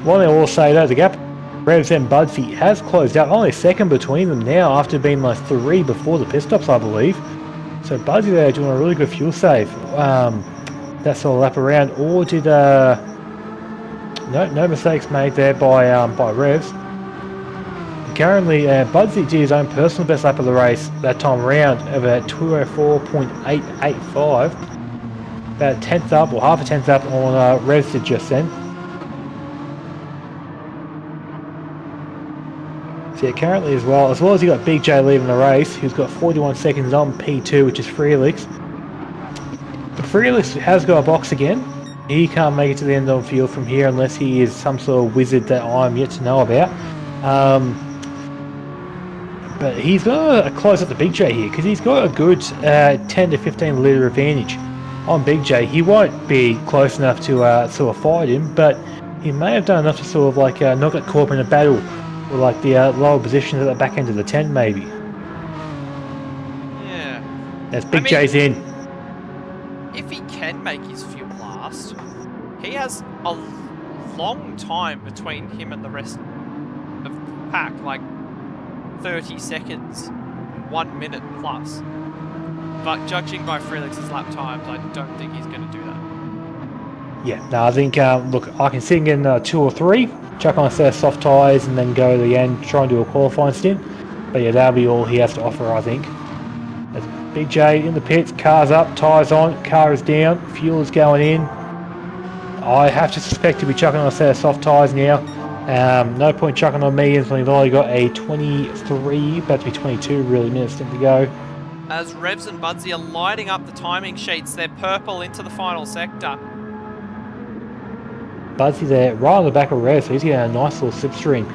B: One thing I will say though, the gap Revs and Budsy has closed out, only a second between them now after being like 3 before the pit stops, I believe. So Budsy there doing a really good fuel save. That's all lap around, or did no mistakes made there by Revs. Currently, Budsy did his own personal best lap of the race that time around of a 204.885, about a tenth up or half a tenth up on Revs did just then. So yeah, currently as well as you got BigJayyy leaving the race, who's got 41 seconds on P2, which is Phreelickz. But Phreelickz has got a box again. He can't make it to the end of the field from here unless he is some sort of wizard that I'm yet to know about. But he's got to close up the BigJayyy here because he's got a good 10 to 15 litre advantage on BigJayyy. He won't be close enough to sort of fight him, but he may have done enough to sort of like not get caught up in a battle. Or like the lower positions at the back end of the tent, maybe.
A: Yeah.
B: As BigJayy's in.
A: If he can make his fuel last, he has a long time between him and the rest of the pack, like 30 seconds, 1 minute plus. But judging by Phreelickz's lap times, I don't think he's going to do that.
B: Yeah, no, I think, look, I can see him getting 2 or 3, chuck on a set of soft tyres and then go to the end, try and do a qualifying stint. But yeah, that'll be all he has to offer, I think. As BigJayyy in the pits, car's up, tyres on, car is down, fuel is going in. I have to suspect he'll be chucking on a set of soft tyres now. No point chucking on mediums when he's only got a 23, about to be 22 really minutes to go.
A: As Revs and Budsy are lighting up the timing sheets, they're purple into the final sector.
B: Budsy there, right on the back of Revs, so he's getting a nice little slipstream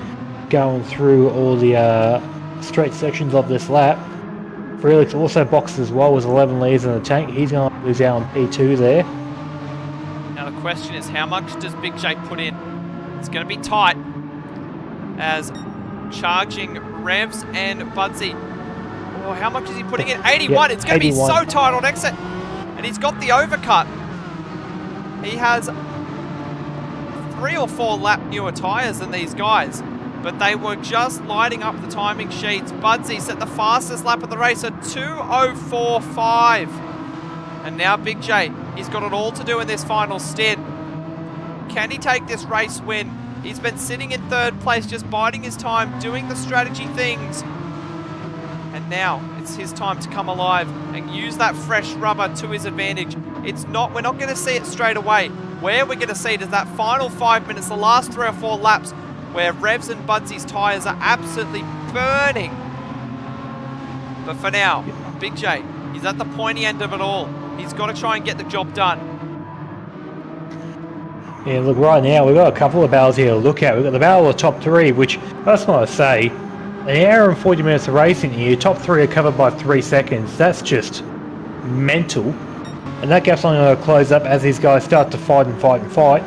B: going through all the straight sections of this lap. Phreelickz also boxes as well with 11 litres in the tank. He's going to lose out on P2 there.
A: Now the question is, how much does BigJayyy put in? It's going to be tight as charging Revs and Budsy. Oh, how much is he putting in? 81. It's going to be so tight on exit. And he's got the overcut. He has 3 or 4 lap newer tyres than these guys. but they were just lighting up the timing sheets. Budsy set the fastest lap of the race at 2:04.5. And now BigJayyy, he's got it all to do in this final stint. Can he take this race win? He's been sitting in third place, just biding his time, doing the strategy things. And now it's his time to come alive and use that fresh rubber to his advantage. We're not going to see it straight away. Where we're going to see it is that final 5 minutes, the last 3 or 4 laps, where Revs and Budsy's tyres are absolutely burning. But for now, BigJayyy, he's at the pointy end of it all. He's got to try and get the job done.
B: Yeah, look, right now we've got a couple of battles here to look at. We've got the battle of the top 3, which, that's what I say, an hour and 40 minutes of racing here, top 3 are covered by 3 seconds. That's just mental. And that gap's only going to close up as these guys start to fight and fight and fight.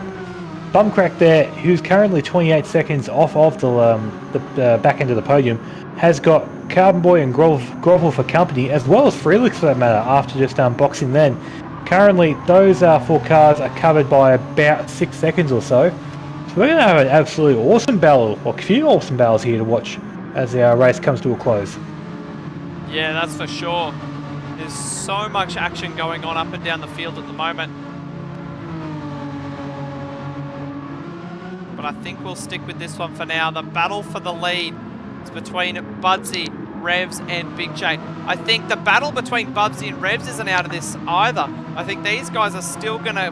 B: Bumcrack there, who's currently 28 seconds off of the back end of the podium, has got Carbonboy and Grovel for company, as well as Phreelickz for that matter, after just boxing then. Currently, those 4 cars are covered by about 6 seconds or so. So we're going to have an absolutely awesome battle, or a few awesome battles here to watch as the race comes to a close.
A: Yeah, that's for sure. There's so much action going on up and down the field at the moment. But I think we'll stick with this one for now. The battle for the lead is between Budsy, Revs and BigJayyy. I think the battle between Budsy and Revs isn't out of this either. I think these guys are still going to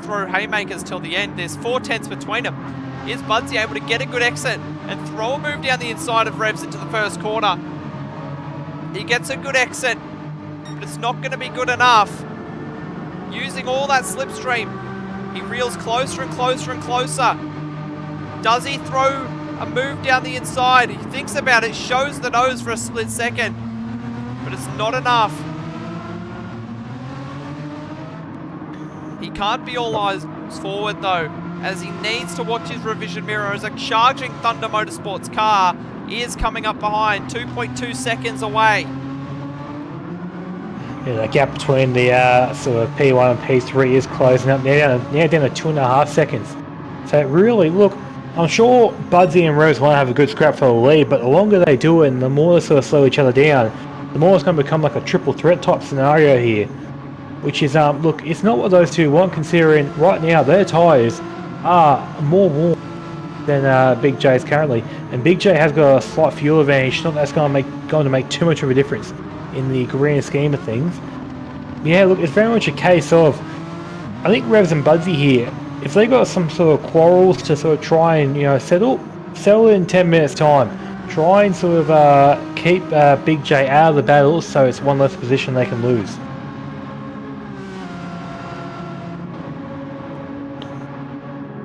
A: throw haymakers till the end. There's 4 tenths between them. Is Budsy able to get a good exit and throw a move down the inside of Revs into the first corner? He gets a good exit, but it's not going to be good enough. Using all that slipstream, he reels closer and closer and closer. Does he throw a move down the inside? He thinks about it, shows the nose for a split second, but it's not enough. He can't be all eyes forward though, as he needs to watch his revision mirror as a charging Thunder Motorsports car is coming up behind, 2.2 seconds away.
B: Yeah, the gap between the sort of P1 and P3 is closing up now down to 2.5 seconds. So really, look, I'm sure Budsy and Rose want to have a good scrap for the lead, but the longer they do it and the more they sort of slow each other down, the more it's going to become like a triple threat type scenario here. Which is, look, it's not what those two want, considering right now their tyres are more warm than BigJayy's currently. And BigJayyy has got a slight fuel advantage, not that's going to make too much of a difference in the grand scheme of things. Yeah, look, it's very much a case of, I think Revs and Budsy here, if they got some sort of quarrels to sort of try and, settle in 10 minutes time, try and sort of keep BigJayyy out of the battle so it's one less position they can lose.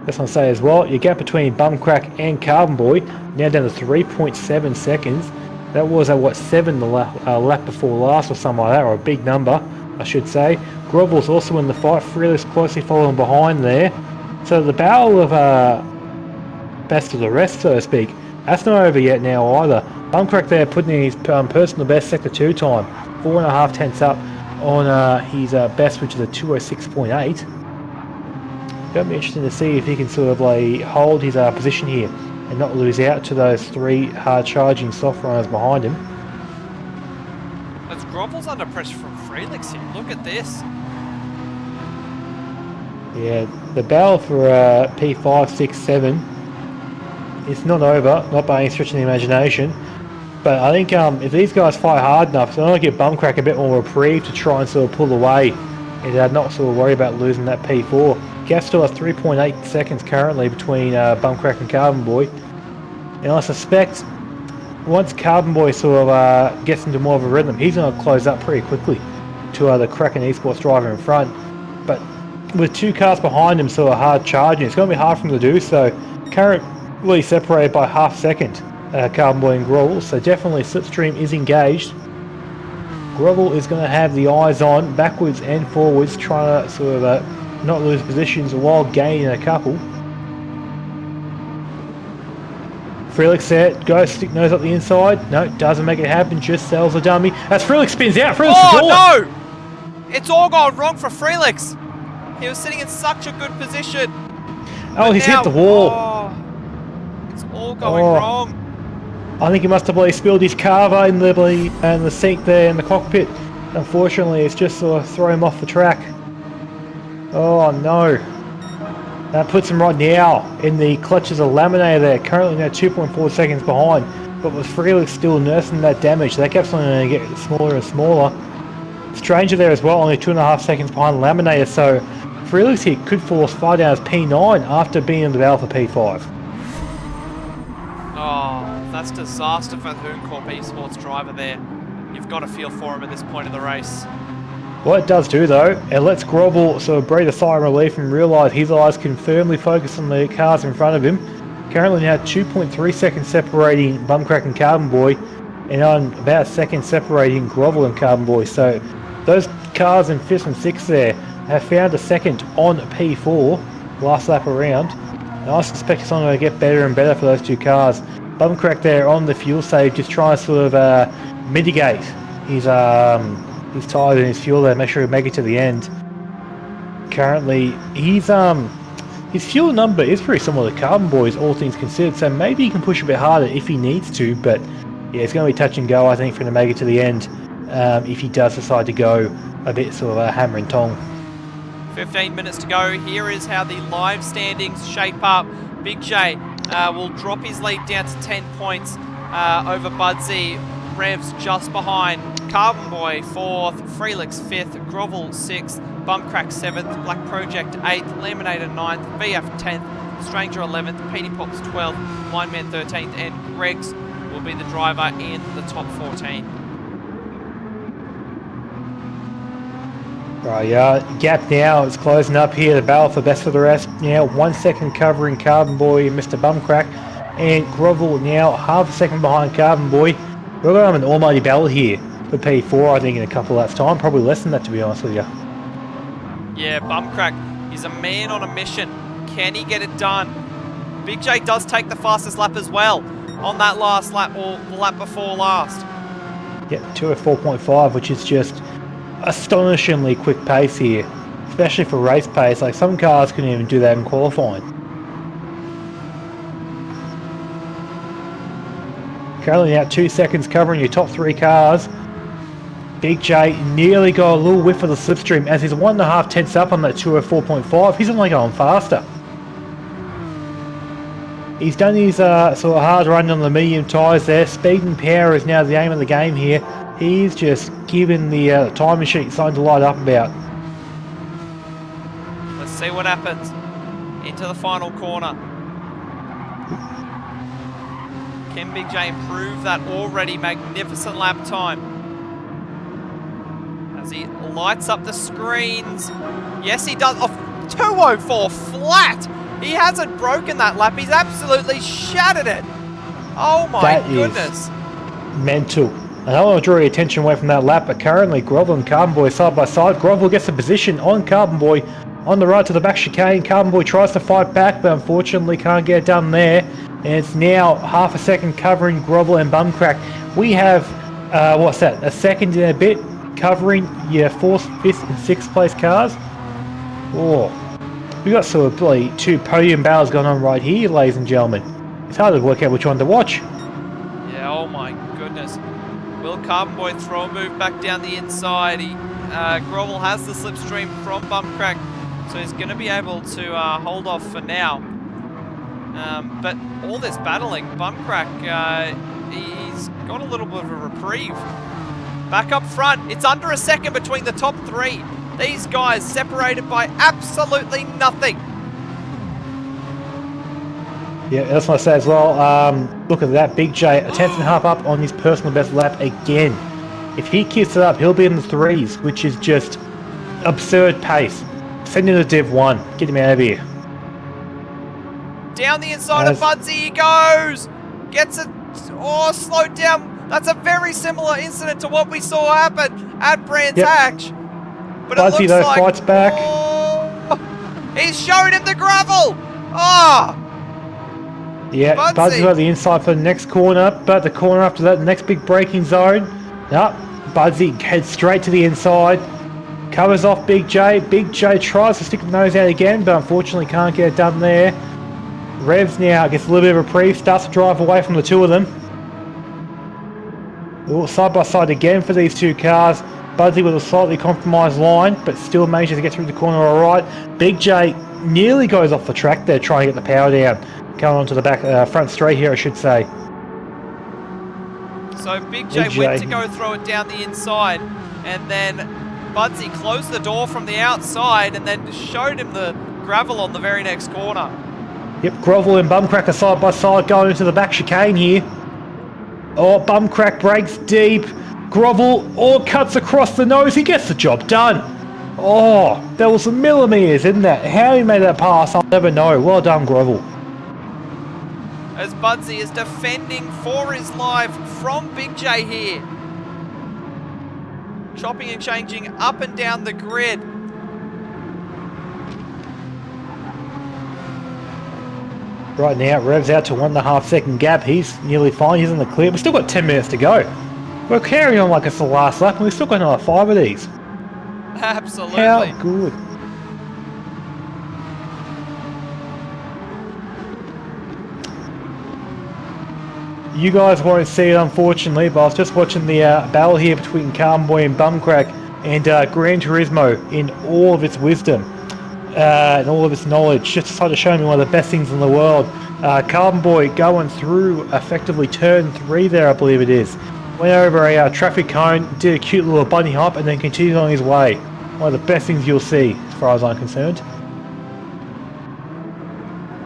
B: That's what I say as well, your gap between Bumcrack and Carbonboy now down to 3.7 seconds. That was at what, 7 the lap before last or something like that, or a big number I should say. Grovel's also in the fight, Phreelickz closely following behind there. So the battle of best of the rest, so to speak, that's not over yet now either. Bumcrack there putting in his personal best sector 2 time, 4.5 tenths up on his best, which is a 206.8. It'll be interesting to see if he can sort of like hold his position here and not lose out to those 3 hard charging soft runners behind him.
A: As Grovel's under pressure from Phreelickz here, look at this.
B: Yeah, the battle for P5, 6, 7, it's not over, not by any stretch of the imagination. But I think if these guys fight hard enough, they're going to give Bumcrack a bit more reprieve to try and sort of pull away and not sort of worry about losing that P4. Gap's still at 3.8 seconds currently between Bumcrack and Carbonboy. And I suspect once Carbonboy sort of gets into more of a rhythm, he's going to close up pretty quickly to the Kraken Esports driver in front. But with 2 cars behind him sort of hard charging, it's going to be hard for him to do so. Currently separated by half second, Carbonboy and Grovel, so definitely slipstream is engaged. Grovel is going to have the eyes on backwards and forwards, trying to sort of not lose positions while gaining a couple. Phreelickz there, goes stick nose up the inside. No, doesn't make it happen, just sells a dummy. As Phreelickz spins out, Phreelickz
A: no! It's all gone wrong for Phreelickz. He was sitting in such a good position.
B: Oh, he's hit the wall.
A: It's all all going wrong?
B: I think he must have spilled his carver in the sink there in the cockpit. Unfortunately, it's just sort of thrown him off the track. Oh no. That puts him right now in the clutches of Laminator there, currently now 2.4 seconds behind. But with Phreelickz still nursing that damage, that gap's only going to get smaller and smaller. Stranger there as well, only 2.5 seconds behind Laminator, so Phreelickz here could fall as far down as P9 after being in the battle for P5.
A: Oh, that's disaster for the Hooncorp Esports driver there. You've got to feel for him at this point of the race.
B: What it does do though, it lets Grovel sort of breathe a sigh of relief and realise his eyes can firmly focus on the cars in front of him. Currently now 2.3 seconds separating Bumcrack and Carbonboy, and on about a second separating Grovel and Carbonboy. So those cars in 5th and 6th there have found a second on P4 last lap around. And I suspect it's only going to get better and better for those two cars. Bumcrack there on the fuel save, just trying to sort of mitigate his tyres and his fuel there, make sure he make it to the end. Currently, his fuel number is pretty similar to Carbonboy's, all things considered, so maybe he can push a bit harder if he needs to, but yeah, it's going to be touch and go, I think, for him to make it to the end, if he does decide to go a bit sort of a hammer and tong.
A: 15 minutes to go. Here is how the live standings shape up. BigJayyy will drop his lead down to 10 points over Budsy. Revs just behind. Carbonboy 4th, Phreelickz 5th, Grovel 6th, Bumcrack 7th, Black Project 8th, Laminator 9th, VF 10th, Stranger 11th, Petey Pops 12th, Lineman 13th, and Gregs will be the driver in the top 14.
B: Right, yeah, gap now is closing up here. The battle for best for the rest. Now 1 second covering Carbonboy and Mr. Bumcrack, and Grovel now half a second behind Carbonboy. We're going to have an almighty battle here for P4, I think, in a couple of laps' time. Probably less than that, to be honest with you.
A: Yeah, Bumcrack is a man on a mission. Can he get it done? BigJayyy does take the fastest lap as well on that last lap, or the lap before last.
B: Yeah, 204.5, which is just astonishingly quick pace here, especially for race pace. Like, some cars couldn't even do that in qualifying. Currently now 2 seconds covering your top 3 cars. BigJayyy nearly got a little whiff of the slipstream as he's 1.5 tenths up on that 204.5. He's only going faster. He's done his sort of hard run on the medium tyres there. Speed and power is now the aim of the game here. He's just given the timing sheet something to light up about.
A: Let's see what happens. Into the final corner. Can BigJayyy improve that already magnificent lap time? As he lights up the screens. Yes, he does. Oh, 204 flat. He hasn't broken that lap. He's absolutely shattered it. Oh my goodness.
B: Mental. I don't want to draw your attention away from that lap, but currently Grovel and Carbonboy side by side. Grovel gets a position on Carbonboy on the right to the back chicane. Carbonboy tries to fight back, but unfortunately can't get it done there. And it's now half a second covering Grovel and Bumcrack. We have, what's that, a second and a bit covering your 4th, 5th and 6th place cars. Oh, we got sort of bloody 2 podium battles going on right here, ladies and gentlemen. It's hard to work out which one to watch.
A: Yeah, oh my goodness. Will Carbonboy throw a move back down the inside? Grovel has the slipstream from Bumcrack, so he's going to be able to hold off for now. But all this battling, Bumcrack, he's got a little bit of a reprieve. Back up front, it's under a second between the top 3. These guys separated by absolutely nothing.
B: Yeah, that's what I say as well. Look at that, BigJayyy, a 10.5 up on his personal best lap again. If he keeps it up, he'll be in the 3s, which is just absurd pace. Send him to Div 1, get him out of here.
A: Down the inside of Budsy he goes! Gets it, slowed down. That's a very similar incident to what we saw happen at Brands Hatch. But
B: Budsy,
A: it looks like,
B: fights back.
A: He's showing him the gravel! Oh!
B: Yeah, Budsy's got the inside for the next corner, but the corner after that, the next big braking zone. No, Budsy heads straight to the inside. Covers off BigJayyy. BigJayyy tries to stick the nose out again, but unfortunately can't get it done there. Revs now gets a little bit of a reprieve, starts to drive away from the two of them. Side by side again for these two cars. Budsy with a slightly compromised line, but still manages to get through the corner all right. BigJayyy nearly goes off the track there, trying to get the power down. Coming onto the back front straight here, I should say.
A: So BigJayyy went to go throw it down the inside, and then Budsy closed the door from the outside and then showed him the gravel on the very next corner.
B: Yep, Grovel and Bumcracker side by side going into the back chicane here. Oh, Bumcrack breaks deep. Grovel, cuts across the nose. He gets the job done. Oh, there was some millimeters in that. How he made that pass, I'll never know. Well done, Grovel.
A: As Budsy is defending for his life from BigJayyy here. Chopping and changing up and down the grid.
B: Right now, Rev's out to 1.5 second gap. He's nearly fine. He's in the clear. We've still got 10 minutes to go. We're carrying on like it's the last lap, and we've still got another 5 of these.
A: Absolutely.
B: How good. You guys won't see it, unfortunately, but I was just watching the battle here between Carbonboy and Bumcrack, and Gran Turismo, in all of its wisdom and all of its knowledge, just decided to show me one of the best things in the world. Carbonboy going through effectively turn 3 there, I believe it is. Went over a traffic cone, did a cute little bunny hop, and then continued on his way. One of the best things you'll see, as far as I'm concerned.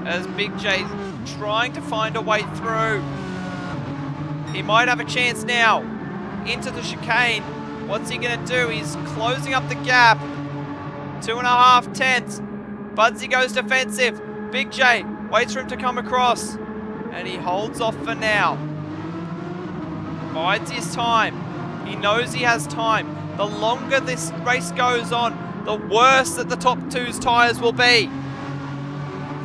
A: As BigJayyy trying to find a way through. He might have a chance now. Into the chicane. What's he going to do? He's closing up the gap. 2.5 tenths. Budsy goes defensive. BigJayyy waits for him to come across. And he holds off for now. Bides his time. He knows he has time. The longer this race goes on, the worse that the top two's tyres will be.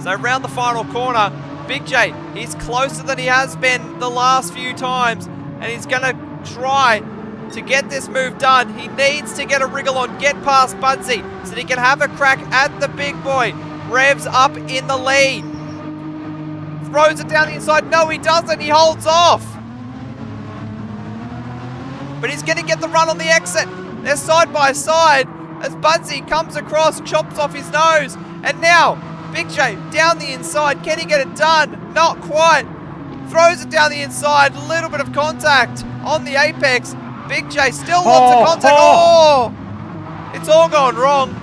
A: So around the final corner, BigJayyy, he's closer than he has been the last few times, and he's going to try to get this move done. He needs to get a wriggle on, get past Budsy, so that he can have a crack at the big boy. Revs up in the lead. Throws it down the inside. No, he doesn't. He holds off. But he's going to get the run on the exit. They're side by side as Budsy comes across, chops off his nose, and now BigJayyy down the inside. Can he get it done? Not quite. Throws it down the inside. A little bit of contact on the apex. BigJayyy still lots of contact. Oh! It's all gone wrong.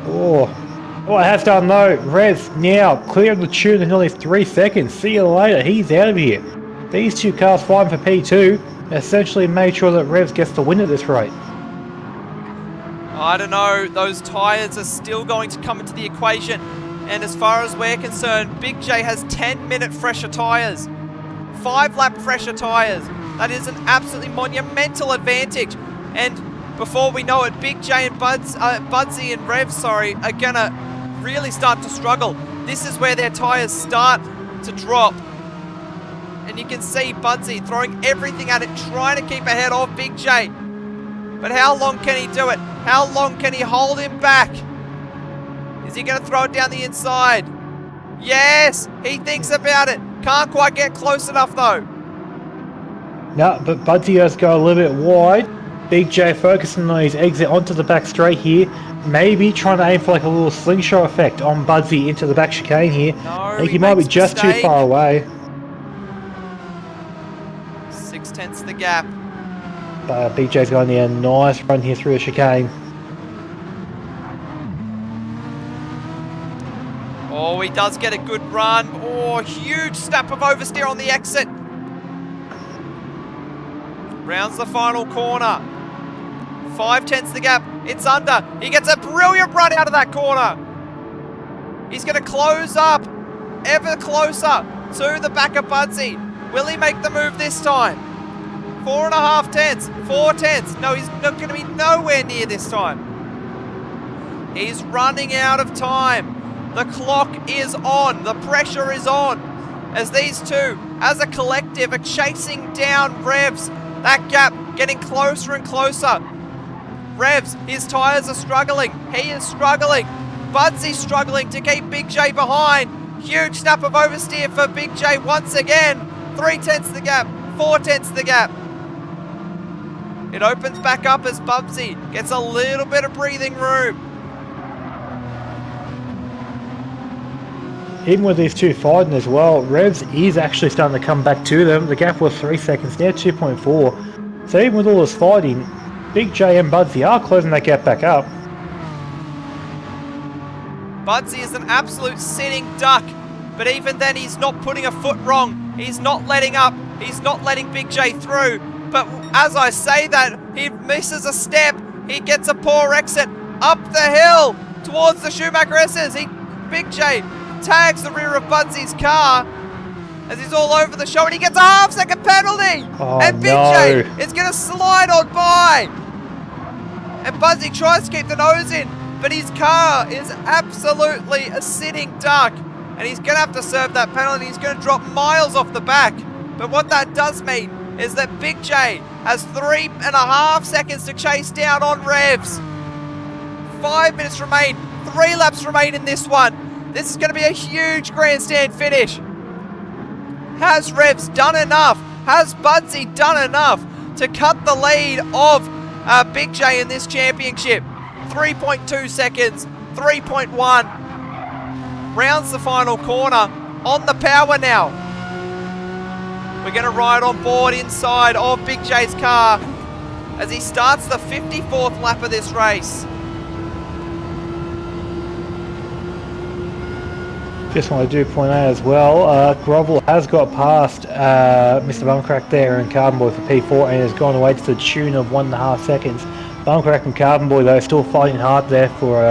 B: Oh, it has done though. Revs now clear of the tune in only 3 seconds. See you later. He's out of here. These two cars fighting for P2 essentially made sure that Revs gets the win at this rate.
A: I don't know, those tyres are still going to come into the equation, and as far as we're concerned, BigJayyy has 10-minute fresher tyres, 5-lap fresher tyres. That is an absolutely monumental advantage, and before we know it, BigJayyy and Budsy and Revs, are gonna really start to struggle. This is where their tyres start to drop, and you can see Budsy throwing everything at it, trying to keep ahead of BigJayyy. But how long can he do it? How long can he hold him back? Is he going to throw it down the inside? Yes! He thinks about it. Can't quite get close enough though.
B: No, but Budsy has to go a little bit wide. BigJayyy focusing on his exit onto the back straight here. Maybe trying to aim for like a little slingshot effect on Budsy into the back chicane here.
A: No,
B: I think he might be just too far away.
A: 6 tenths the gap.
B: BJ's going there, nice run here through the chicane.
A: Oh, he does get a good run. Oh, huge snap of oversteer on the exit. Rounds the final corner. 5 tenths the gap. It's under. He gets a brilliant run out of that corner. He's going to close up ever closer to the back of Budsy. Will he make the move this time? 4.5 tenths, 4 tenths. No, he's not going to be nowhere near this time. He's running out of time. The clock is on. The pressure is on. As these two, as a collective, are chasing down Revs. That gap getting closer and closer. Revs, his tyres are struggling. He is struggling. Budsy's struggling to keep BigJayyy behind. Huge snap of oversteer for BigJayyy once again. 3/10 the gap, 4/10 the gap. It opens back up as Budsy gets a little bit of breathing room.
B: Even with these two fighting as well, Revs is actually starting to come back to them. The gap was 3 seconds, now 2.4. So even with all this fighting, BigJayyy and Budsy are closing that gap back up.
A: Budsy is an absolute sitting duck, but even then he's not putting a foot wrong. He's not letting up. He's not letting BigJayyy through. But as I say that, he misses a step. He gets a poor exit up the hill towards the Schumacher S's. BigJayyy tags the rear of Budsy's car as he's all over the show, and he gets a half-second penalty.
B: Oh,
A: and BigJayyy is going to slide on by. And Budsy tries to keep the nose in, but his car is absolutely a sitting duck, and he's going to have to serve that penalty. He's going to drop miles off the back. But what that does mean is that BigJayyy has 3.5 seconds to chase down on Revs. 5 minutes remain, 3 laps remain in this one. This is going to be a huge grandstand finish. Has Revs done enough? Has Budsy done enough to cut the lead of BigJayyy in this championship? 3.2 seconds, 3.1. Rounds the final corner on the power now. We're going to ride on board inside of BigJayy's car as he starts the 54th lap of this race.
B: Just want to point out as well, Grovel has got past Mr. Bumcrack there and Carbonboy for P4 and has gone away to the tune of 1.5 seconds. Bumcrack and Carbonboy though still fighting hard there for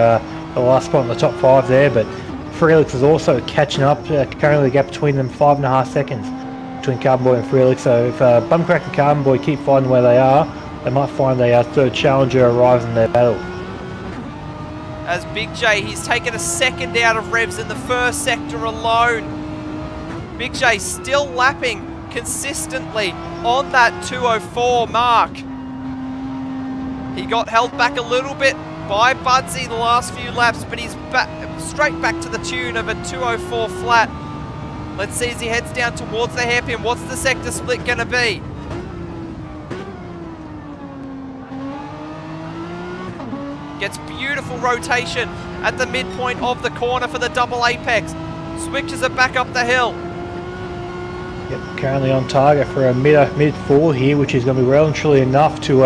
B: the last spot in the top 5 there, but Phreelickz is also catching up. Currently the gap between them 5.5 seconds between Carbonboy and Phreelickz. So if Bumcrack and Carbonboy keep fighting where they are, they might find a third challenger arrives in their battle.
A: As BigJayyy, he's taken a second out of Revs in the first sector alone. BigJayyy still lapping consistently on that 2:04 mark. He got held back a little bit by Budsy the last few laps, but he's straight back to the tune of a 2:04 flat. Let's see as he heads down towards the hairpin. What's the sector split going to be? Gets beautiful rotation at the midpoint of the corner for the double apex. Switches it back up the hill.
B: Yep, currently on target for a mid 4 here, which is going to be relatively enough to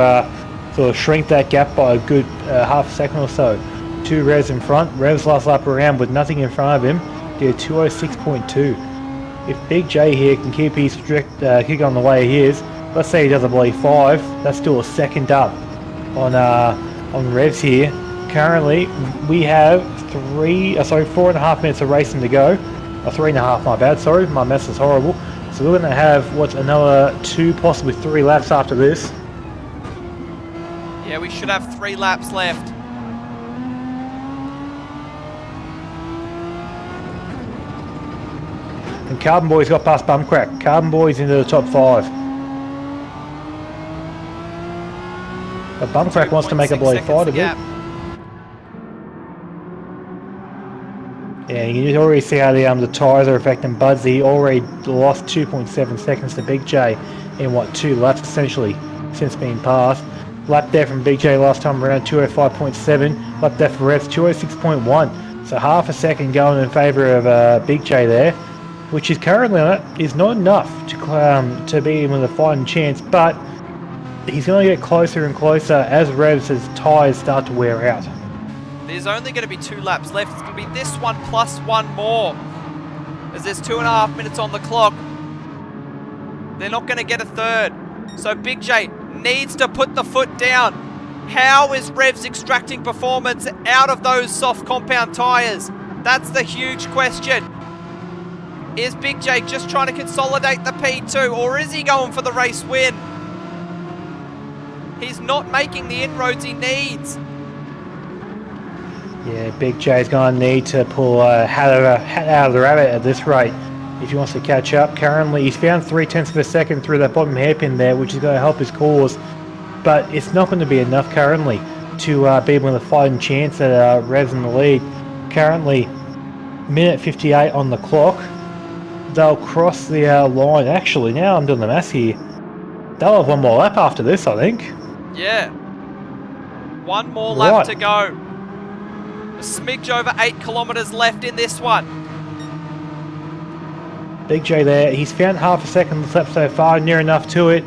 B: sort of shrink that gap by a good half a second or so. 2 Revs in front. Revs last lap around with nothing in front of him. Did 2:06.2. If BigJayyy here can keep his strict kick on the way he is, let's say he does a bloody 5, that's still a second up on Revs here. Currently we have 4.5 minutes of racing to go. 3.5, my bad, sorry, my mess is horrible. So we're going to have another 2, possibly 3 laps after this.
A: Yeah, we should have 3 laps left.
B: And Carbonboy's got past Bumcrack. Carbonboy's into the top 5. But Bumcrack wants to make a bloody fight of it. Yeah, you can already see how the tyres are affecting Budsy. He already lost 2.7 seconds to BigJayyy in 2 laps essentially since being passed. Lap there from BigJayyy last time around 2:05.7. Lap there for Revs 2:06.1. So half a second going in favour of BigJayyy there, which is currently is not enough to be in with a fighting chance, but he's going to get closer and closer as Revs' tyres start to wear out.
A: There's only going to be 2 laps left. It's going to be this one plus 1 more, as there's 2.5 minutes on the clock. They're not going to get a third. So BigJayyy needs to put the foot down. How is Revs extracting performance out of those soft compound tyres? That's the huge question. Is BigJayyy just trying to consolidate the P2, or is he going for the race win? He's not making the inroads he needs.
B: Yeah, BigJayy's going to need to pull hat out of the rabbit at this rate if he wants to catch up. Currently, he's found 0.3 of a second through that bottom hairpin there, which is going to help his cause. But it's not going to be enough currently to be with a fighting chance at Revs in the lead. Currently, minute 58 on the clock. They'll cross the line. Actually, now I'm doing the maths here. They'll have one more lap after this, I think.
A: Yeah. One more lap to go. A smidge over 8 kilometres left in this one.
B: BigJayyy there. He's found half a second lap so far, near enough to it.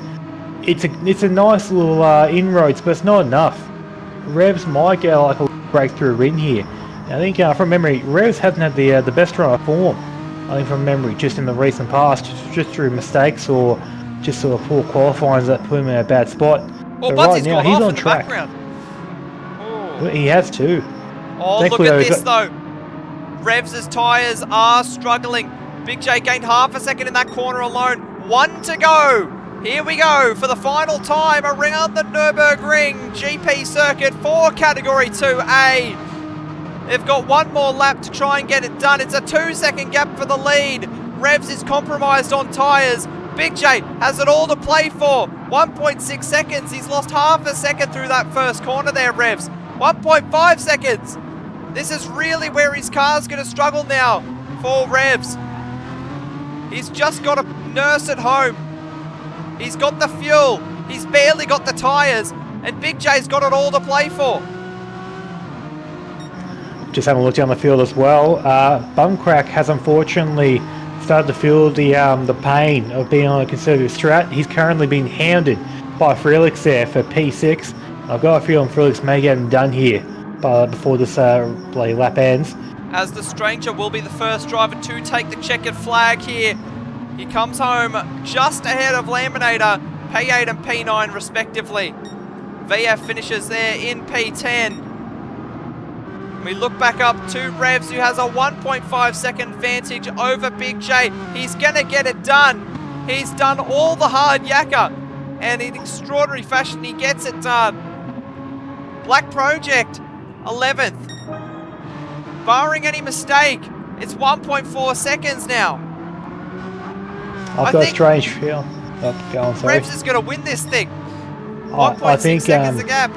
B: It's a nice little inroads, but it's not enough. Revs might get like a breakthrough win here. I think from memory, Revs hasn't had the best run of form. I think from memory, just in the recent past, just through mistakes or just sort of poor qualifying that put him in a bad spot.
A: Oh,
B: but
A: Budsy's
B: right now,
A: gone
B: he's
A: off
B: on
A: in
B: track.
A: the background. Oh.
B: He has too.
A: Oh, look at this though. Revs' tyres are struggling. BigJayyy gained half a second in that corner alone. 1 to go. Here we go for the final time around the Nurburgring GP circuit for Category 2A. They've got one more lap to try and get it done. It's a 2-second gap for the lead. Revs is compromised on tyres. BigJayyy has it all to play for. 1.6 seconds. He's lost half a second through that first corner there, Revs. 1.5 seconds. This is really where his car's going to struggle now for Revs. He's just got to nurse it home. He's got the fuel. He's barely got the tyres. And BigJayy's got it all to play for.
B: Just having a look down the field as well. Bumcrack has unfortunately started to feel the pain of being on a conservative strat. He's currently being hounded by Phreelickz there for P6. I've got a feeling Phreelickz may get him done here before this lap ends.
A: As the stranger will be the first driver to take the checkered flag here. He comes home just ahead of Laminator, P8 and P9 respectively. VF finishes there in P10. We look back up to Revs, who has a 1.5 second advantage over BigJayyy. He's going to get it done. He's done all the hard yakka. And in extraordinary fashion, he gets it done. Black Project, 11th. Barring any mistake, it's 1.4 seconds now.
B: I've got a strange feel. Go on, sorry.
A: Revs is going to win this thing.
B: I
A: 1.6 seconds the gap.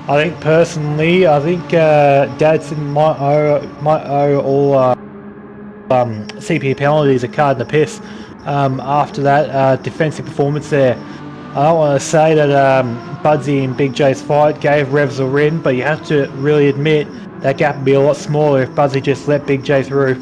B: I think personally, Dadson might owe all CP penalties a card in the piss after that defensive performance there. I don't want to say that Budsy and BigJayy's fight gave Revs a win, but you have to really admit that gap would be a lot smaller if Budsy just let BigJayyy through.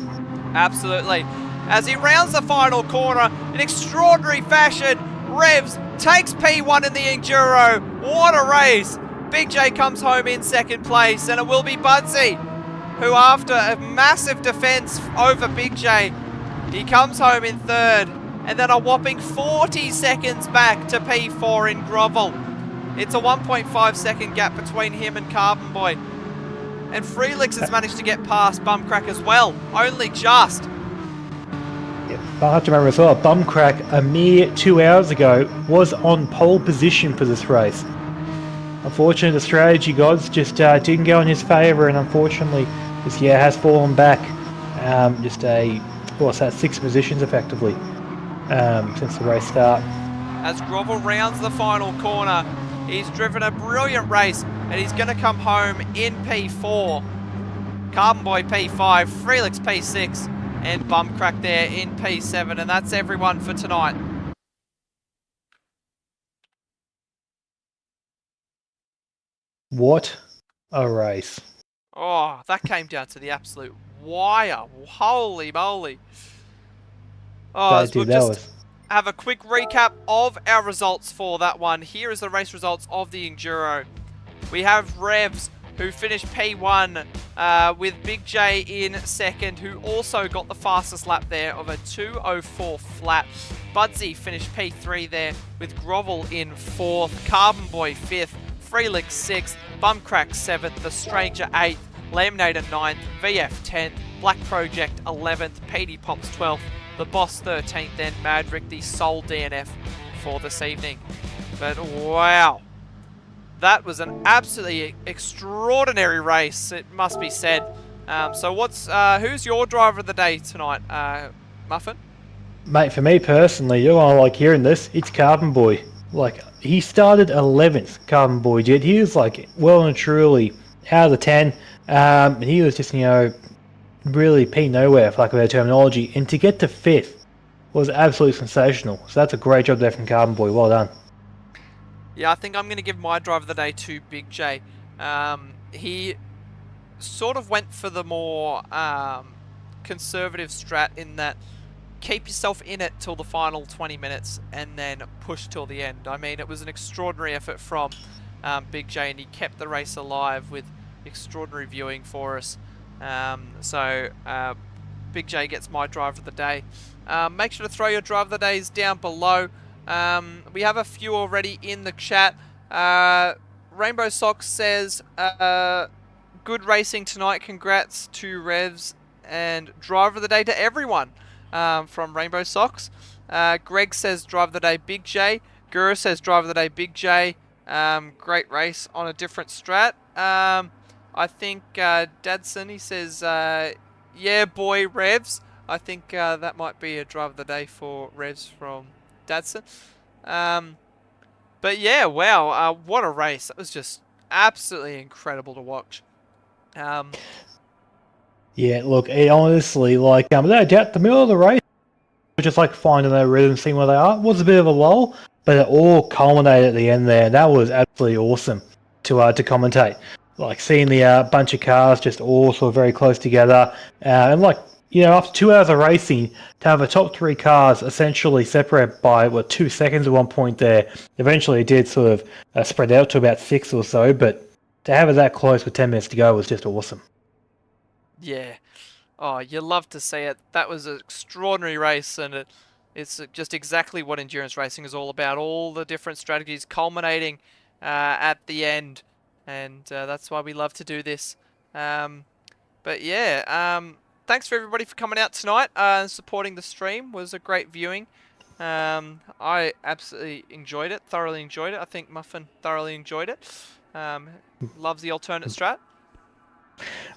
A: Absolutely. As he rounds the final corner in extraordinary fashion, Revs takes P1 in the Enduro. What a race! BigJayyy comes home in second place, and it will be Budsy, who after a massive defense over BigJayyy, he comes home in third, and then a whopping 40 seconds back to P4 in Grovel. It's a 1.5 second gap between him and Carbonboy. And Phreelickz has managed to get past Bumcrack as well, only just.
B: Yep. I have to remember as well, Bumcrack a mere 2 hours ago was on pole position for this race. Unfortunately, the strategy gods just didn't go in his favour, and unfortunately, this year has fallen back. What's that, 6 positions effectively since the race start.
A: As Grovel rounds the final corner, he's driven a brilliant race, and he's going to come home in P4. Carbonboy P5, Phreelickz P6, and Bumcrack there in P7, and that's everyone for tonight.
B: What a race.
A: Oh, that came down to the absolute wire. Holy moly. Oh, we'll just have a quick recap of our results for that one. Here is the race results of the Enduro. We have Revs, who finished P1 with BigJayyy in second, who also got the fastest lap there of a 2:04 flat. Budsy finished P3 there with Grovel in 4th, Carbonboy 5th, Phreelickz 6th, Bumcrack 7th, The Stranger 8th, Laminator 9th, VF 10th, Black Project 11th, PD Pops 12th, The Boss 13th, then Madrick, the sole DNF for this evening. But wow, that was an absolutely extraordinary race, it must be said. So who's your driver of the day tonight, Muffin?
B: Mate, for me personally, you're gonna like hearing this, it's Carbonboy. Like, he started 11th, Carbonboy did. He was like well and truly out of the 10. And he was just, really P nowhere, for lack of better terminology, and to get to 5th was absolutely sensational. So that's a great job there from Carbonboy. Well done.
A: Yeah, I think I'm going to give my drive of the day to BigJayyy. He sort of went for the more conservative strat in that keep yourself in it till the final 20 minutes and then push till the end. I mean, it was an extraordinary effort from BigJayyy, and he kept the race alive with extraordinary viewing for us. BigJayyy gets my drive of the day. Make sure to throw your drive of the days down below. We have a few already in the chat. Rainbow Sox says, good racing tonight. Congrats to Revs, and driver of the day to everyone from Rainbow Sox. Greg says driver of the day BigJayyy. Guru says driver of the day BigJayyy. Great race on a different strat. I think Dadson, he says, yeah boy Revs. I think that might be a driver of the day for Revs from Dadson. But yeah, wow, what a race. That was just absolutely incredible to watch.
B: Yeah, look, it honestly, like, without doubt, the middle of the race, just like finding their rhythm, seeing where they are, was a bit of a lull, but it all culminated at the end there. That was absolutely awesome to commentate. Like, seeing the bunch of cars just all sort of very close together, and like, you know, after 2 hours of racing, to have the top 3 cars essentially separate by, 2 seconds at one point there. Eventually it did sort of spread out to about 6 or so, but to have it that close with 10 minutes to go was just awesome.
A: Yeah. Oh, you love to see it. That was an extraordinary race, and it's just exactly what endurance racing is all about. All the different strategies culminating at the end, and that's why we love to do this. But yeah, thanks for everybody for coming out tonight and supporting the stream. It was a great viewing. I absolutely enjoyed it, thoroughly enjoyed it. I think Muffin thoroughly enjoyed it. Loves the alternate strat.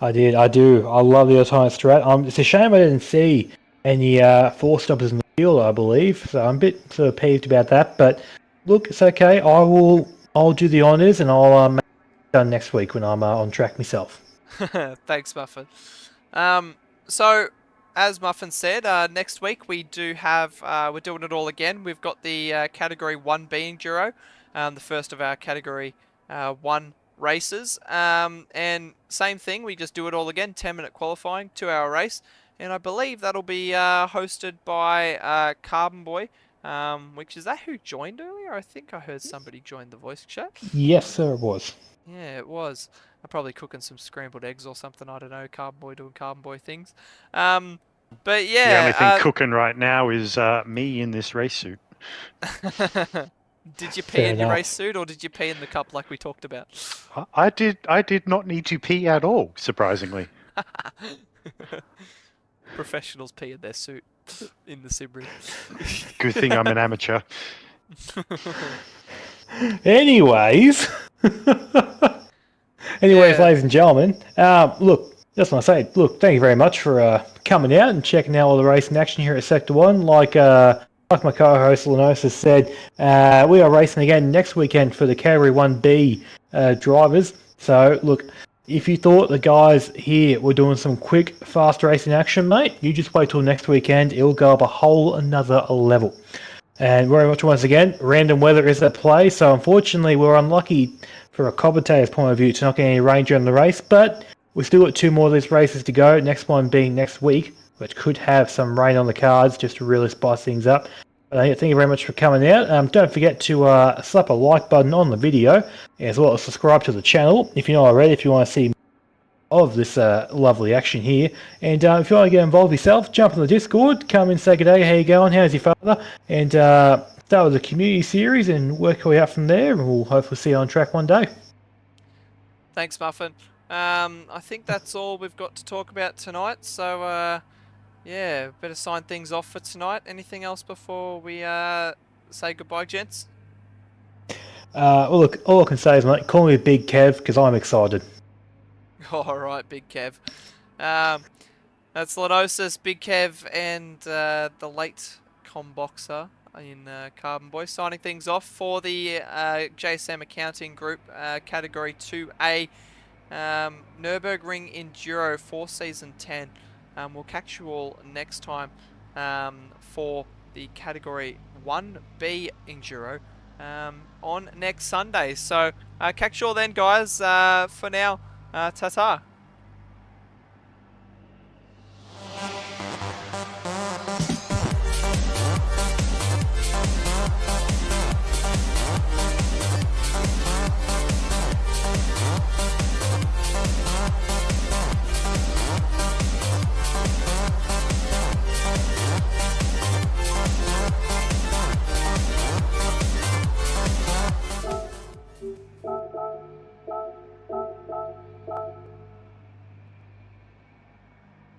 B: I did. I do. I love the alternate strat. It's a shame I didn't see any 4-stoppers in the field, I believe. So I'm a bit sort of peeved about that. But look, it's okay. I'll do the honours, and I'll make it done next week when I'm on track myself.
A: Thanks, Muffin. So, as Muffin said, next week we do have, we're doing it all again. We've got the Category 1B Enduro, the first of our Category 1 races. And same thing, we just do it all again, 10-minute qualifying, 2-hour race. And I believe that'll be hosted by Carbonboy, which is that who joined earlier? I think I heard somebody join the voice chat.
B: Yes, sir, it was.
A: Yeah, it was. I'm probably cooking some scrambled eggs or something. I don't know. Carbonboy doing Carbonboy things. But yeah.
C: The only thing cooking right now is me in this race suit.
A: Did you pee in your race suit, or did you pee in the cup like we talked about?
C: I did not need to pee at all, surprisingly.
A: Professionals pee in their suit in the sim ring.
C: Good thing I'm an amateur.
B: Anyways, ladies and gentlemen, look, just want to say, look, thank you very much for coming out and checking out all the racing action here at Sector 1. Like my co-host Lenosis said, we are racing again next weekend for the Category 1B drivers. So, look, if you thought the guys here were doing some quick, fast racing action, mate, you just wait till next weekend. It'll go up a whole another level. And very much once again, random weather is at play, so unfortunately we're unlucky for a commentator's point of view to not get any rain during the race, but we've still got 2 more of these races to go, next one being next week, which could have some rain on the cards just to really spice things up. Thank you very much for coming out. Don't forget to slap a like button on the video, as well as subscribe to the channel if you're not already, if you want to see of this lovely action here. And if you want to get involved yourself, jump on the Discord, come in, say good day, how you going, how's your father, and start with the community series and work our way out from there, and we'll hopefully see you on track one day.
A: Thanks, Muffin. I think that's all we've got to talk about tonight, so yeah, better sign things off for tonight. Anything else before we say goodbye, gents?
B: Well, look, all I can say is, mate, call me Big Kev, because I'm excited.
A: Alright, Big Kev. That's Lenosis, Big Kev, and the late Comboxer in Carbonboy signing things off for the JSM Accounting Group Category 2A Nurburgring Enduro for Season 10. We'll catch you all next time for the Category 1B Enduro on next Sunday. So catch you all then, guys. For now, ta-ta.